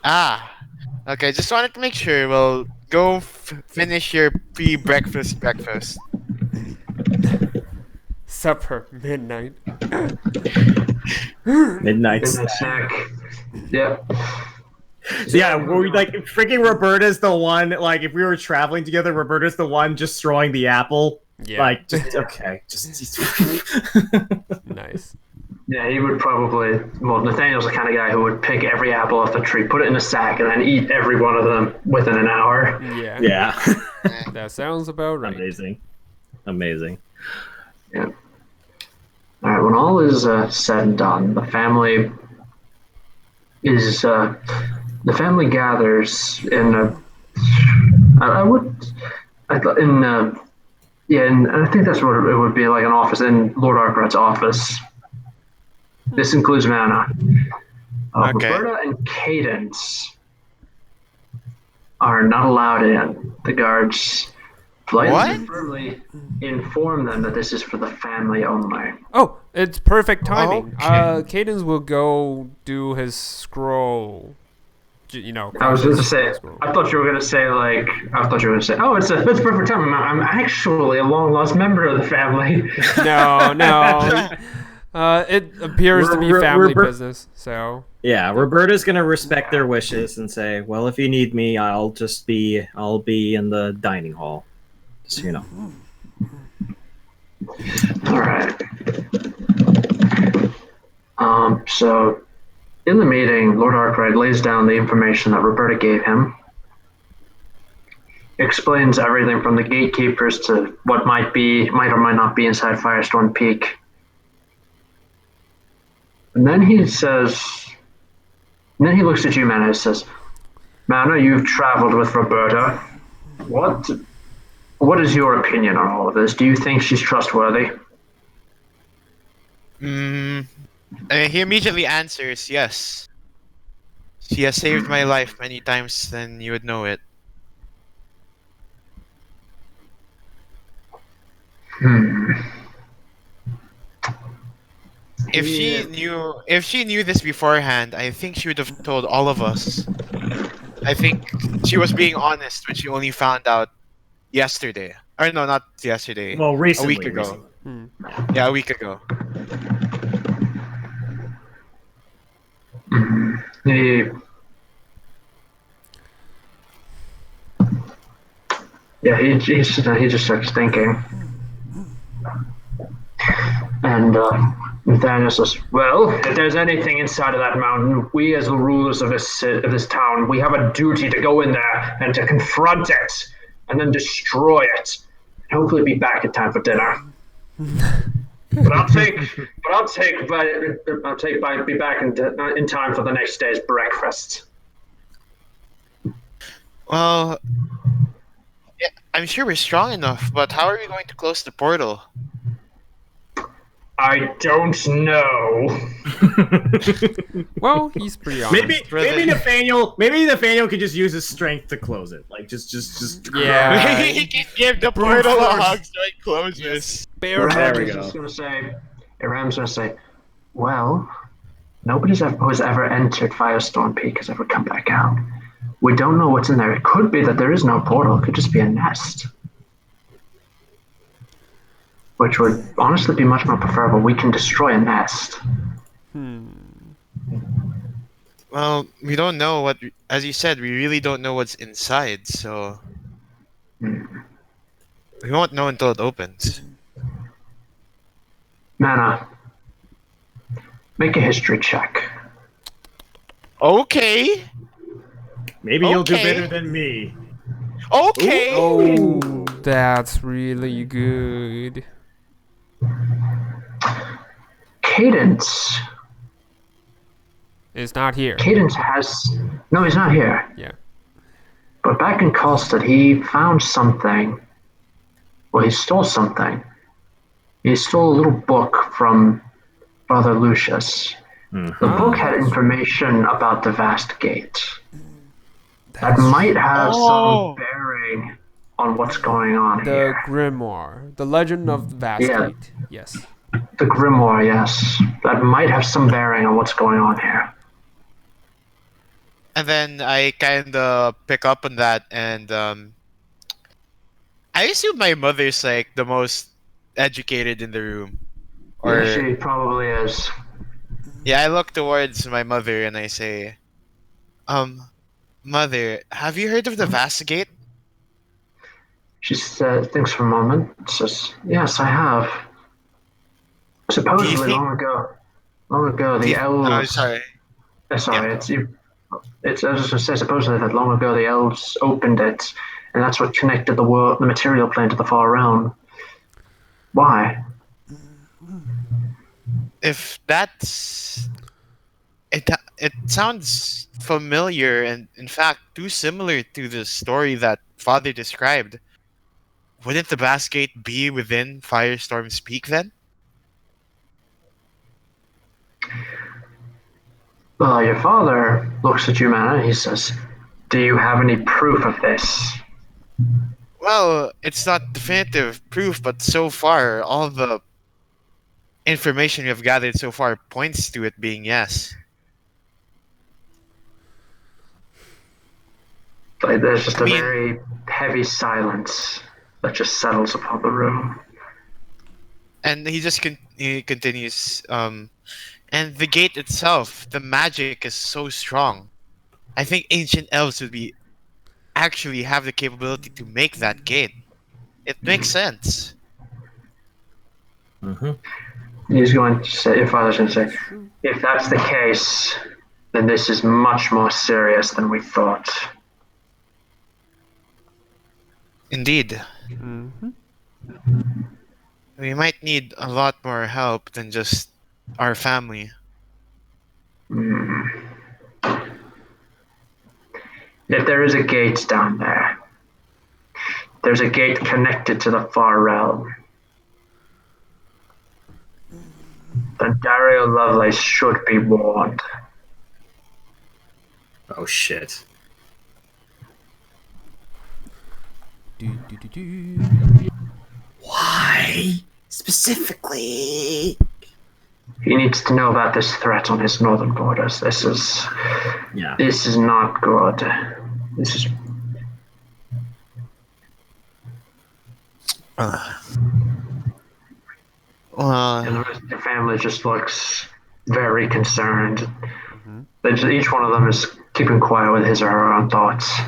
C: Ah, okay. Just wanted to make sure. Well, go finish your pre-breakfast breakfast.
A: Supper, midnight.
F: Midnight
D: In the snack. Yeah.
F: So yeah, we like freaking Roberta's the one. Like, if we were traveling together, Roberta's the one just throwing the apple.
A: Yeah.
F: Like, just okay, just.
A: Nice.
D: Yeah, he would probably... Well, Nathaniel's the kind of guy who would pick every apple off the tree, put it in a sack, and then eat every one of them within an hour.
A: Yeah.
F: Yeah.
A: That sounds about right.
F: Amazing.
D: Yeah. All right. When all is said and done, the family gathers in a. And I think that's what it would be, like an office in Lord Arkrat's office. This includes Mana.
C: Okay.
D: Roberta and Cadence are not allowed in. The guards politely
C: What?
D: and firmly inform them that this is for the family only.
A: Oh, it's perfect timing.
C: Okay.
A: Cadence will go do his scroll. You know.
D: I was going to say,
A: scroll.
D: I thought you were going to say, oh, it's perfect time. I'm actually a long lost member of the family.
A: No. It appears to be family business, so.
F: Yeah, Roberta's gonna respect their wishes and say, "Well, if you need me, I'll be in the dining hall." Just so you know.
D: All right. So, in the meeting, Lord Arkright lays down the information that Roberta gave him, explains everything from the gatekeepers to what might or might not be inside Firestone Peak. And then he looks at you, Mana, and says, Mana, you've traveled with Roberta. What is your opinion on all of this? Do you think she's trustworthy?
C: He immediately answers, yes. She has saved my life many times than you would know it. If she knew this beforehand, I think she would have told all of us. I think she was being honest when she only found out yesterday. Or no, not yesterday.
F: Well, recently.
C: A week ago.
F: Recently.
C: Yeah, a week ago.
D: He just starts thinking. And Nathaniel says, well, if there's anything inside of that mountain, we as the rulers of this town, we have a duty to go in there and to confront it and then destroy it. And hopefully be back in time for dinner. But be back in time for the next day's breakfast.
C: Well, yeah, I'm sure we're strong enough, but how are we going to close the portal?
D: I don't know.
A: Well, he's pretty honest.
F: maybe Nathaniel could just use his strength to close it. Like just
A: Yeah.
C: He can give the
A: Brute
C: portal a
A: force.
C: hug so it closes.
A: Bare
F: There we
D: Iram's
F: go.
D: just gonna say, Iram's gonna say, well, nobody's ever, who's ever entered Firestorm Peak has ever come back out. We don't know what's in there. It could be that there is no portal. It could just be a nest. Which would honestly be much more preferable. We can destroy a nest.
C: Well, we don't know what, as you said, we really don't know what's inside, so we won't know until it opens.
D: Mana, make a history check.
C: Okay.
F: Maybe you'll do
C: Okay.
F: better than me.
C: Okay.
A: Oh, that's really good.
D: Cadence.
A: It's not here.
D: Cadence has. No, he's not here.
A: Yeah.
D: But back in Kalstad, he found something. Well, he stole something. He stole a little book from Father Lucius. The book had information about the Vast Gate. That might have
C: Oh.
D: some bearing on what's going on
A: The
D: here.
A: Grimoire, the Legend of the Vast
D: Yeah.
A: Gate. Yes.
D: The Grimoire, yes. That might have some bearing on what's going on here.
C: And then I kind of pick up on that, and I assume my mother's like the most educated in the room. Or
D: Yeah, she probably is.
C: yeah, I look towards my mother and I say, Mother, have you heard of the Vastigate?
D: She thinks for a moment, says, yes, I have. Supposedly,
C: think-
D: long ago,
C: Do
D: the
C: you-
D: elves.
C: sorry.
D: Sorry,
C: Yeah.
D: it's you. It's I was just gonna say supposedly that long ago the elves opened it, and that's what connected the material plane to the far realm. Why?
C: If that's it sounds familiar and in fact too similar to the story that Father described. Wouldn't the Vastigate be within Firestorm's Peak then?
D: Your father looks at you, man, and he says, "Do you have any proof of this?"
C: Well, it's not definitive proof, but so far all the information we have gathered so far points to it being yes.
D: Like, there's just
C: I
D: a
C: mean-
D: very heavy silence that just settles upon the room.
C: And he continues, and the gate itself, the magic is so strong. I think ancient elves would be actually have the capability to make that gate. It makes sense.
D: He's going to say, your father's going to say, if that's the case, then this is much more serious than we thought.
C: Indeed. We might need a lot more help than just our family.
D: If there is a gate down there, there's a gate connected to the far realm. Then Dario Lovelace should be warned.
F: Oh shit. Why specifically?
D: He needs to know about this threat on his northern borders. This is not good. This is and the rest of the family just looks very concerned. Each one of them is keeping quiet with his or her own thoughts.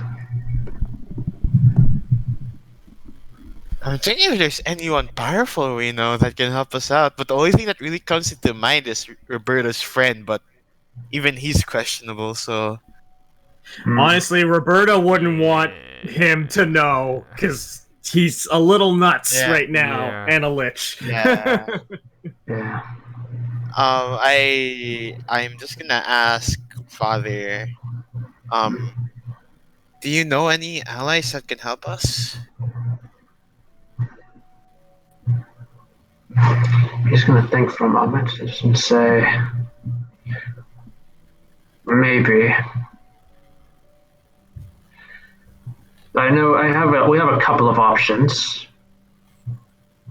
C: I'm thinking if there's anyone powerful we know that can help us out, but the only thing that really comes into mind is Roberto's friend, but even he's questionable, so...
F: Honestly, Roberta wouldn't want him to know because he's a little nuts
C: Yeah.
F: right now
A: Yeah.
F: and a lich.
C: Yeah.
D: Yeah.
C: I'm just gonna ask Father, do you know any allies that can help us?
D: He's going to think for a moment and say, maybe. I know we have a couple of options.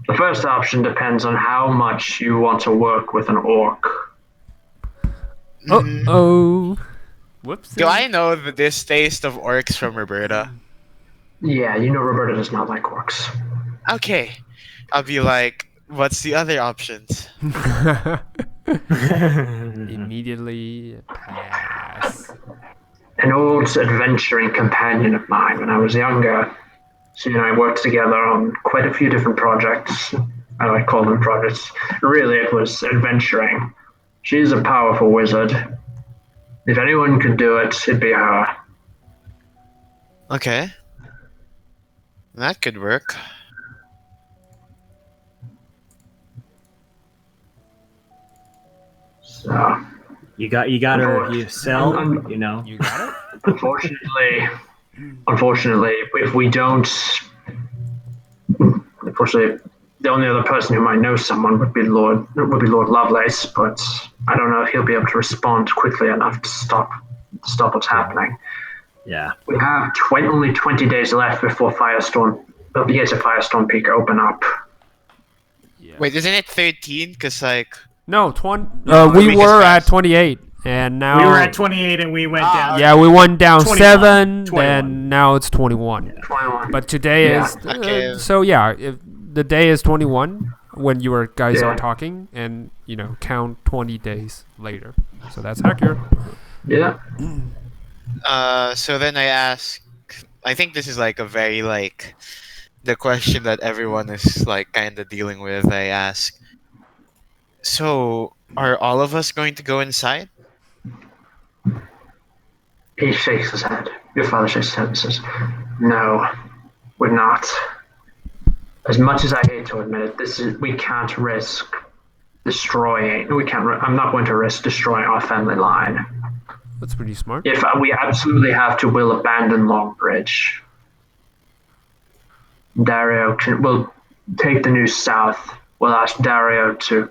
D: The first option depends on how much you want to work with an orc.
A: Oh. Whoops.
C: Do I know the distaste of orcs from Roberta?
D: Yeah, you know Roberta does not like orcs.
C: Okay. I'll be like, what's the other options?
A: Immediately pass.
D: An old adventuring companion of mine when I was younger. She and I worked together on quite a few different projects. I like call them projects. Really, it was adventuring. She's a powerful wizard. If anyone could do it, it'd be her.
C: Okay. That could work.
D: So,
F: You got her. You sell. You know.
A: You got it?
D: unfortunately, if we don't, unfortunately, the only other person who might know someone would be Lord Lovelace. But I don't know if he'll be able to respond quickly enough to stop what's happening.
F: Yeah.
D: We have only 20 days left before the gates of Firestorm Peak open up.
A: Yeah.
C: Wait, isn't it 13? Because, like...
A: No,
C: we
A: we
C: just
A: were at
C: passed.
A: 28, and now
B: We were at 28 and we went down.
A: Yeah, we went down
B: 21.
A: 7,
B: 21.
A: and now it's 21.
D: 21.
A: But today
D: Yeah.
A: is
C: Okay.
A: so yeah. If the day is 21 when you guys
D: Yeah.
A: are talking, and count 20 days later. So that's accurate.
D: Yeah.
C: So then I ask... I think this is, like, a very, like... The question that everyone is, like, kind of dealing with. I ask... So, are all of us going to go inside?
D: He shakes his head. Your father shakes his head and says, "No, we're not. As much as I hate to admit it, we can't risk destroying. I'm not going to risk destroying our family line.
A: That's pretty smart.
D: If we absolutely have to, we'll abandon Longbridge. Dario will take the news south. We'll ask Dario to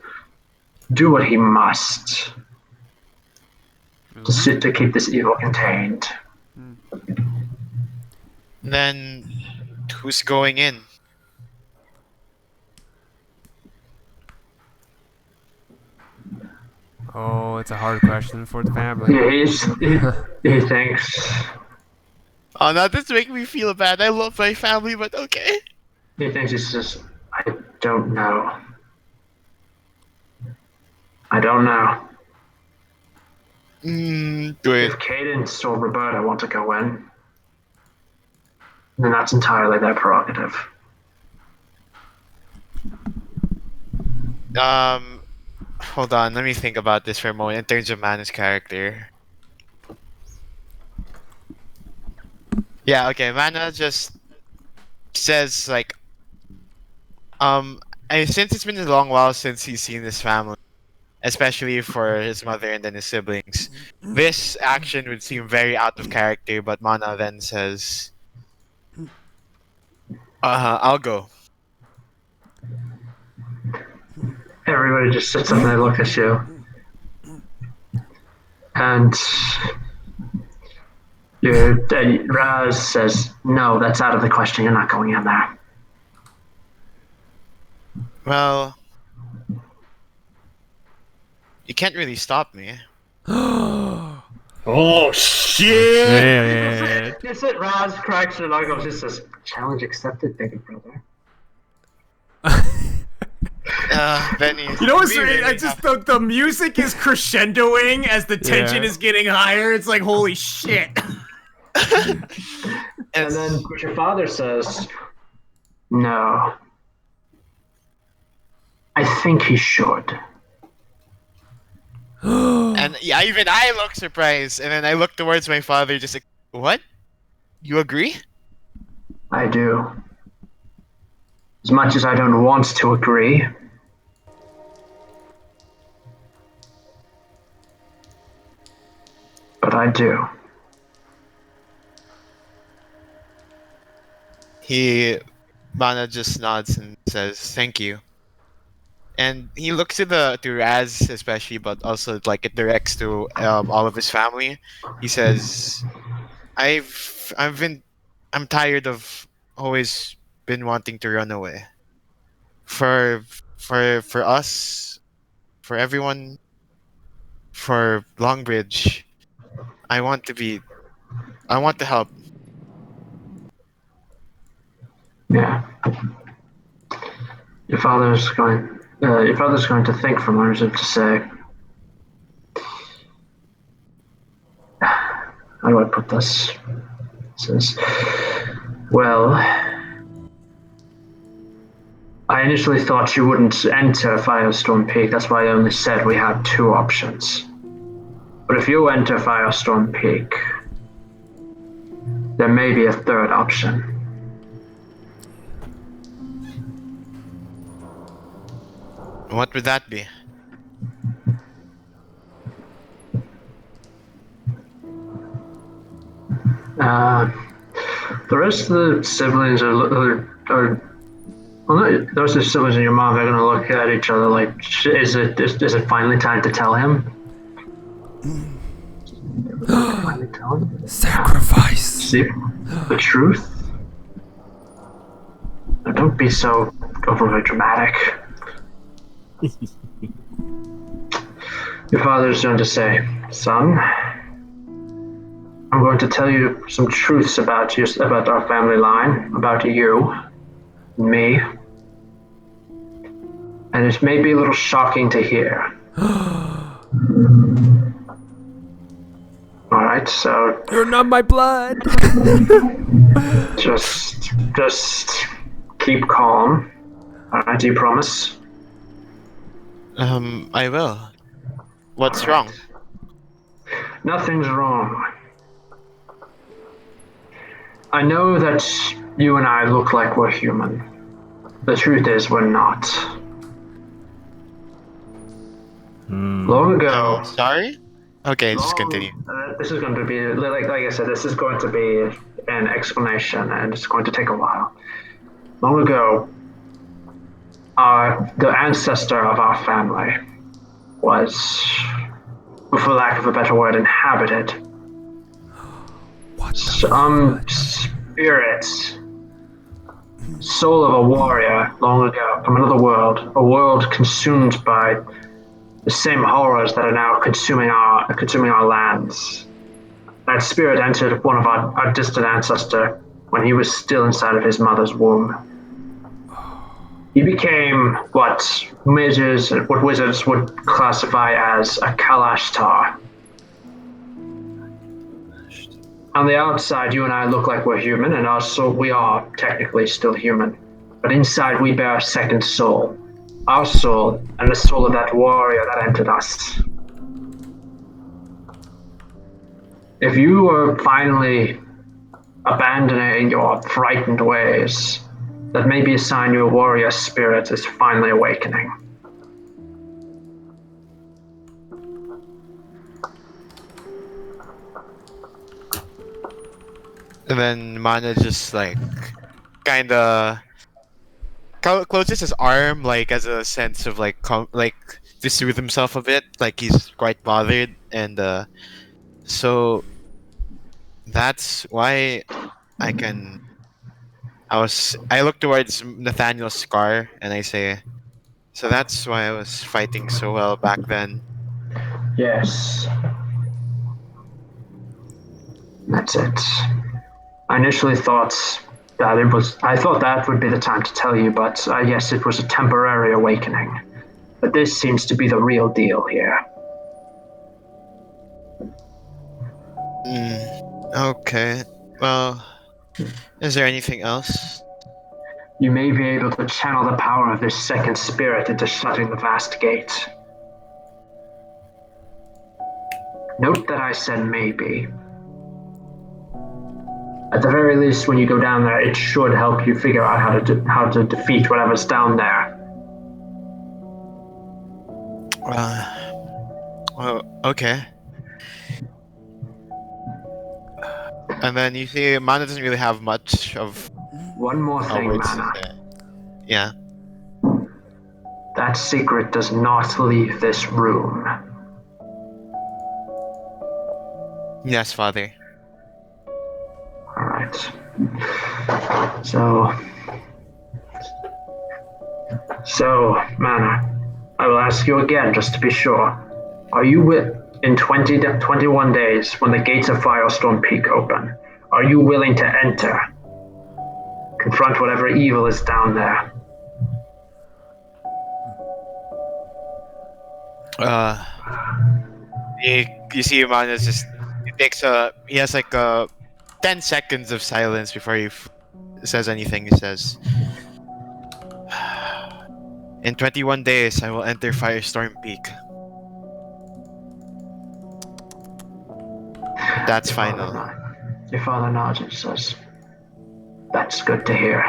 D: do what he must to keep this evil contained."
C: Then, who's going in?
A: Oh, it's a hard question for the family.
D: He thinks
C: Oh, now this makes me feel bad. I love my family, but okay.
D: he says, "I don't know. I don't know.
C: Good.
D: If Cadence or Roberta want to go in, then that's entirely their prerogative."
C: Hold on. Let me think about this for a moment in terms of Mana's character. Yeah, okay. Mana just says, like, since it's been a long while since he's seen his family, especially for his mother and then his siblings, this action would seem very out of character, but Mana then says, I'll go.
D: Everybody just sits up and they look at you. And Raz says, "No, that's out of the question. You're not going in there."
C: Well, you can't really stop me.
B: Oh shit!
A: Shit.
D: Just it, Raz cracks her knuckles, just says, "Challenge accepted, big brother."
C: Benny.
B: You know what's
C: we
B: strange?
C: really
B: I just
C: have-
B: the music is crescendoing as the tension
A: Yeah.
B: is getting higher. It's like holy shit.
D: And then your father says, "No. I think he should."
C: And yeah, even I look surprised, and then I look towards my father, just like, what? You agree?
D: I do. As much as I don't want to agree. But I do.
C: Mana just nods and says, thank you. and he looks to Raz especially, but also like it directs to all of his family. He says, I've been I'm tired of always been wanting to run away. For for us, for everyone, for Longbridge, I want to be I want to help.
D: Yeah. Your father's going to think for a moment to say, how do I put this? He says, well, I initially thought you wouldn't enter Firestorm Peak. That's why I only said we had two options. But if you enter Firestorm Peak, there may be a third option.
C: What would that be?
D: Uh, the rest of the siblings are well, the rest of the siblings and your mom are going to look at each other like, is it finally time to tell him? Finally tell him?
A: Sacrifice.
D: See the truth? Now, don't be so overly dramatic. Your father's going to say, son, I'm going to tell you some truths about our family line, about you, me. And it may be a little shocking to hear. Alright, so
A: You're not my blood.
D: just keep calm. Alright, do you promise?
C: I will. What's wrong?
D: Nothing's wrong. I know that you and I look like we're human. The truth is, we're not. Long ago.
C: Oh, sorry? Okay, just continue.
D: This is going to be, like I said, this is going to be an explanation, and it's going to take a while. Long ago, the ancestor of our family was, for lack of a better word, inhabited.
A: What the
D: Some spirit, soul of a warrior long ago from another world, a world consumed by the same horrors that are now consuming our lands. That spirit entered one of our distant ancestor when he was still inside of his mother's womb. He became what wizards would classify as a Kalashtar. On the outside, you and I look like we're human, and also we are technically still human. But inside, we bear a second soul. Our soul, and the soul of that warrior that entered us. If you are finally abandoning your frightened ways, that may be a sign your warrior spirit is finally awakening.
C: And then Mana just like kinda closes his arm like as a sense of like like to soothe himself a bit, like he's quite bothered, and so that's why I can. I look towards Nathaniel's scar and I say, so that's why I was fighting so well back then.
D: Yes. That's it. I initially thought I thought that would be the time to tell you, but yes, it was a temporary awakening. But this seems to be the real deal here.
C: Okay. Well, is there anything else?
D: You may be able to channel the power of this second spirit into shutting the vast gate. Note that I said maybe. At the very least, when you go down there, it should help you figure out how to defeat whatever's down there.
C: Well, okay. And then you see, Mana doesn't really have much of
D: One more thing,
C: words to
D: Mana.
C: say. Yeah.
D: that secret does not leave this room.
C: Yes, Father.
D: All right. So, Mana, I will ask you again just to be sure. Are you in 21 days when the gates of Firestorm Peak open? Are you willing to enter? Confront whatever evil is down there.
C: You see him on he has like 10 seconds of silence before he says anything. He says, in 21 days, I will enter Firestorm Peak. That's final.
D: Your father nods and says, that's good to hear.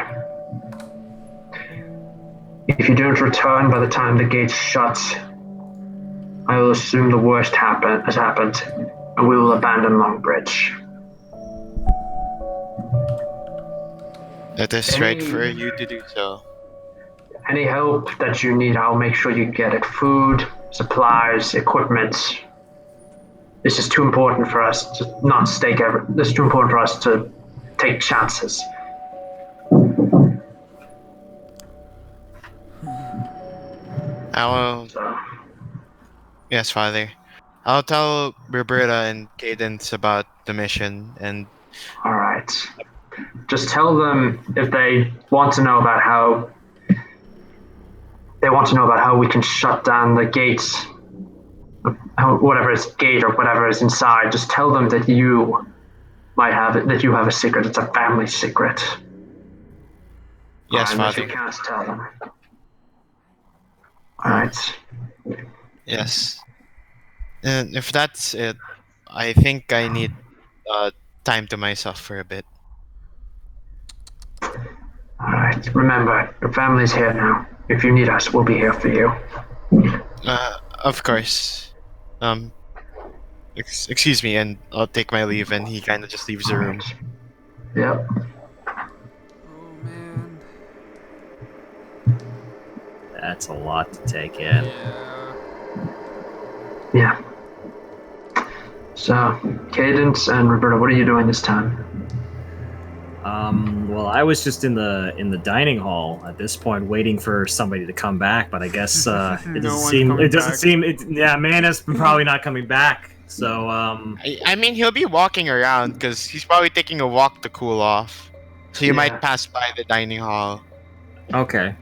D: If you don't return by the time the gates shut, I will assume the worst has happened, and we will abandon Longbridge.
C: That is right for you to do so.
D: Any help that you need, I'll make sure you get it. Food, supplies, equipment. This is too important for us to not stake this is too important for us to take chances.
C: Yes, Father. I'll tell Roberta and Cadence about the mission, and
D: all right. Just tell them if they want to know about how we can shut down the gates, whatever is gate or whatever is inside. Just tell them that you might have it, that you have a secret. It's a family secret.
C: Yes, Father.
D: If you can't tell them. All right.
C: Yes. And if that's it, I think I need time to myself for a bit.
D: All right. Remember, your family's here now. If you need us, we'll be here for you.
C: Of course. Excuse me, and I'll take my leave. And he kind of just leaves the room.
D: Yep.
A: Oh man.
F: That's a lot to take in.
D: Yeah. So, Cadence and Roberta, what are you doing this time?
F: Well, I was just in the dining hall at this point, waiting for somebody to come back. But I guess it doesn't seem. Yeah, Mana's probably not coming back. So,
C: I mean, he'll be walking around because he's probably taking a walk to cool off. So you might pass by the dining hall.
F: Okay.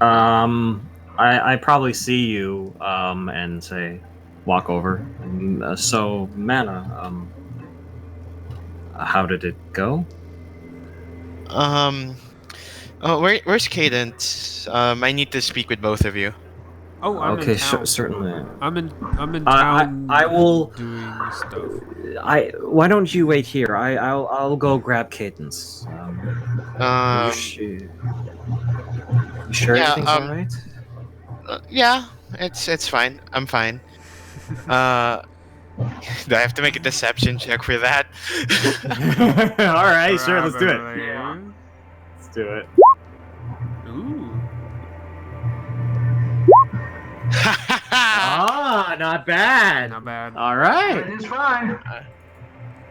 F: I probably see you and say, walk over. And, so, Mana, how did it go?
C: Where's Cadence? I need to speak with both of you.
A: Oh, I'm
F: okay,
A: in town.
F: certainly.
A: I'm in town.
F: I will
A: doing stuff.
F: Why don't you wait here? I'll go grab Cadence. You sure everything's all right?
C: Yeah, it's fine. I'm fine. Do I have to make a deception check for that?
F: All right, sure, let's do it.
A: Yeah.
F: Let's do it.
A: Ooh.
F: Not bad.
A: Not bad.
F: All right.
D: Everything's fine.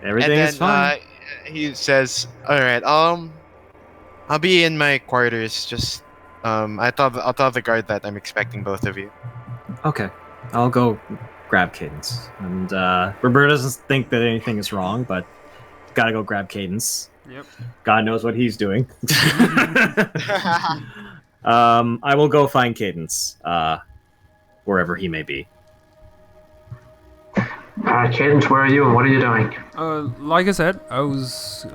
F: Everything is fine.
C: He says, "All right, I'll be in my quarters. Just I'll tell the guard that I'm expecting both of you."
F: Okay, I'll go grab Cadence. And Roberta doesn't think that anything is wrong, but gotta go grab Cadence.
A: Yep.
F: God knows what he's doing. I will go find Cadence, wherever he may be.
D: Cadence, where are you and what are you doing?
A: Like I said, I was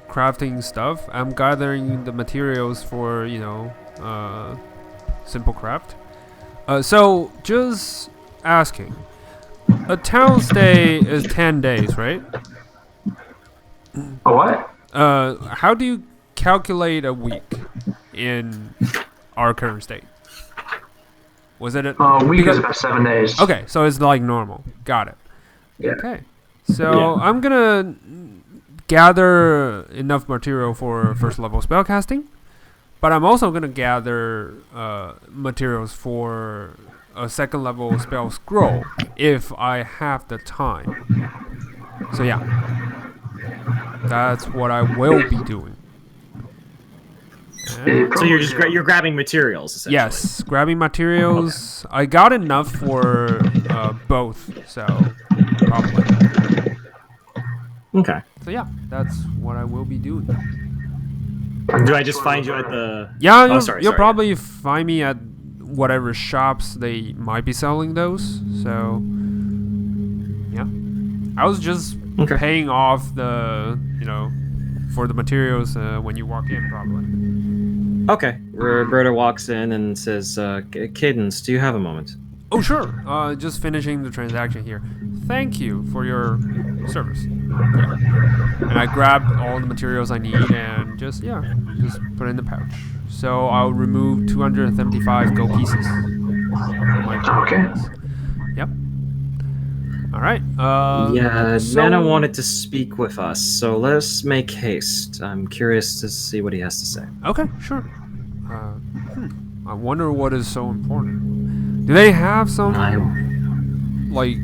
A: crafting stuff. I'm gathering the materials for, simple craft. So just asking, a town stay is 10 days, right?
D: A what?
A: How do you calculate a week in our current state? Was it
D: a week is about 7 days.
A: Okay, so it's like normal. Got it.
D: Yeah.
A: Okay. So I'm gonna gather enough material for first level spellcasting. But I'm also gonna gather materials for a second level spell scroll if I have the time. So yeah, that's what I will be doing. And
F: So you're grabbing materials essentially.
A: yes, grabbing materials. I got enough for both, so probably.
F: Okay.
A: So yeah, that's what I will be doing.
F: Do I just find you at the?
A: Yeah,
F: Oh,
A: you'll,
F: sorry,
A: you'll
F: sorry.
A: probably find me at whatever shops they might be selling those. So yeah, I was just
F: Okay.
A: paying off the for the materials when you walk in, probably.
F: Okay. Roberta walks in and says, "Cadence, do you have a moment?"
A: Oh sure, just finishing the transaction here. Thank you for your service. Yeah. And I grabbed all the materials I need and just put it in the pouch. So I'll remove 275 gold pieces from my
D: Okay.
A: pockets. Yep. All right.
F: Yeah,
A: so,
F: Mana wanted to speak with us, so let's make haste. I'm curious to see what he has to say.
A: Okay, sure. I wonder what is so important. Do they have some like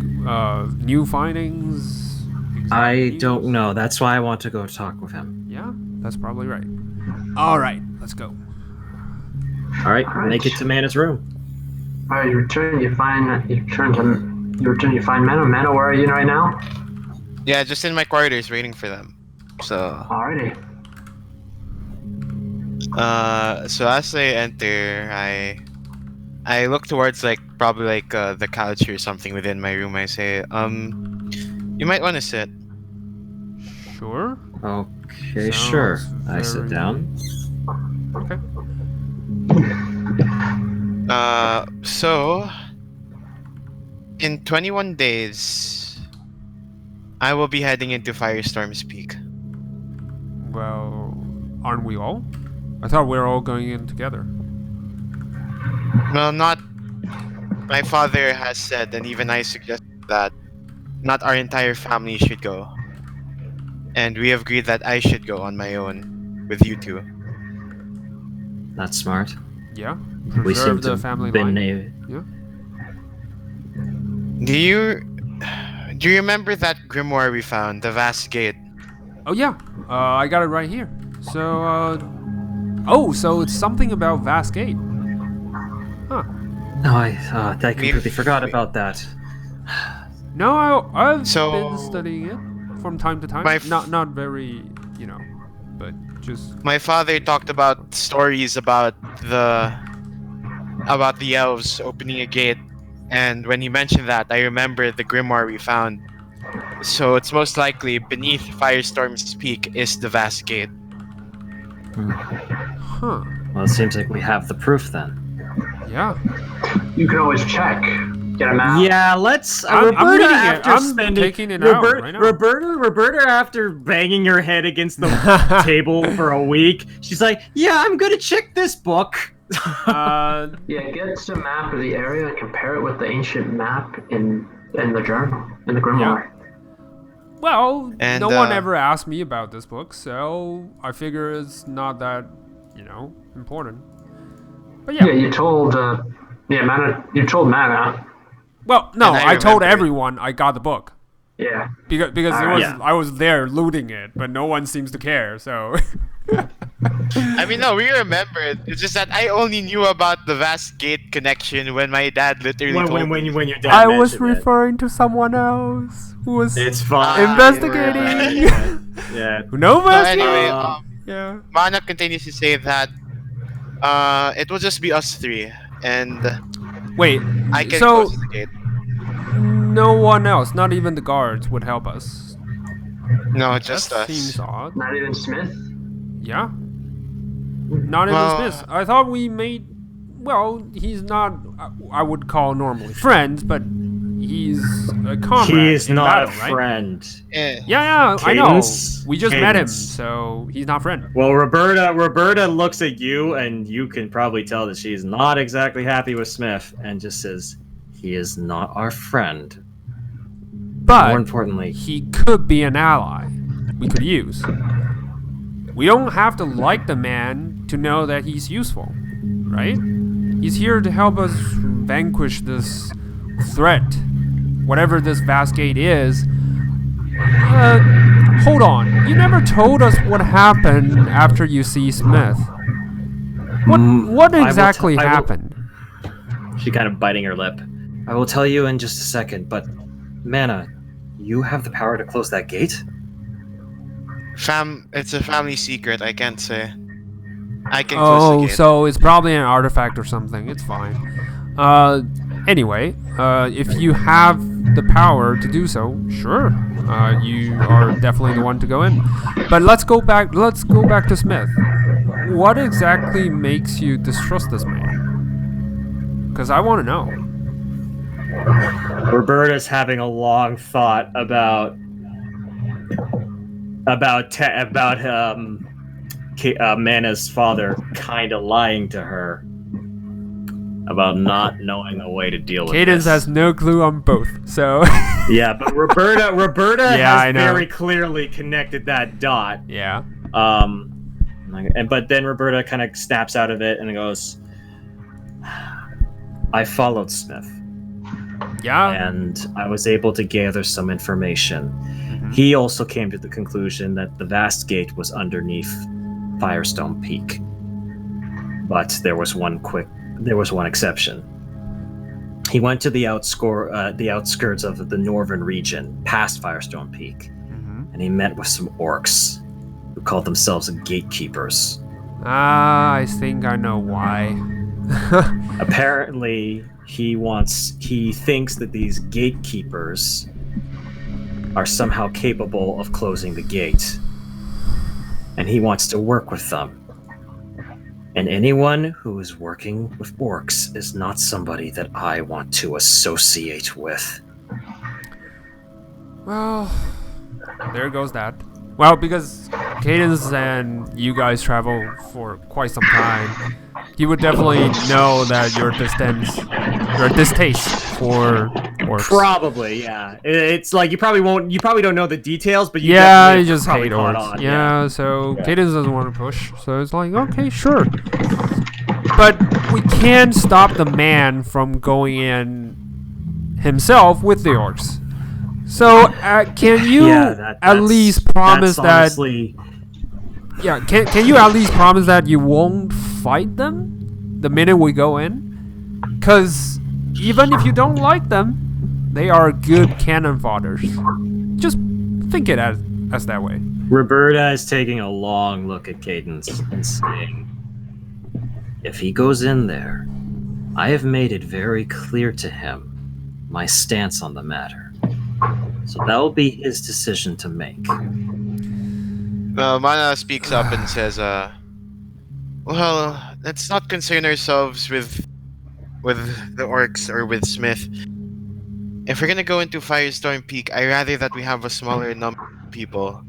A: new findings?
F: I
A: Exact
F: don't
A: news?
F: know. That's why I want to go talk with him.
A: Yeah, that's probably right. All right, let's go.
F: All right,
D: Alright.
F: make it to Mana's room.
D: All right, you return. You find Mana. Mana, where are you right now?
C: Yeah, just in my quarters waiting for them. So,
D: Alrighty.
C: so as I enter, I look towards probably the couch or something within my room. I say, you might want to sit.
A: Sure.
F: Okay, sure.
A: Sounds
F: I sit
A: very-
F: down.
A: Okay.
C: So in 21 days, I will be heading into Firestorm's Peak.
A: Well, aren't we all? I thought we were all going in together.
C: Well, not. My father has said, and even I suggested that not our entire family should go. And we have agreed that I should go on my own with you two.
F: That's smart.
A: Yeah.
F: We seem
A: Preserve
F: to
A: the family
F: been
A: line. Yeah.
C: Do you remember that grimoire we found, the Vast Gate?
A: Oh yeah. I got it right here. So so it's something about Vast Gate. Huh.
F: No, I completely forgot about that.
A: No, I've
C: So-
A: been studying it from time to time.
C: My
A: Not very, but just
C: My father talked about stories about the elves opening a gate, and when he mentioned that, I remember the grimoire we found. So it's most likely beneath Firestorm's Peak is the Vast Gate.
A: huh.
F: Well, it seems like we have the proof then.
A: Yeah.
D: You can always check. Get a map.
F: Yeah, let's.
A: I'm
F: Roberta,
A: reading it.
F: after
A: I'm
F: spending
A: taking it out right now.
F: Roberta, after banging her head against the table for a week, she's like, "Yeah, I'm gonna check this book."
A: Uh,
D: Yeah, get some map of the area and compare it with the ancient map in the journal, in the grimoire.
A: well,
C: And,
A: no one ever asked me about this book, so I figure it's not that, important. But
D: Yeah, you told Mana. You told Mana.
A: Well, no,
C: And I
A: I told
C: remember it.
A: everyone I got the book
D: Yeah.
A: because it was
F: Yeah.
A: I was there looting it, but no one seems to care. So
C: I mean, no, we remember it. It's just that I only knew about the Vast Gate connection when my dad literally told me.
F: when your dad
A: I was
F: mentioned it.
A: referring to someone else who was
F: It's fine.
A: investigating.
F: Yeah.
A: No
C: So anyway,
A: yeah.
C: Mana continues to say that it will just be us three, and
A: Wait.
C: I can
A: So
C: close the gate.
A: no one else, not even the guards, would help us.
C: No, just
A: That
C: us.
A: seems odd.
D: Not even Smith.
A: Yeah. Not even
C: Well-
A: Smith. I thought we made. Well, he's not. I would call normally friends, but he's a comrade.
F: He is
A: in
F: not
A: battle,
F: a
A: right?
F: friend.
C: Eh.
A: Yeah, I know.
F: Cadence?
A: We just met him,
F: Cadence.
A: so he's not friend.
F: Well, Roberta looks at you, and you can probably tell that she's not exactly happy with Smith, and just says, "He is not our friend. More
A: But
F: importantly,
A: he could be an ally we could use. We don't have to like the man to know that he's useful, right? He's here to help us vanquish this threat, whatever this vast gate is. Hold on. You never told us what happened after you see Smith. What exactly happened?
F: She kind of biting her lip. I will tell you in just a second, but Mana, you have the power to close that gate?
C: It's a family secret. I can't say. I can close the gate.
A: So it's probably an artifact or something. It's fine. Anyway, if you have the power to do so, sure. You are definitely the one to go in. But let's go back to Smith. What exactly makes you distrust this man? Because I want to know.
F: Roberta's having a long thought about Mana's father kind of lying to her about not knowing a way to deal with
A: Cadence
F: this.
A: has no clue on both, so
F: Yeah, but Roberta
A: Yeah, I
F: has
A: know.
F: very clearly connected that dot.
A: yeah.
F: But then Roberta kind of snaps out of it and goes, I followed Smith,
A: Yeah.
F: and I was able to gather some information.
A: Mhm.
F: He also came to the conclusion that the vast gate was underneath Firestone Peak. But there was one exception. He went to the outskirts of the northern region, past Firestone Peak,
A: Mhm.
F: and he met with some orcs who called themselves gatekeepers.
A: I think I know why.
F: Apparently, he thinks that these gatekeepers are somehow capable of closing the gate, and he wants to work with them. And anyone who is working with orcs is not somebody that I want to associate with.
A: Well, there goes that. Well, because Cadence and you guys travel for quite some time, he would definitely know that your distaste for orcs.
B: Probably, yeah. It's like you probably don't know the details, but you
A: Yeah,
B: definitely
A: you just
B: probably
A: hate
B: caught
A: orcs.
B: on,
A: Yeah, so Cadence doesn't want to push, so it's like, okay, sure. But we can stop the man from going in himself with the orcs. So, can you at least promise that?
F: Honestly,
A: Yeah, can you at least promise that you won't fight them the minute we go in? Because even if you don't like them, they are good cannon fodders. Just think it as that way.
F: Roberta is taking a long look at Cadence and saying, if he goes in there, I have made it very clear to him my stance on the matter. So that will be his decision to make.
C: Mana speaks up and says, well, let's not concern ourselves with the orcs or with Smith. If we're gonna go into Firestorm Peak, I rather that we have a smaller number of people.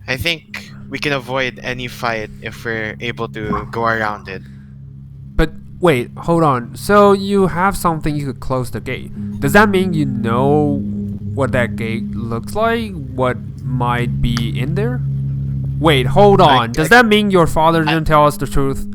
C: I think we can avoid any fight if we're able to go around it.
A: But wait, hold on. So you have something you could close the gate. Does that mean you know what that gate looks like? What might be in there? Wait, hold on. Does that mean your father didn't tell us the truth?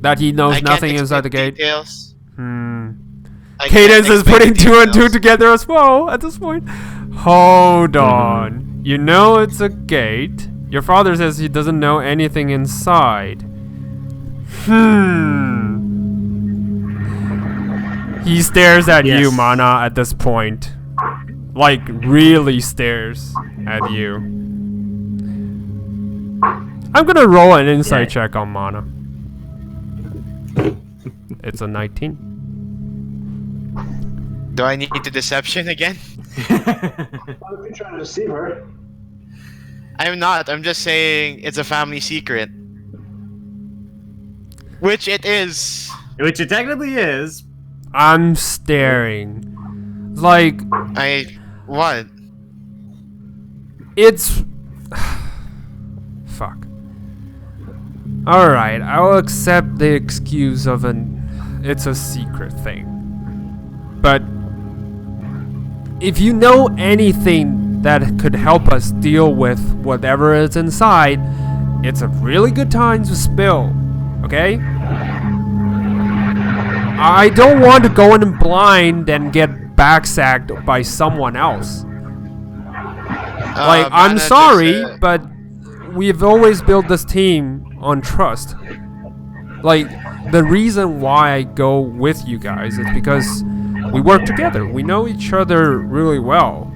A: That he knows
C: I can't
A: nothing inside the
C: explain
A: gate?
C: details. I
A: Cadence
C: can't
A: is putting
C: explain
A: two and two
C: details.
A: together as well at this point. Hold on. You know it's a gate. Your father says he doesn't know anything inside. He stares at you,
F: Yes.
A: Mana, at this point. Like, really stares at you. I'm gonna roll an insight check on Mana. It's a 19.
C: Do I need the deception again?
D: Well, if you're trying to deceive her,
C: I'm not. I'm just saying it's a family secret. Which it is.
B: Which it technically is.
A: I'm staring. Like,
C: What?
A: it's... Fuck. Alright, I'll accept the excuse of it's a secret thing. But if you know anything that could help us deal with whatever is inside, it's a really good time to spill. Okay? I don't want to go in blind and get backsacked by someone else. Like, I'm
C: Mana just,
A: sorry, but we've always built this team on trust. Like, the reason why I go with you guys is because we work together. We know each other really well.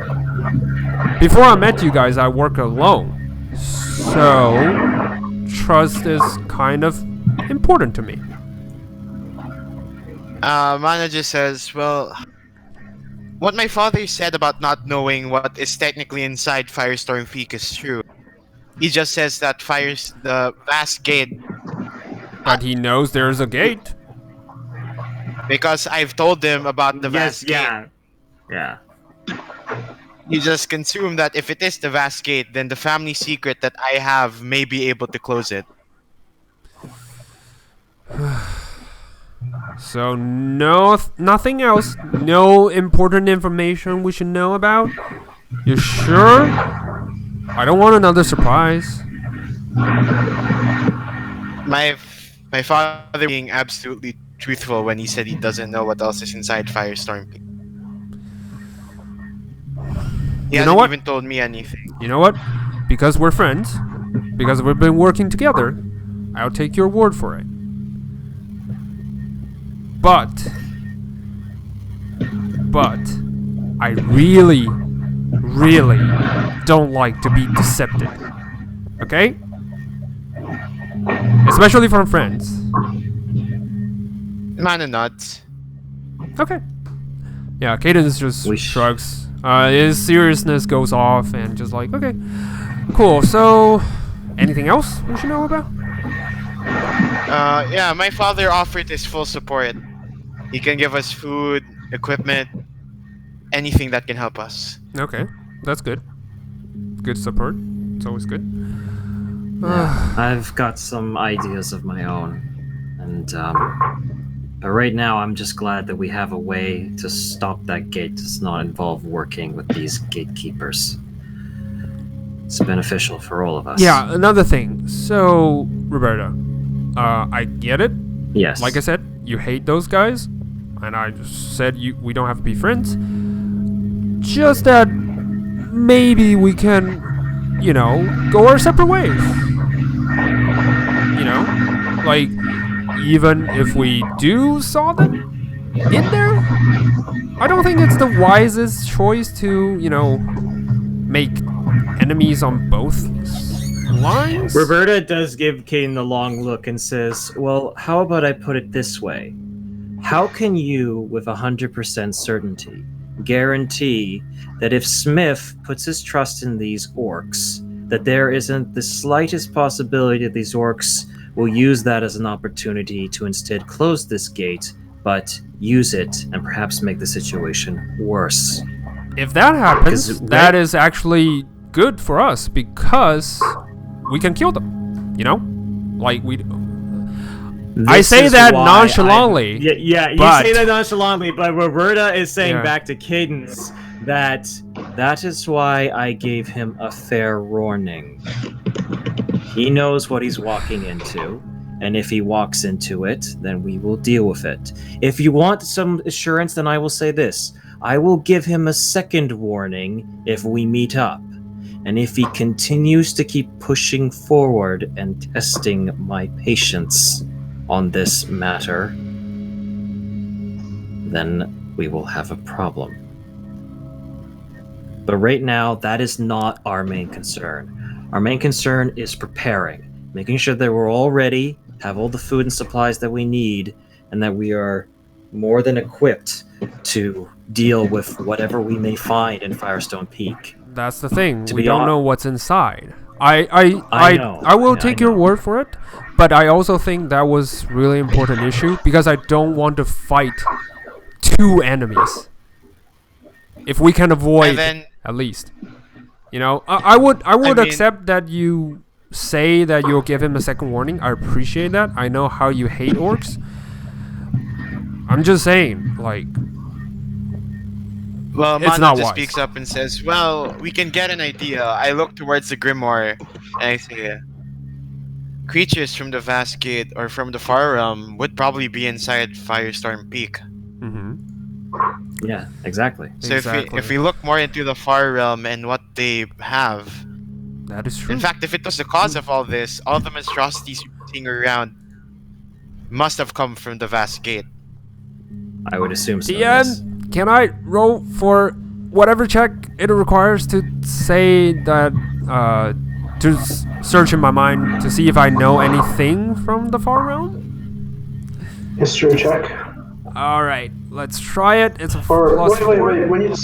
A: Before I met you guys, I work alone. So, trust is kind of important to me.
C: Mana just says, well, what my father said about not knowing what is technically inside Firestorm Peak is true. He just says that the vast gate,
A: But he knows there's a gate.
C: because I've told him about the
B: Yes,
C: vast gate.
B: yeah.
C: You just consume that if it is the vast gate, then the family secret that I have may be able to close it.
A: So nothing else. No important information we should know about. You sure? I don't want another surprise.
C: My father being absolutely truthful when he said he doesn't know what else is inside Firestorm Peak. He
A: You know
C: hasn't
A: what?
C: even told me anything.
A: You know what? Because we're friends, because we've been working together, I'll take your word for it. But I really don't like to be deceptive. Okay? Especially from friends.
C: Mana nuts.
A: Okay. Yeah, Cadence just
F: We
A: shrugs. His seriousness goes off and just like, okay, cool. So, anything else we should know about?
C: Yeah, my father offered his full support. He can give us food, equipment, anything that can help us.
A: Okay, that's good. Good support. It's always good.
F: Yeah, I've got some ideas of my own, and but right now I'm just glad that we have a way to stop that gate. Does not involve working with these gatekeepers. It's beneficial for all of us.
A: Yeah, another thing. So, Roberta, I get it.
F: Yes.
A: Like I said, you hate those guys, and I just said we don't have to be friends. Just that maybe we can, go our separate ways. Like, even if we do saw them in there, I don't think it's the wisest choice to, make enemies on both lines.
F: Roberta does give Caden the long look and says, well, how about I put it this way? How can you, with 100% certainty, guarantee that if Smith puts his trust in these orcs, that there isn't the slightest possibility that these orcs will use that as an opportunity to instead close this gate, but use it and perhaps make the situation worse?
A: If that happens,
F: Because,
A: that is actually good for us because we can kill them. Like I say that nonchalantly.
B: You
A: but-
B: say that nonchalantly, but Roberta is saying
A: Yeah.
B: back to Cadence that
F: That is why I gave him a fair warning. He knows what he's walking into, and if he walks into it, then we will deal with it. If you want some assurance, then I will say this. I will give him a second warning if we meet up. And if he continues to keep pushing forward and testing my patience on this matter, then we will have a problem. But right now, that is not our main concern. Our main concern is preparing, making sure that we're all ready, have all the food and supplies that we need, and that we are more than equipped to deal with whatever we may find in Firestone Peak.
A: That's the thing.
F: To
A: We
F: be
A: don't
F: hon-
A: know what's inside.
F: I know.
A: I will
F: Yeah,
A: take
F: I
A: your
F: know.
A: word for it, but I also think that was really important issue because I don't want to fight two enemies. If we can avoid,
C: And then
A: at least, I would
C: mean-
A: accept that you say that you'll give him a second warning. I appreciate that. I know how you hate orcs. I'm just saying, like,
C: Well,
A: it's
C: Mana
A: not
C: just
A: wise.
C: speaks up and says, "Well, we can get an idea." I look towards the grimoire, and I say, "Creatures from the Vast Gate or from the Far Realm would probably be inside Firestorm Peak."
A: Mm-hmm.
F: Yeah, exactly.
C: So
A: Exactly.
C: if we look more into the Far Realm and what they have,
A: That is true.
C: in fact, if it was the cause of all this, all the monstrosities you're seeing around must have come from the Vast Gate.
F: I would assume so. Yes.
A: DM, can I roll for whatever check it requires to say that, search in my mind to see if I know anything from the Far Realm?
D: History check.
A: Alright, let's try it. It's a
D: Or
A: plus
D: wait.
A: 4.
D: When you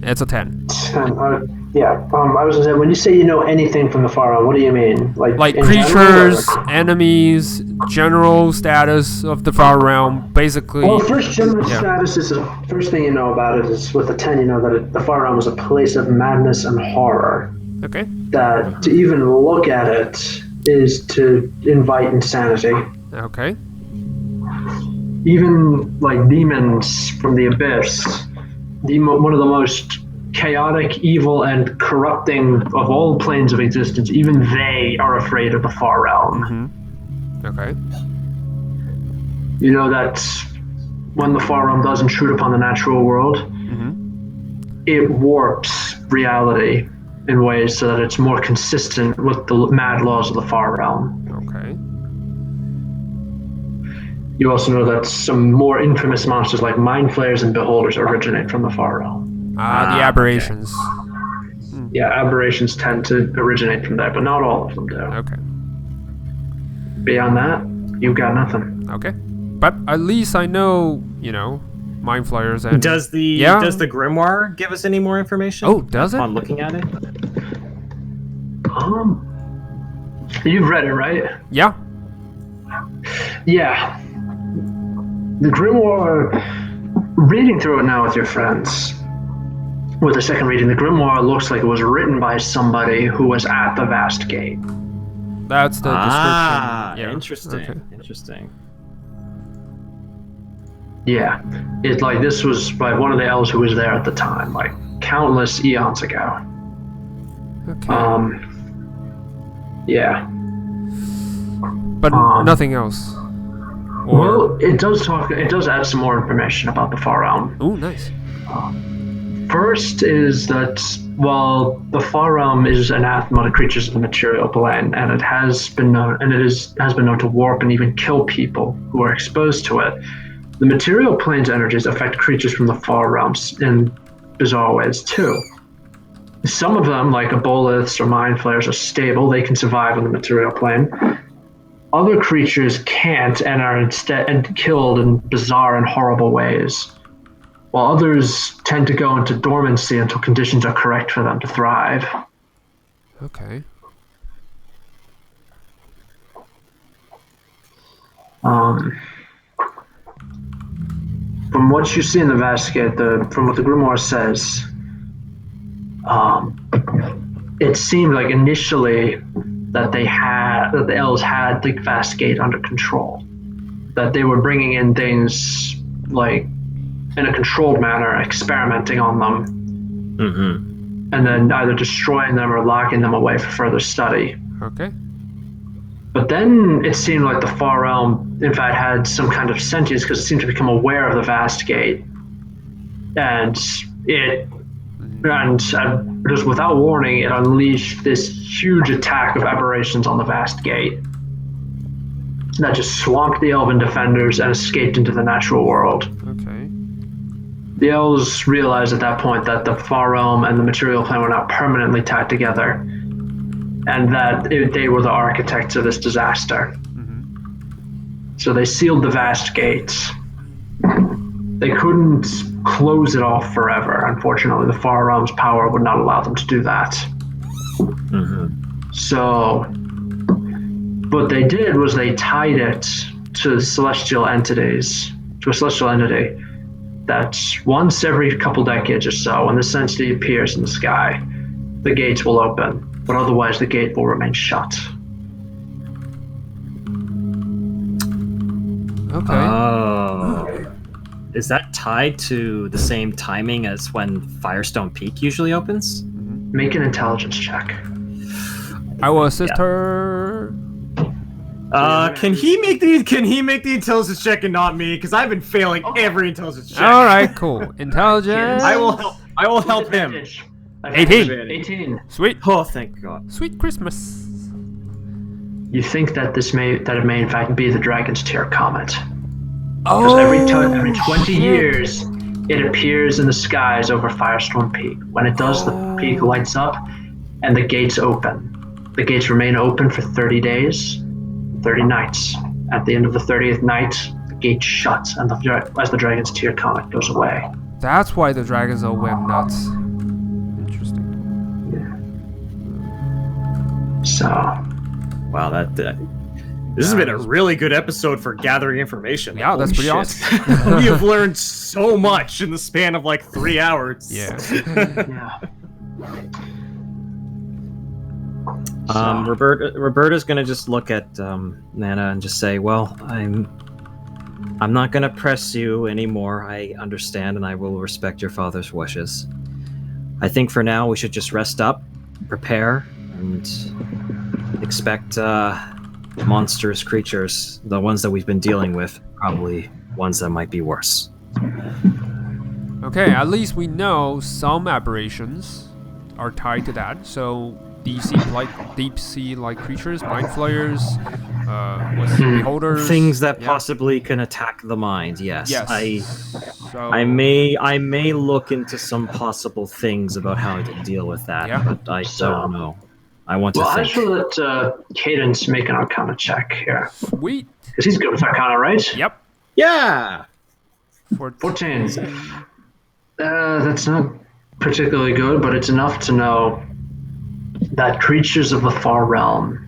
A: It's a 10.
D: I was gonna say when you say you know anything from the Far Realm, what do you mean?
A: Like
D: in
A: creatures,
D: general, or-
A: enemies, general status of the Far Realm, basically.
D: Well, first general
A: Yeah.
D: status is the first thing you know about it is with the 10. You know that the Far Realm is a place of madness and horror.
A: Okay.
D: That to even look at it is to invite insanity.
A: Okay.
D: Even like demons from the abyss, one of the most chaotic, evil, and corrupting of all planes of existence, even they are afraid of the Far Realm.
A: Okay.
D: You know that when the Far Realm does intrude upon the natural world, it warps reality in ways so that it's more consistent with the mad laws of the Far Realm.
A: Okay.
D: You also know that some more infamous monsters like Mind Flayers and Beholders originate from the Far Realm.
A: The
F: okay.
A: aberrations.
D: Yeah, aberrations tend to originate from there, but not all of them do.
A: Okay.
D: Beyond that, you've got nothing.
A: Okay. But at least I know, mind flayers and
F: Does the grimoire give us any more information?
A: Oh, does it?
F: On looking at it.
D: You've read it, right?
A: Yeah.
D: Yeah. The grimoire, reading through it now with your friends, with a second reading, the grimoire looks like it was written by somebody who was at the Vast Gate.
A: That's the description. Yeah.
F: Interesting.
A: Okay.
F: Interesting.
D: Yeah. It's like this was by one of the elves who was there at the time, like countless eons ago.
A: Okay.
D: Yeah.
A: But nothing else.
D: Well, it does add some more information about the Far Realm.
A: Ooh, nice.
D: First is that while the Far Realm is anathema to creatures of the material plane, and it has been known to warp and even kill people who are exposed to it, the material plane's energies affect creatures from the Far Realms in bizarre ways too. Some of them, like aboliths or mind flayers, are stable; they can survive on the material plane. Other creatures can't and are instead killed in bizarre and horrible ways, while others tend to go into dormancy until conditions are correct for them to thrive.
A: Okay.
D: From what you see in the Vast Gate, from what the grimoire says, it seemed like initially that the elves had the Vast Gate under control, that they were bringing in things like in a controlled manner, experimenting on them, and then either destroying them or locking them away for further study.
A: Okay.
D: But then it seemed like the Far Realm, in fact, had some kind of sentience because it seemed to become aware of the Vast Gate, and just without warning, it unleashed this huge attack of aberrations on the Vast Gate that just swamped the Elven defenders and escaped into the natural world.
A: Okay.
D: The elves realized at that point that the Far Realm and the material plane were not permanently tied together, and that they were the architects of this disaster. So they sealed the Vast Gates. They couldn't close it off forever. Unfortunately, the Far Realm's power would not allow them to do that. So what they did was they tied it to celestial entities, to a celestial entity that once every couple decades or so, when this entity appears in the sky, the gates will open, but otherwise the gate will remain shut.
A: Okay.
F: Oh. is that tied to the same timing as when Firestone Peak usually opens?
D: Make an intelligence check.
A: I will assist her.
B: Can he make the intelligence check and not me? Because I've been failing every intelligence check.
A: All right, cool. Intelligence.
B: I will help him.
D: Advantage.
A: 18.
D: 18.
A: Sweet.
B: Oh, thank God.
A: Sweet Christmas.
D: You think that it may in fact be the Dragon's Tear comet.
A: Oh,
D: Because every 20 years, it appears in the skies over Firestorm Peak. When it does, the peak lights up, and the gates open. The gates remain open for 30 days, 30 nights. At the end of the 30th night, the gate shuts, and as the Dragon's Tear comet goes away.
A: That's why the dragons all went nuts. Interesting.
D: So,
B: Wow, this has been a really good episode for gathering information.
A: Yeah, that's pretty
B: Holy shit. We have learned so much in the span of like 3 hours.
A: Yeah.
D: yeah.
F: Roberta's gonna just look at Nana and just say, "Well, I'm not gonna press you anymore. I understand, and I will respect your father's wishes. I think for now we should just rest up, prepare, and expect monstrous creatures. The ones that we've been dealing with, probably ones that might be worse."
A: Okay, at least we know some aberrations are tied to that. So deep sea like creatures, mind flayers, beholders,
F: Things that possibly can attack the mind. Yes.
A: Yes.
F: I may look into some possible things about how to deal with that,
A: Yeah.
F: but I don't know. I want to
D: Well, I
F: think.
D: should let Cadence make an Arcana check here.
A: Sweet.
D: Because he's good with Arcana, right?
A: Yep.
B: Yeah.
D: 14. That's not particularly good, but it's enough to know that creatures of the far realm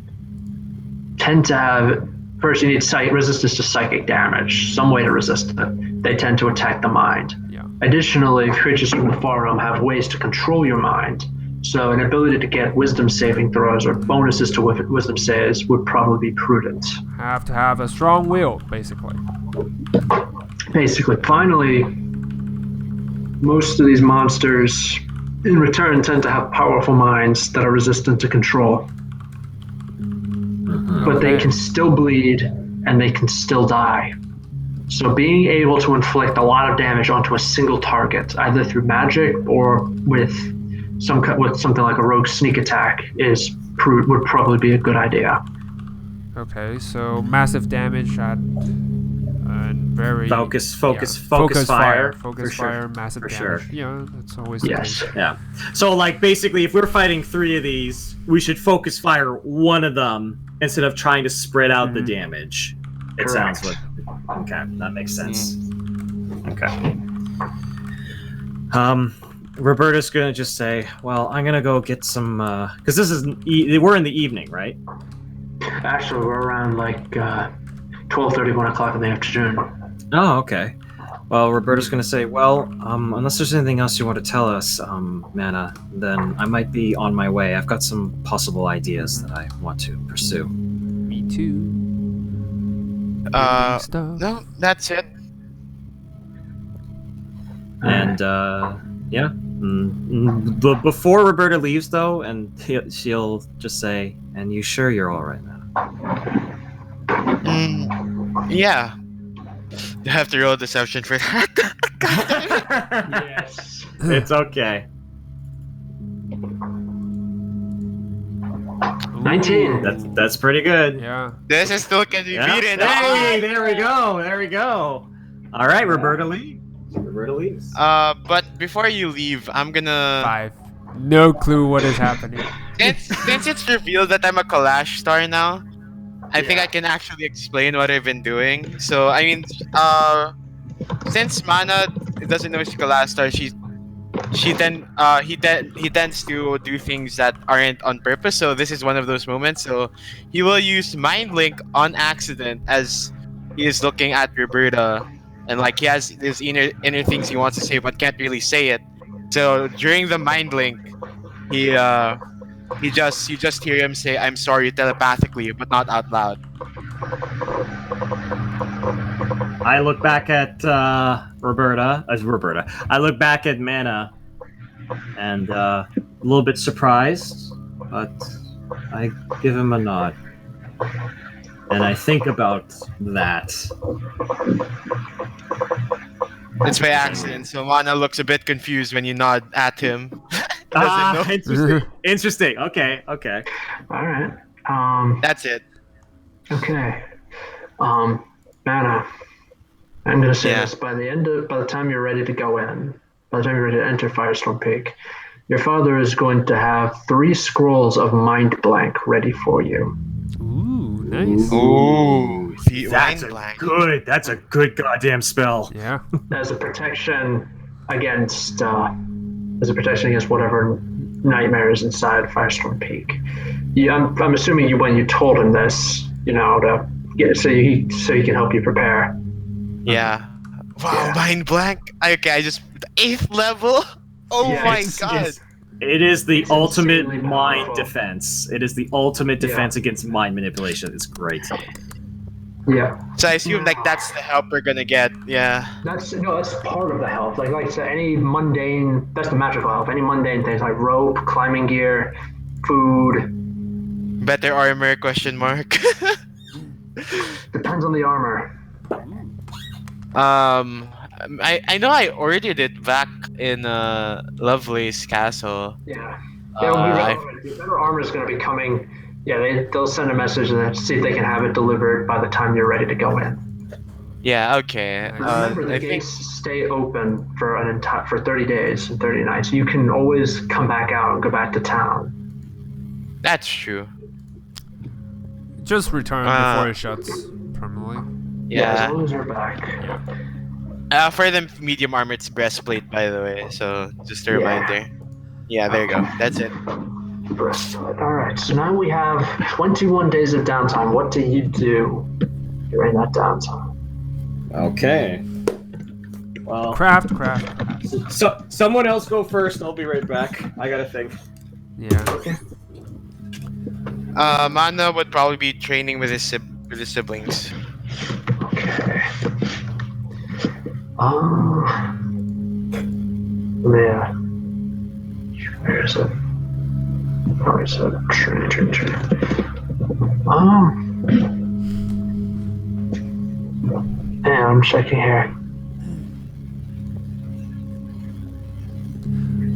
D: tend to have, first you need resistance to psychic damage, some way to resist it. They tend to attack the mind.
A: Yeah.
D: Additionally, creatures from the far realm have ways to control your mind, so an ability to get wisdom saving throws or bonuses to wisdom saves would probably be prudent.
A: Have to have a strong will, basically.
D: Finally, most of these monsters in return tend to have powerful minds that are resistant to control. But they can still bleed and they can still die. So being able to inflict a lot of damage onto a single target, either through magic or with something like a rogue sneak attack, would probably be a good idea.
A: Okay, so massive damage at and very
F: Focus
A: fire,
F: fire.
A: focus
F: for
A: fire,
F: sure.
A: massive
F: For
A: damage.
F: sure.
A: Yeah, that's always
D: Yes.
A: the case.
F: Yeah.
B: So, like, basically, if we're fighting 3 of these, we should focus fire one of them instead of trying to spread out the damage. It
D: Correct.
B: sounds like. Okay, that makes sense. Okay.
F: Roberta's gonna just say, "Well, I'm gonna go get some," because this is we're in the evening, right?
D: Actually, we're around like 12:30, 1 o'clock in the afternoon.
F: Oh, okay. Well, Roberta's gonna say, "Well, unless there's anything else you want to tell us, Mana, then I might be on my way. I've got some possible ideas that I want to pursue."
A: Me too. Stuff.
C: No, that's it.
F: And yeah. Before Roberta leaves, though, and she'll just say, "And you sure you're all right now?"
C: Yeah. You have to roll deception for that.
D: Yes.
B: It's okay.
D: 19.
F: That's pretty good.
A: Yeah.
C: This is still can be
F: Yeah.
C: beaten.
B: Hey, there we go. There we go.
F: All right, Roberta leaves. Roberta leaves.
C: But before you leave, I'm gonna
A: 5. No clue what is happening.
C: since it's revealed that I'm a collage star now, I think I can actually explain what I've been doing. So I mean, since Mana doesn't know she's a collage star, he tends to do things that aren't on purpose. So this is one of those moments. So he will use Mind Link on accident as he is looking at Roberta, and like he has his inner things he wants to say but can't really say it. So during the Mind Link, you just hear him say "I'm sorry" telepathically, but not out loud.
F: I look back at Roberta. I look back at Mana, and a little bit surprised, but I give him a nod. And I think about that.
C: It's by accident, so Mana looks a bit confused when you nod at him. Doesn't know.
F: Interesting. Interesting. Okay.
D: All right.
C: That's it.
D: Okay. Mana, I'm gonna say
C: Yeah.
D: this: by the time you're ready to go in, by the time you're ready to enter Firestorm Peak, your father is going to have 3 scrolls of Mind Blank ready for you.
A: Ooh, nice.
C: Ooh, the
F: That's
C: mind blank.
F: good. That's a good goddamn spell.
A: Yeah.
D: As a protection against whatever nightmares inside Firestorm Peak. I'm assuming when you told him this, to get so he can help you prepare.
C: Yeah. Wow,
D: Yeah.
C: mind blank. Okay, I just 8th level. Oh
D: Yeah,
C: my
D: it's-
C: god.
F: It is the
D: It's
F: ultimate
D: insanely
F: mind
D: powerful.
F: defense. It is the ultimate defense against mind manipulation. It's great.
D: Yeah.
C: So I assume like that's the help we're gonna get. Yeah.
D: That's part of the help. Like I said, any mundane, that's the magical help. Any mundane things like rope, climbing gear, food,
C: Better armor? Question mark.
D: depends on the armor.
C: I know I ordered it back in Lovelace Castle.
D: Yeah. It'll be
C: I-
D: relevant. The better armor is going to be coming. Yeah, they'll send a message and see if they can have it delivered by the time you're ready to go in.
C: Yeah. Okay.
D: Remember, the
C: I think
D: gates stay open for 30 days and 30 nights. You can always come back out and go back to town.
C: that's true.
A: Just return before it shuts permanently.
D: As
C: Yeah.
D: long as you're back.
C: For the medium armor, it's breastplate, by the way. So just a
D: Yeah.
C: reminder. Yeah. There you go. That's it.
D: Breastplate. All right. So now we have 21 days of downtime. What do you do during that downtime?
F: Okay. Well,
A: Craft.
F: so someone else go first. I'll be right back. I gotta think.
A: Yeah.
D: Okay.
C: Mana would probably be training with his siblings.
D: Okay. Yeah. Where is it? Oh, it's a train. Yeah, I'm checking here.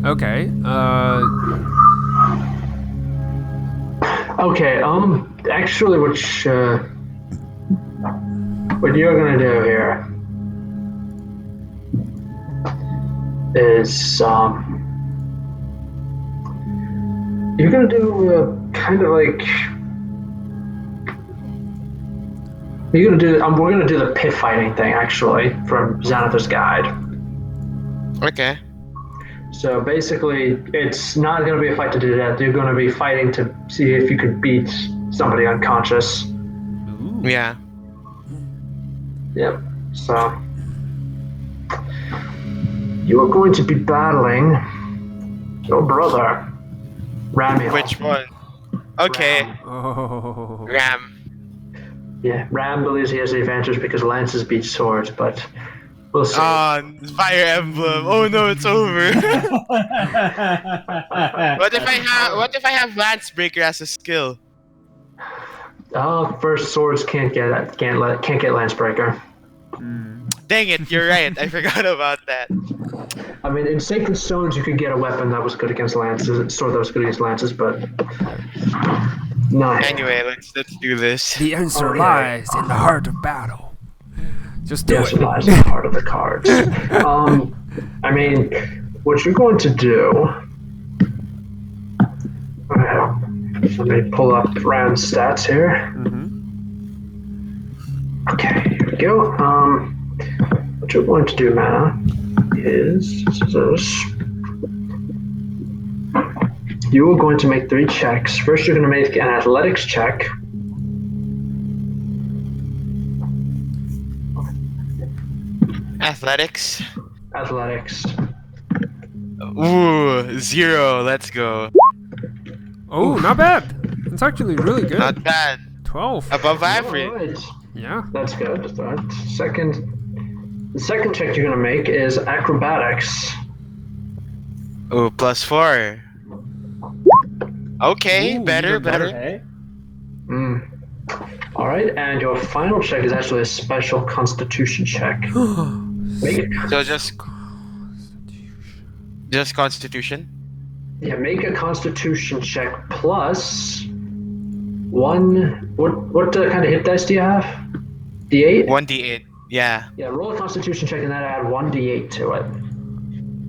A: Okay.
D: Okay, actually, what you're gonna do here is, you're gonna do kind of like, we're gonna do the pit fighting thing, actually, from Xanathar's Guide.
C: Okay.
D: So basically, it's not going to be a fight to the death. You're going to be fighting to see if you could beat somebody unconscious.
C: Yeah.
D: Yep. So you are going to be battling your brother, Ramiel.
C: Which one? Okay.
D: Ram.
A: Oh.
C: Ram.
D: Yeah, Ram believes he has the advantage because lances beat swords, but we'll see.
C: Fire Emblem. Oh no, it's over. What if I have Lancebreaker as a skill?
D: First swords can't get Lancebreaker.
C: Dang it, you're right. I forgot about that.
D: I mean, in Sacred Stones, you could get a weapon that was good against lances, a sword that was good against lances, but no.
C: Anyway, let's do this.
A: The answer
D: Okay.
A: lies in the heart of battle. Just do
D: Yes,
A: it.
D: lies in the heart of the cards. I mean, what you're going to do. Let me pull up Ram's stats here. Okay, here we go. What you're going to do, Mana, is this. You are going to make 3 checks. First, you're going to make an athletics check.
C: Athletics.
D: Athletics.
C: Ooh, 0. Let's go.
A: Oh, not bad. It's actually really good.
C: Not bad.
A: 12.
C: Above average.
D: All right.
A: Yeah.
D: That's good. Right. Second The second check you're going to make is acrobatics.
C: Oh, +4. Okay,
A: Ooh,
C: better,
A: even better.
C: better.
F: Okay.
D: Mm. All right, and your final check is actually a special constitution check. Make it,
C: So just Constitution.
D: yeah, make a constitution check plus one. What kind of hit dice do you have? D8?
C: 1d8. Yeah.
D: Yeah, roll a constitution check and then add 1d8 to it.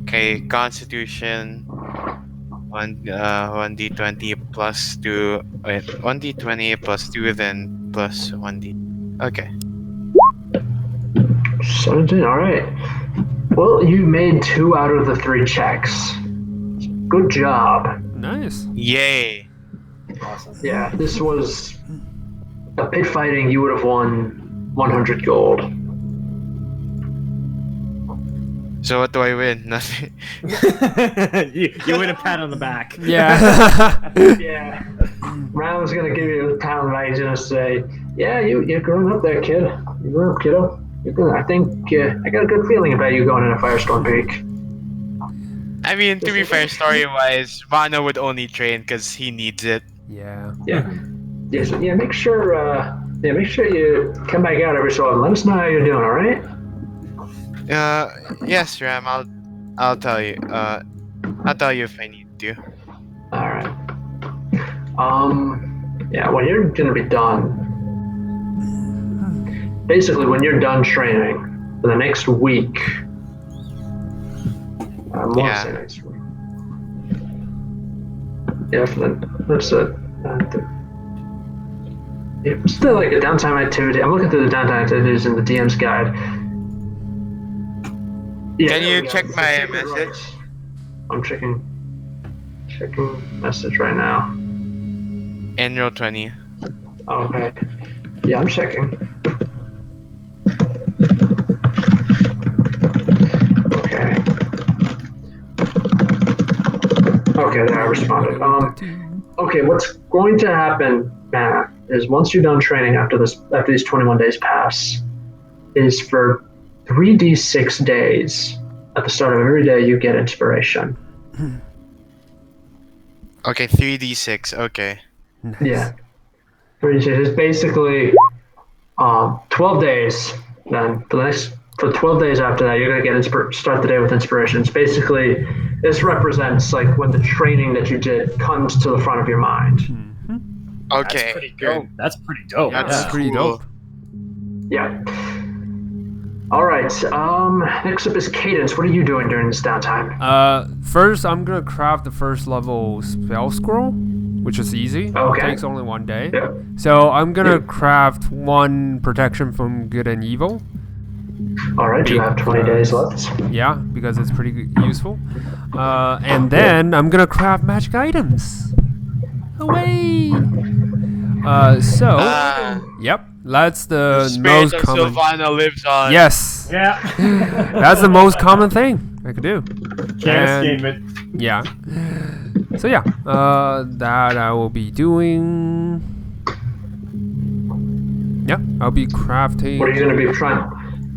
C: Okay, Constitution. 1d20 plus 2. Wait, 1d20 plus 2, then plus 1d. Okay.
D: 17, all right. Well, you made 2 out of the 3 checks. Good job.
A: Nice.
C: Yay.
F: Awesome.
D: Yeah, this was a pit fighting. You would have won 100 gold.
C: So what do I win? Nothing.
F: you win a pat on the back.
A: Yeah.
D: Yeah. Round's gonna give you a pound right. He's gonna say, "Yeah, you're growing up there, kid. You grew up, kiddo. You're gonna, I think I got a good feeling about you going into Firestorm Peak."
C: I mean, to be fair, story-wise, Vana would only train because he needs it.
A: Yeah.
D: Yeah. Yeah. So, yeah. Make sure. Make sure you come back out every so often. Let us know how you're doing. All right.
C: Yes, Ram. I'll tell you. I'll tell you if I need to.
D: All right. Yeah. When you're gonna be done, basically, when you're done training for the next week. I want to say next week. Yeah, that's it. It's still like a downtime activity. I'm looking through the downtime activities in the DM's guide. Yeah,
C: Can
D: there
C: you
D: we go.
C: check
D: It's
C: my
D: exactly right.
C: message?
D: I'm checking message right now.
C: Enroll 20.
D: Okay. Yeah, I'm checking. Okay. Okay, there I responded. Okay, what's going to happen, Matt, is once you're done training after these 21 days pass, is for 3d6 days. At the start of every day, you get inspiration.
C: Okay, 3d6. Okay.
A: Nice.
D: Yeah. 3d6 is basically 12 days. Then for 12 days after that, you're gonna get start the day with inspiration. It's basically, this represents like when the training that you did comes to the front of your mind.
C: Okay.
F: That's pretty good. That's pretty dope.
C: That's
A: That's pretty
C: cool.
A: dope.
D: Yeah. All right. Next up is Cadence. What are you doing during this downtime?
A: First I'm gonna craft the first level spell scroll, which is easy.
D: Okay.
A: It takes only 1 day.
D: Yeah.
A: So I'm gonna
D: Yeah.
A: craft 1 protection from good and evil.
D: All right. You have 20 days left.
A: Yeah, because it's pretty useful. And then I'm gonna craft magic items. Away. Yep, that's the
C: Spirit
A: most
C: of
A: common.
C: Sylvana lives on.
A: Yes,
F: Yeah.
A: that's the most common thing I could do.
F: Can't
A: And-
F: escape it.
A: Yeah. So yeah, that I will be doing. Yeah, I'll be crafting.
D: What are you going to be trying?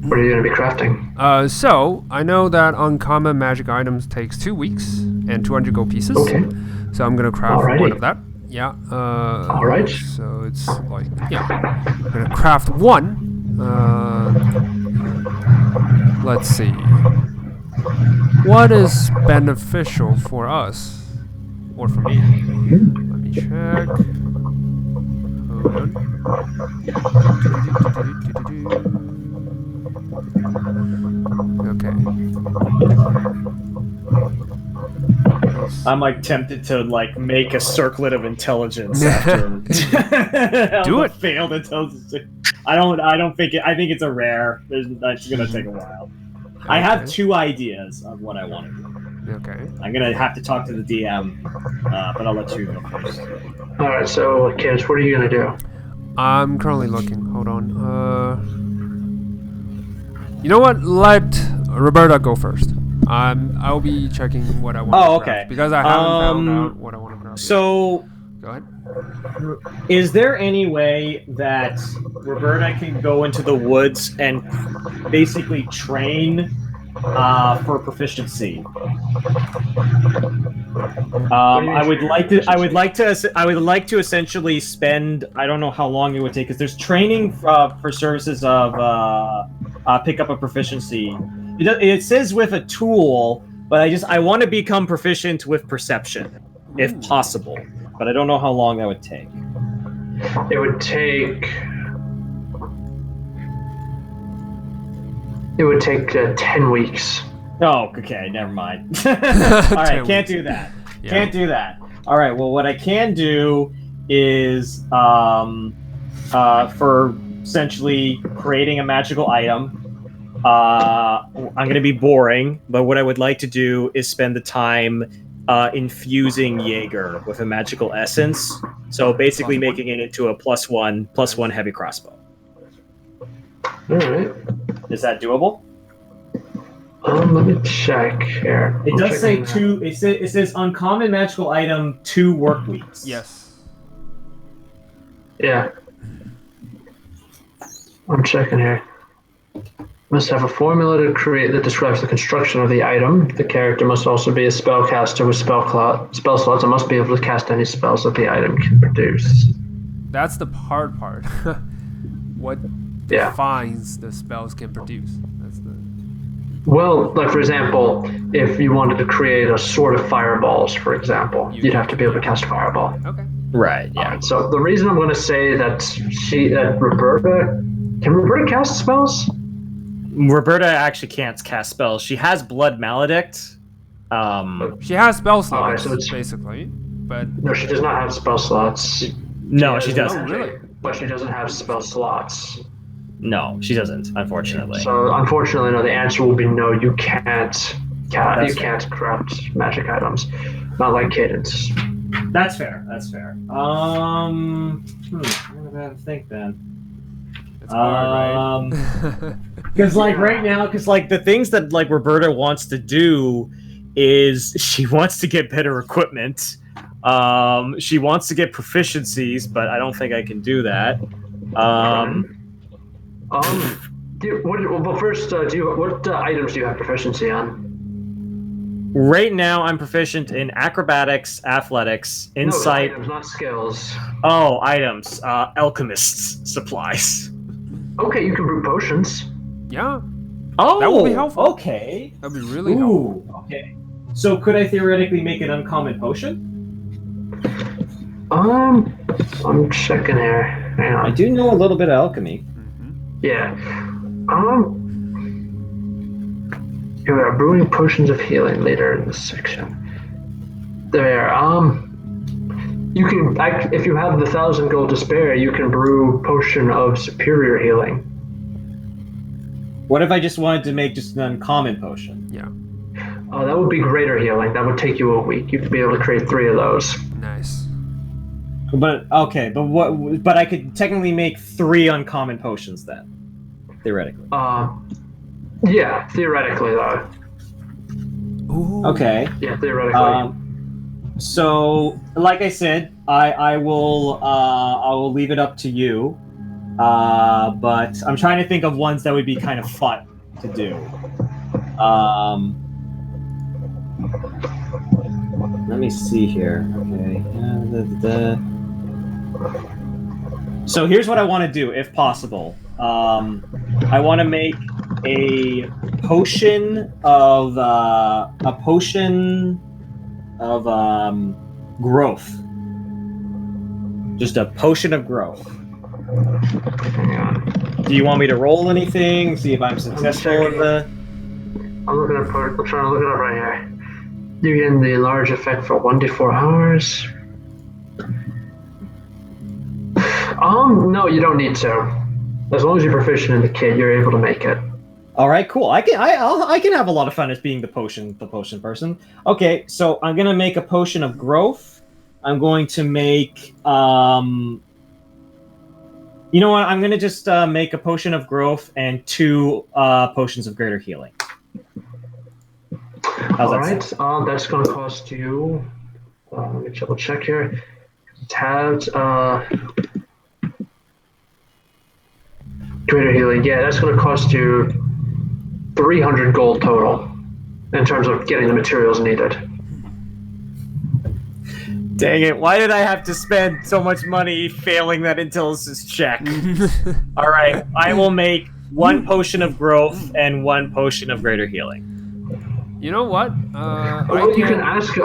D: What are you going to be crafting?
A: So I know that uncommon magic items takes 2 weeks and 200 gold pieces.
D: Okay.
A: So I'm gonna craft
D: Alrighty.
A: 1 of that. Yeah.
D: All right.
A: So it's like, yeah, I'm gonna craft 1. Let's see. What is beneficial for us or for me? Let me check. Hold on. Okay.
F: I'm like tempted to like make a circlet of intelligence after
A: Do it.
F: failed intelligence. I don't think it. I think it's a rare. It's gonna take a while. I have
A: Okay.
F: 2 ideas of what I want to do.
A: Okay.
F: I'm gonna have to talk to the DM, but I'll let you go first.
D: All right. So, Cadence, what are you going to do?
A: I'm currently looking. Hold on. You know what? Let Roberta go first. I'll be checking what I want
F: Oh,
A: to craft
F: okay.
A: because I haven't found out what I want to craft.
F: So
A: Go ahead.
F: Is there any way that Roberta can go into the woods and basically train for proficiency? I would like to. I would like to. I would like to essentially spend. I don't know how long it would take because there's training for services of pick up a proficiency. It says with a tool, but I want to become proficient with perception, if possible. But I don't know how long that would take.
D: It would take. It would take 10 weeks.
F: Oh, okay, never mind. All right, can't do that.
A: Yeah.
F: Can't do that. All right, well, what I can do is for essentially creating a magical item. I'm going to be boring, but what I would like to do is spend the time infusing Jaeger with a magical essence. So basically making it into a +1 heavy crossbow.
D: All right.
F: Is that doable?
D: Let me check here.
F: It does say 2. It says uncommon magical item 2 work weeks.
A: Yes.
D: Yeah. I'm checking here. Must have a formula to create that describes the construction of the item. The character must also be a spellcaster with spell slots and must be able to cast any spells that the item can produce.
A: That's the hard part. What defines the spells can produce? That's the.
D: Well, like for example, if you wanted to create a sword of fireballs, for example, you'd have to be able to cast fireball.
A: Okay.
F: Right. Yeah.
D: Alright, so the reason I'm going to say that Roberta, can Roberta cast spells?
F: Roberta actually can't cast spells. She has Blood Maledict.
A: She has spell slots,
D: so it's-
A: basically, but
D: No, she does not have spell slots.
F: No, she
D: has
F: doesn't.
D: magic,
A: really?
D: But she doesn't have spell slots.
F: No, she doesn't. Unfortunately.
D: So unfortunately, no. The answer will be no. You can't.
F: That's
D: You can't craft magic items. Not like Cadence.
F: That's fair. That's fair. What do I have to think then?
A: it's hard, right?
F: Because right now, the things that Roberta wants to do is she wants to get better equipment. She wants to get proficiencies, but I don't think I can do that.
D: What items do you have proficiency on?
F: Right now, I'm proficient in acrobatics, athletics, insight.
D: No, items, not skills.
F: Oh, items. Alchemist's supplies.
D: Okay, you can brew potions.
A: Yeah,
F: Oh,
A: That would be helpful.
F: Okay.
A: that'd be really helpful.
F: Ooh, okay. So could I theoretically make an uncommon potion?
D: I'm checking here. Hang
F: I
D: on.
F: do know a little bit of alchemy.
D: Yeah. You are brewing potions of healing later in this section. There. You can, if you have the 1,000 gold to spare, you can brew potion of superior healing.
F: What if I just wanted to make just an uncommon potion?
A: Yeah,
D: That would be greater healing. That would take you a week. You'd be able to create 3 of those.
A: nice.
F: But okay, but what? But I could technically make 3 uncommon potions then, theoretically.
D: Yeah, theoretically though.
A: Ooh.
F: Okay.
D: Yeah, theoretically.
F: So, like I said, I will leave it up to you. But I'm trying to think of ones that would be kind of fun to do. Let me see here. Okay. So here's what I want to do, if possible. I want to make a potion of growth. Just a potion of growth.
D: Hang on.
F: Do you want me to roll anything? See if I'm successful in the.
D: I'm trying to look it up right here. You get the enlarge effect for 1d4 hours. No, you don't need to. As long as you're proficient in the kit, you're able to make it.
F: All right, cool. I can have a lot of fun as being the potion person. Okay, so I'm gonna make a potion of growth. I'm going to make You know what? I'm gonna just make a potion of growth and 2 potions of greater healing. How's
D: All
F: that
D: right,
F: sound?
D: that's going to cost you. Let me double check here. Tabs, greater healing. Yeah, that's going to cost you 300 gold total in terms of getting the materials needed.
B: Dang it, why did I have to spend so much money failing that Intelligence check? Alright, I will make 1 potion of growth and 1 potion of greater healing.
A: You know what?
D: Well, you can ask.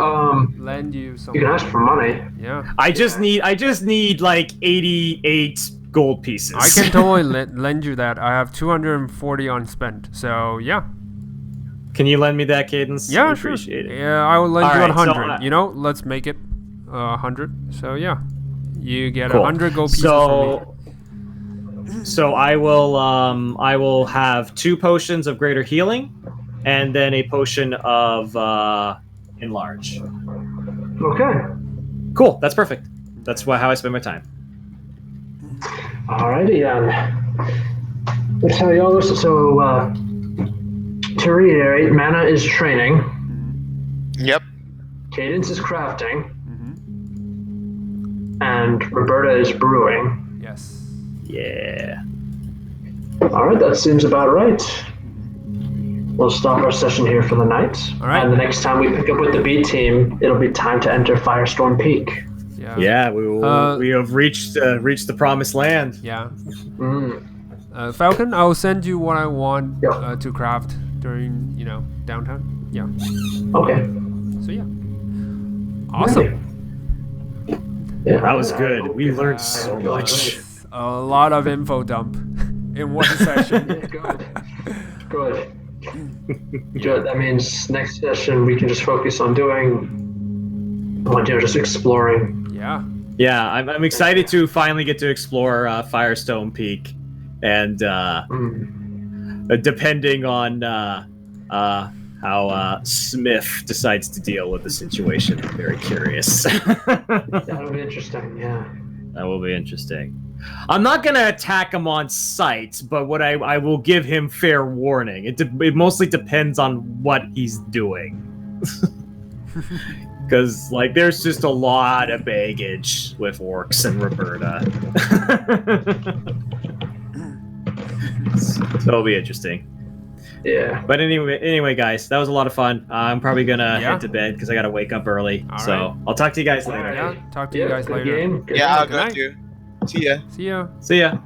A: lend you some.
D: You can ask for money.
A: Yeah.
B: I just need like 88 gold pieces.
A: I can totally lend you that. I have 240 unspent. So yeah.
B: Can you lend me that, Cadence?
A: Yeah,
B: I
A: sure.
B: appreciate it.
A: Yeah, I will lend you
B: Alright, so
A: 100. You know, let's make it 100. So yeah, you get
B: Cool.
A: 100 gold pieces from me.
B: So I will have 2 potions of greater healing, and then a potion of enlarge.
D: Okay.
B: Cool. That's perfect. That's how I spend my time.
D: Alrighty then. Let's tell you all this. So, to reiterate, Mana is training.
C: Yep.
D: Cadence is crafting.
A: Mm-hmm.
D: And Roberta is brewing.
A: Yes.
B: Yeah.
D: Alright, that seems about right. We'll stop our session here for the night.
A: Alright.
D: And the next time we pick up with the B team, it'll be time to enter Firestorm Peak.
A: Yeah.
B: Yeah, we have reached the promised land.
A: Yeah.
D: Mm.
A: Falcon, I'll send you what I want
D: Yeah.
A: to craft during, downtime. Yeah.
D: Okay.
A: So yeah. Awesome.
D: Yeah.
B: That was good. We learned so much.
A: A lot of info dump in one session.
D: Good. Good. Good. That means next session we can just focus on just exploring.
A: Yeah.
B: Yeah, I'm excited to finally get to explore Firestone Peak, and depending on how Smith decides to deal with the situation, I'm very curious.
D: That'll be interesting. Yeah.
B: That will be interesting. I'm not gonna attack him on sight, but what I will give him fair warning. It mostly depends on what he's doing. Because, there's just a lot of baggage with orcs and Roberta. So it'll be interesting.
D: Yeah.
B: But anyway, guys, that was a lot of fun. I'm probably gonna
A: Yeah.
B: head to bed because I gotta wake up early.
A: All
B: so
A: right.
B: I'll talk to you guys later.
A: Yeah. Talk to you guys
D: Good
A: later.
D: game. Good
C: Yeah, I'll
A: Good
C: go
A: night.
C: too. See ya.
A: See ya.
B: See ya.